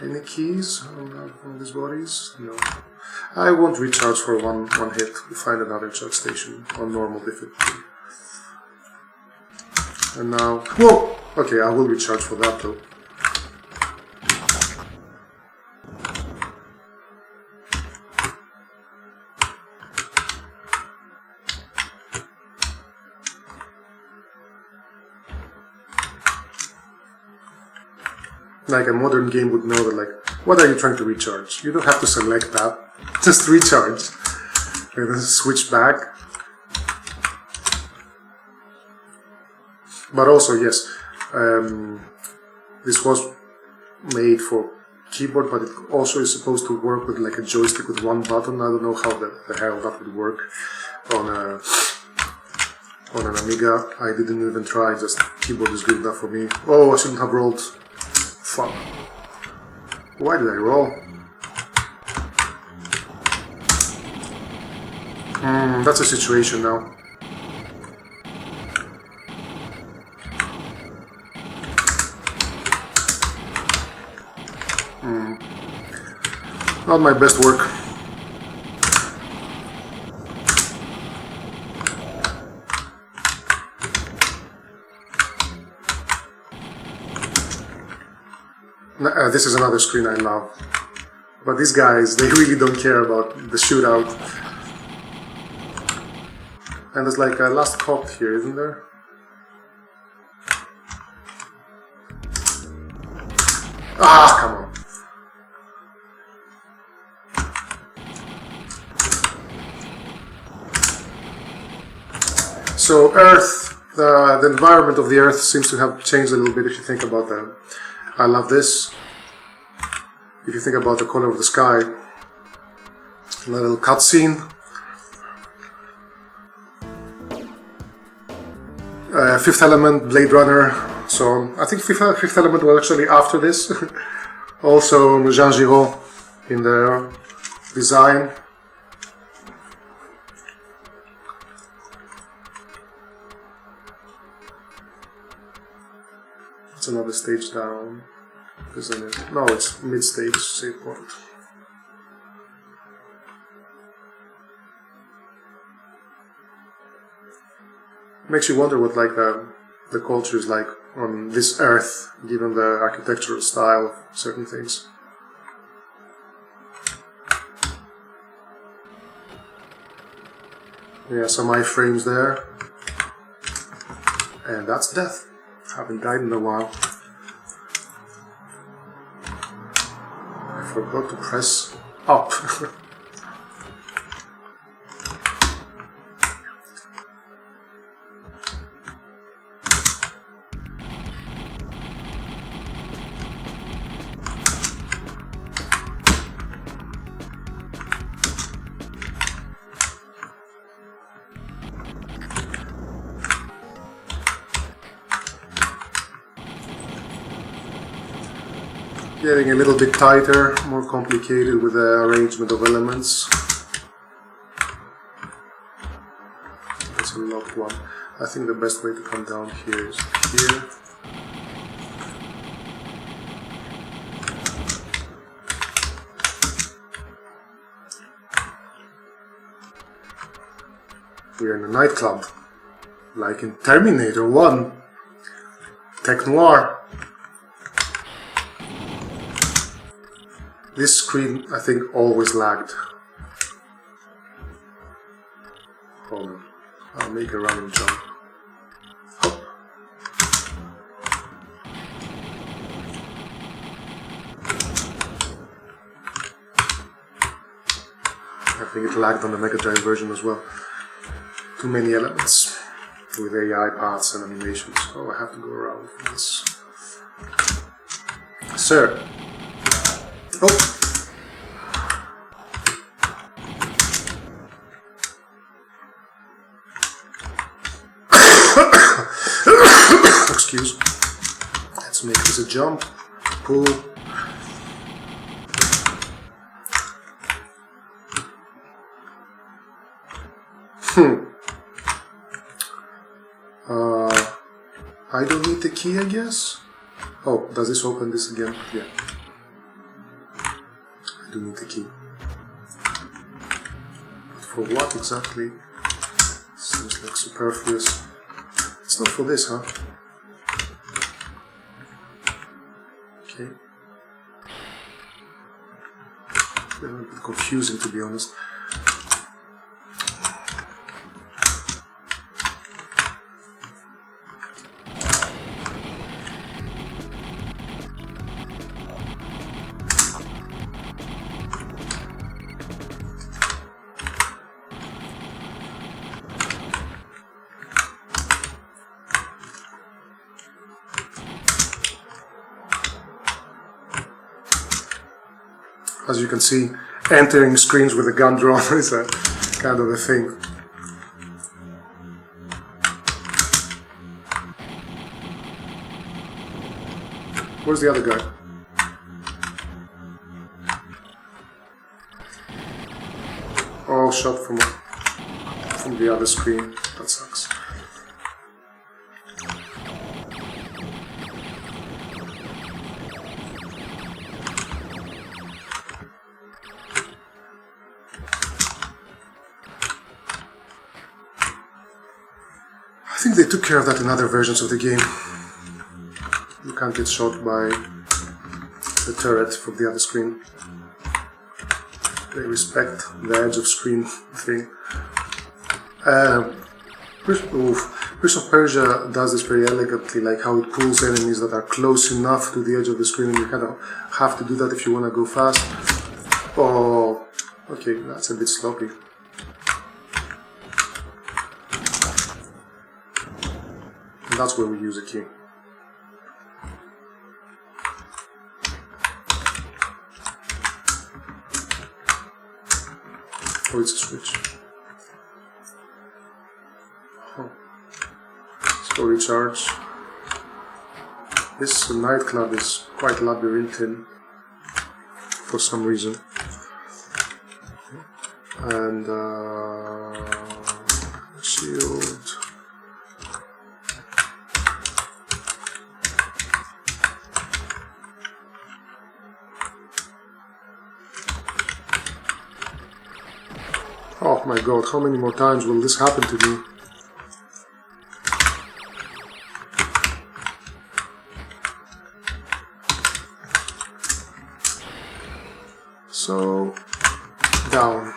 Any keys on these bodies? No. I won't recharge for one hit. We'll find another charge station on normal difficulty. And now... Whoa! Okay, I will recharge for that though. Like a modern game would know that, like, what are you trying to recharge? You don't have to select that. Just recharge. And then switch back. But also, yes, this was made for keyboard, but it also is supposed to work with like a joystick with one button. I don't know how the hell that would work on an Amiga. I didn't even try, just keyboard is good enough for me. Oh, I shouldn't have rolled. Fuck. Why did I roll? That's a situation now. Not my best work. This is another screen I love. But these guys, they really don't care about the shootout. And there's like a last cop here, isn't there? Ah, come on. So Earth, the environment of the Earth seems to have changed a little bit if you think about that. I love this. If you think about the color of the sky, a little cutscene. Fifth Element, Blade Runner. So I think Fifth Element was actually after this. Also Jean Giraud in the design. It's another stage down, isn't it? No, it's mid-stage save point. Makes you wonder what like the culture is like on this Earth, given the architectural style of certain things. Yeah, some iframes there, and that's death. Haven't died in a while. I forgot to press up. Getting a little bit tighter, more complicated with the arrangement of elements. That's a locked one. I think the best way to come down here is here. We're in a nightclub, like in Terminator 1, Tech Noir. This screen, I think, always lagged. Hold on. I'll make a running jump. Hop. I think it lagged on the Mega Drive version as well. Too many elements with AI paths and animations. Oh, I have to go around this. Sir. Oh. Excuse. Let's make this a jump. Pull. I don't need the key, I guess. Oh, does this open this again? Yeah. I do need the key. But for what exactly? Seems like superfluous. It's not for this, huh? Okay. A little bit confusing, to be honest. As you can see, entering screens with a gun drawn is a kind of a thing. Where's the other guy? All shot from from the other screen. That sucks. I think they took care of that in other versions of the game. You can't get shot by the turret from the other screen. They respect the edge of screen thing. Prince of Persia does this very elegantly, like how it pulls enemies that are close enough to the edge of the screen, and you kind of have to do that if you want to go fast. Oh, okay, that's a bit sloppy. And that's where we use a key. Oh, it's a switch. Oh. Let's go recharge. This nightclub is quite labyrinthine for some reason. And shield. Oh my god, how many more times will this happen to me? So, down.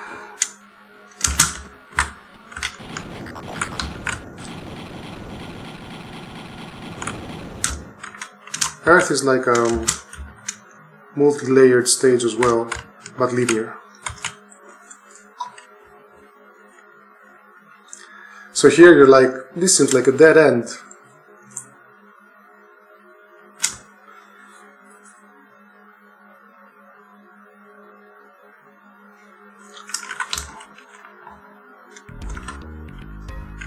Earth is like a multi-layered stage as well, but linear. So here you're like, this seems like a dead end.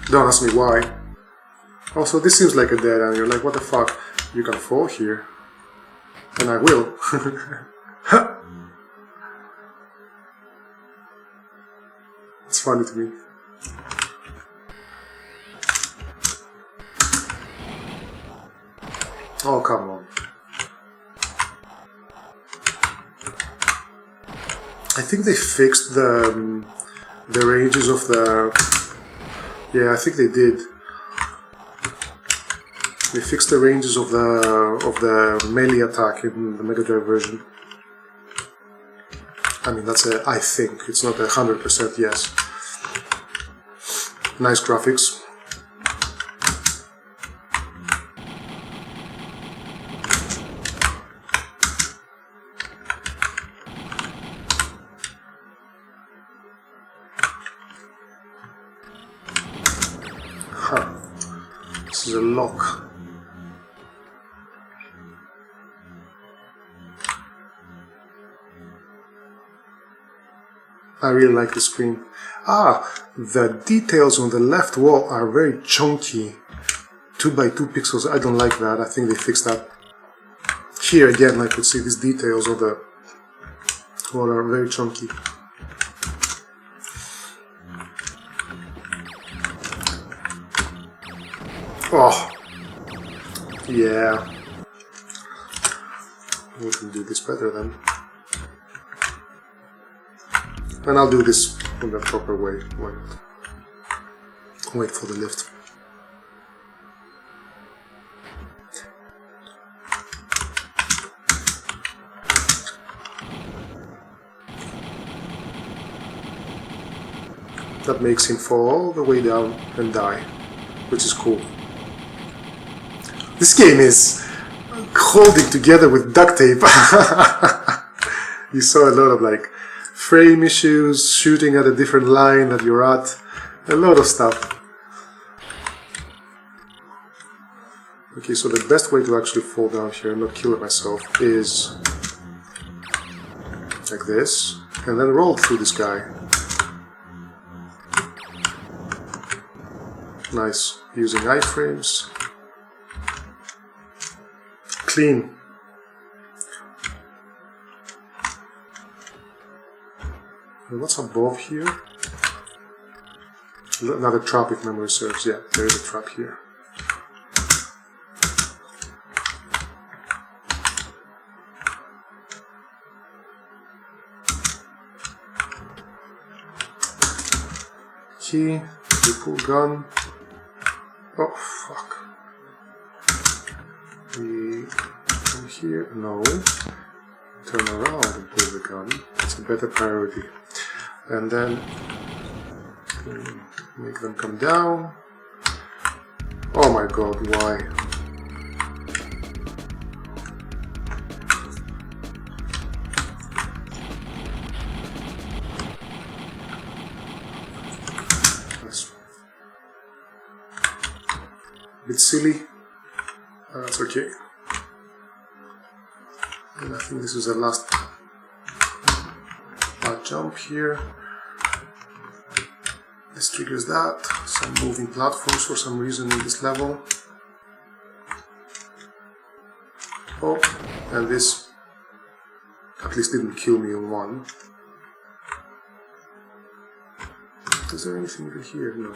Don't ask me why. Also, this seems like a dead end. You're like, what the fuck? You can fall here. And I will. It's funny to me. Oh, come on. I think they fixed the ranges of the... Yeah, I think they did. They fixed the ranges of the melee attack in the Mega Drive version. I mean, that's a I think. It's not 100% yes. Nice graphics. This is a lock. I really like the screen. The details on the left wall are very chunky. 2x2 pixels, I don't like that. I think they fixed that. Here again, I could see these details on the wall are very chunky. Oh, yeah. We can do this better then. And I'll do this in the proper way. Wait for the lift. That makes him fall all the way down and die, which is cool. This game is holding together with duct tape. You saw a lot of like frame issues, shooting at a different line that you're at, a lot of stuff. Okay, so the best way to actually fall down here and not kill myself is like this, and then roll through this guy. Nice, using iframes. Clean. And what's above here? Another trap if memory serves. Yeah, there is a trap here. Key, pull gun. Oh fuck. We come here. No. Turn around and pull the gun. It's a better priority. And then make them come down. Oh my god, why? That's a bit silly. That's okay. And I think this is the last jump here. This triggers that. Some moving platforms for some reason in this level. Oh, and this at least didn't kill me in one. Is there anything over here? No.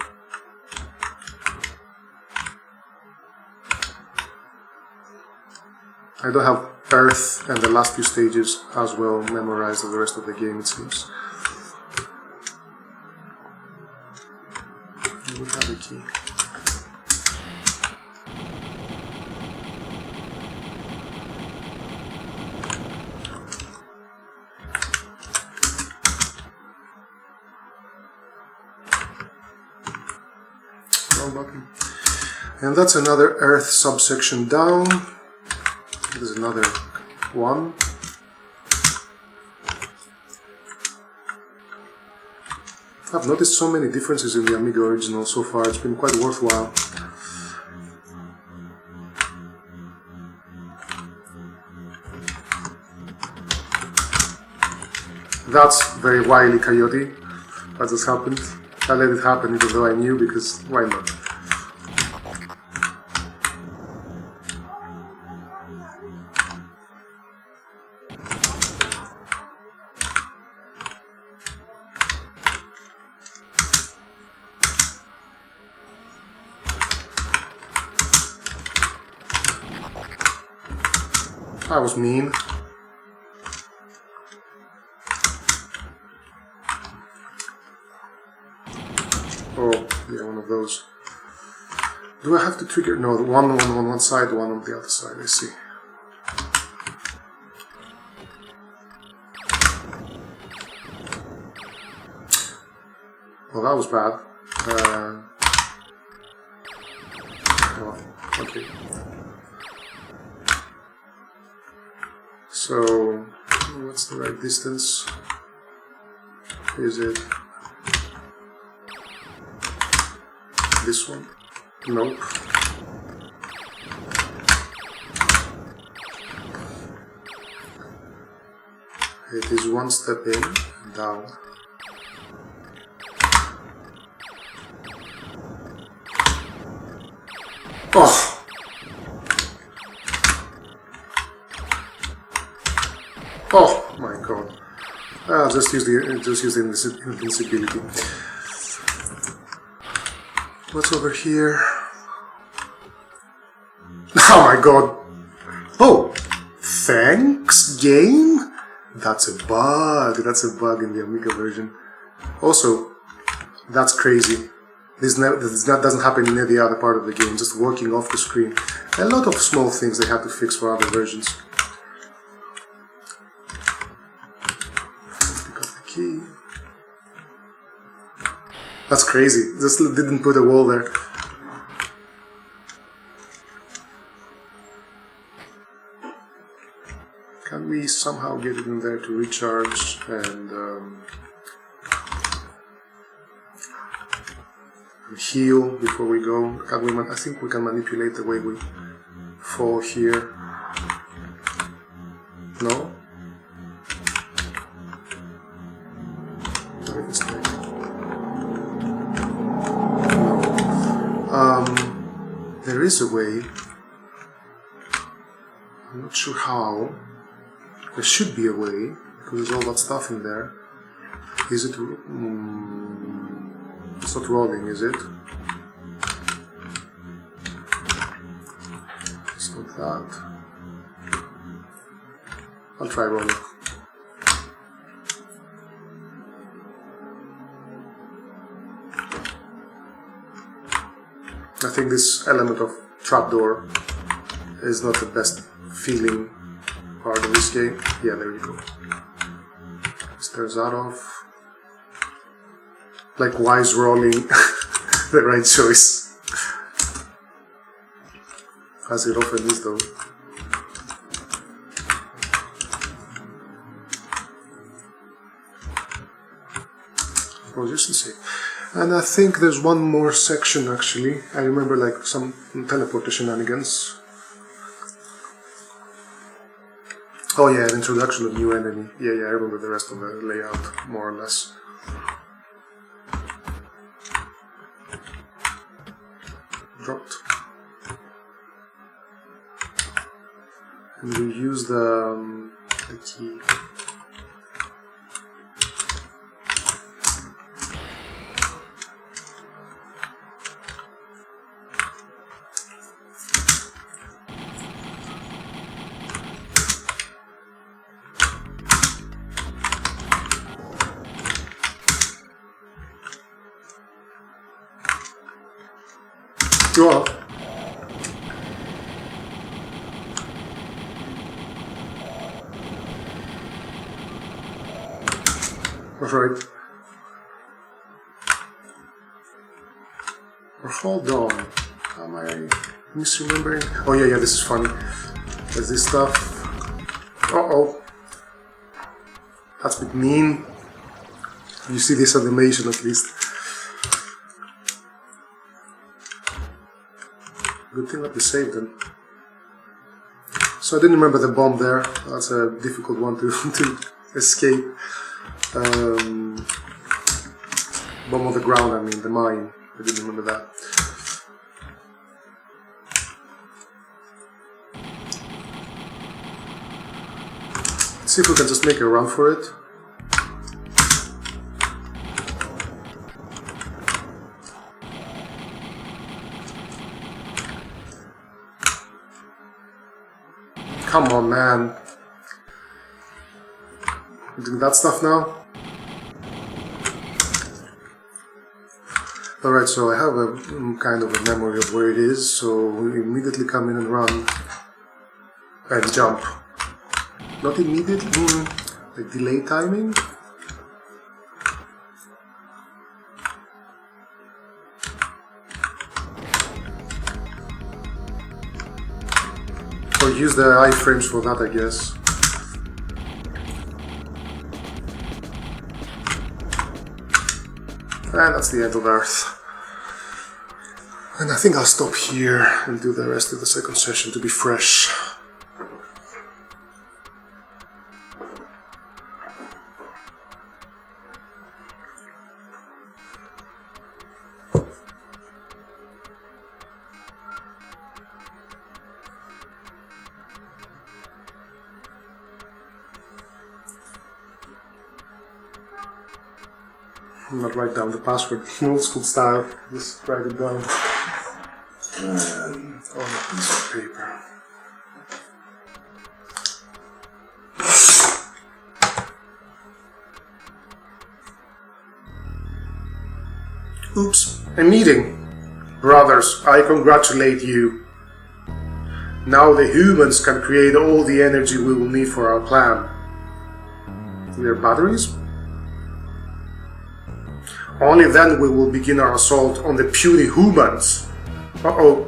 I don't have Earth and the last few stages as well memorized as the rest of the game, it seems. We have a key. Wrong button. And that's another Earth subsection down. There's another one. I've noticed so many differences in the Amiga original so far, it's been quite worthwhile. That's very wily Coyote. That just happened. I let it happen even though I knew, because why not? That was mean. Oh, yeah, one of those. Do I have to trigger? No, one on one side, one on the other side, I see. Well, that was bad. Oh, okay. So, what's the right distance? Is it this one? Nope. It is one step in, down. Oh! Oh my god. I'll just use the invincibility. What's over here? Oh my god. Oh! Thanks, game? That's a bug. That's a bug in the Amiga version. Also, that's crazy. This doesn't happen in any other part of the game, just working off the screen. A lot of small things they had to fix for other versions. Key. That's crazy. Just didn't put a wall there. Can we somehow get it in there to recharge and heal before we go? I think we can manipulate the way we fall here. No? There is a way. I'm not sure how. There should be a way, because there's all that stuff in there. Is it... It's not rolling, is it? It's not that. I'll try rolling. I think this element of trapdoor is not the best feeling part of this game. Yeah, there you go. Stairs that off. Like, why is rolling the right choice? As it often is, though. Consistency. And I think there's one more section actually. I remember like some teleporter shenanigans. Oh yeah, an introduction of new enemy. Yeah, I remember the rest of the layout, more or less. Dropped. And we use the key. Go on. That's right. Or hold on. Am I misremembering? Oh yeah, this is funny. There's this stuff. Uh-oh. That's a bit mean. You see this animation at least. Good thing that we saved them. So I didn't remember the bomb there. That's a difficult one to escape. Bomb on the ground, I mean, the mine. I didn't remember that. Let's see if we can just make a run for it. Come on, man. Doing that stuff now? Alright, so I have a kind of a memory of where it is, so we immediately come in and run. And jump. Not immediately, like delay timing? Or use the iframes for that, I guess. And that's the end of Earth. And I think I'll stop here and do the rest of the second session to be fresh. I'm not write down the password, old school style, just write it down. And on a piece of paper. Oops, a meeting. Brothers, I congratulate you. Now the humans can create all the energy we will need for our plan. Their batteries? Only then we will begin our assault on the puny humans. Uh-oh.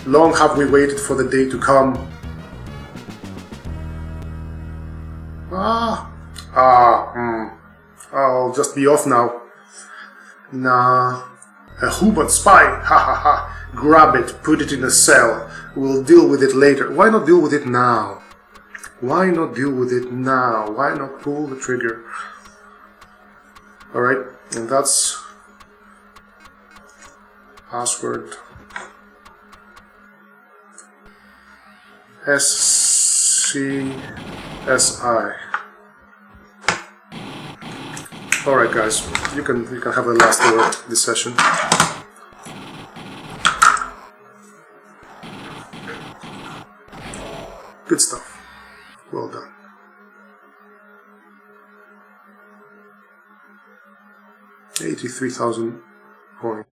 Long have we waited for the day to come. I'll just be off now. Nah. A human spy, ha ha ha. Grab it, put it in a cell. We'll deal with it later. Why not deal with it now? Why not deal with it now? Why not pull the trigger? Alright, and that's password SCSI. Alright guys, you can have the last word this session. Good stuff. Well done. 83,000 points.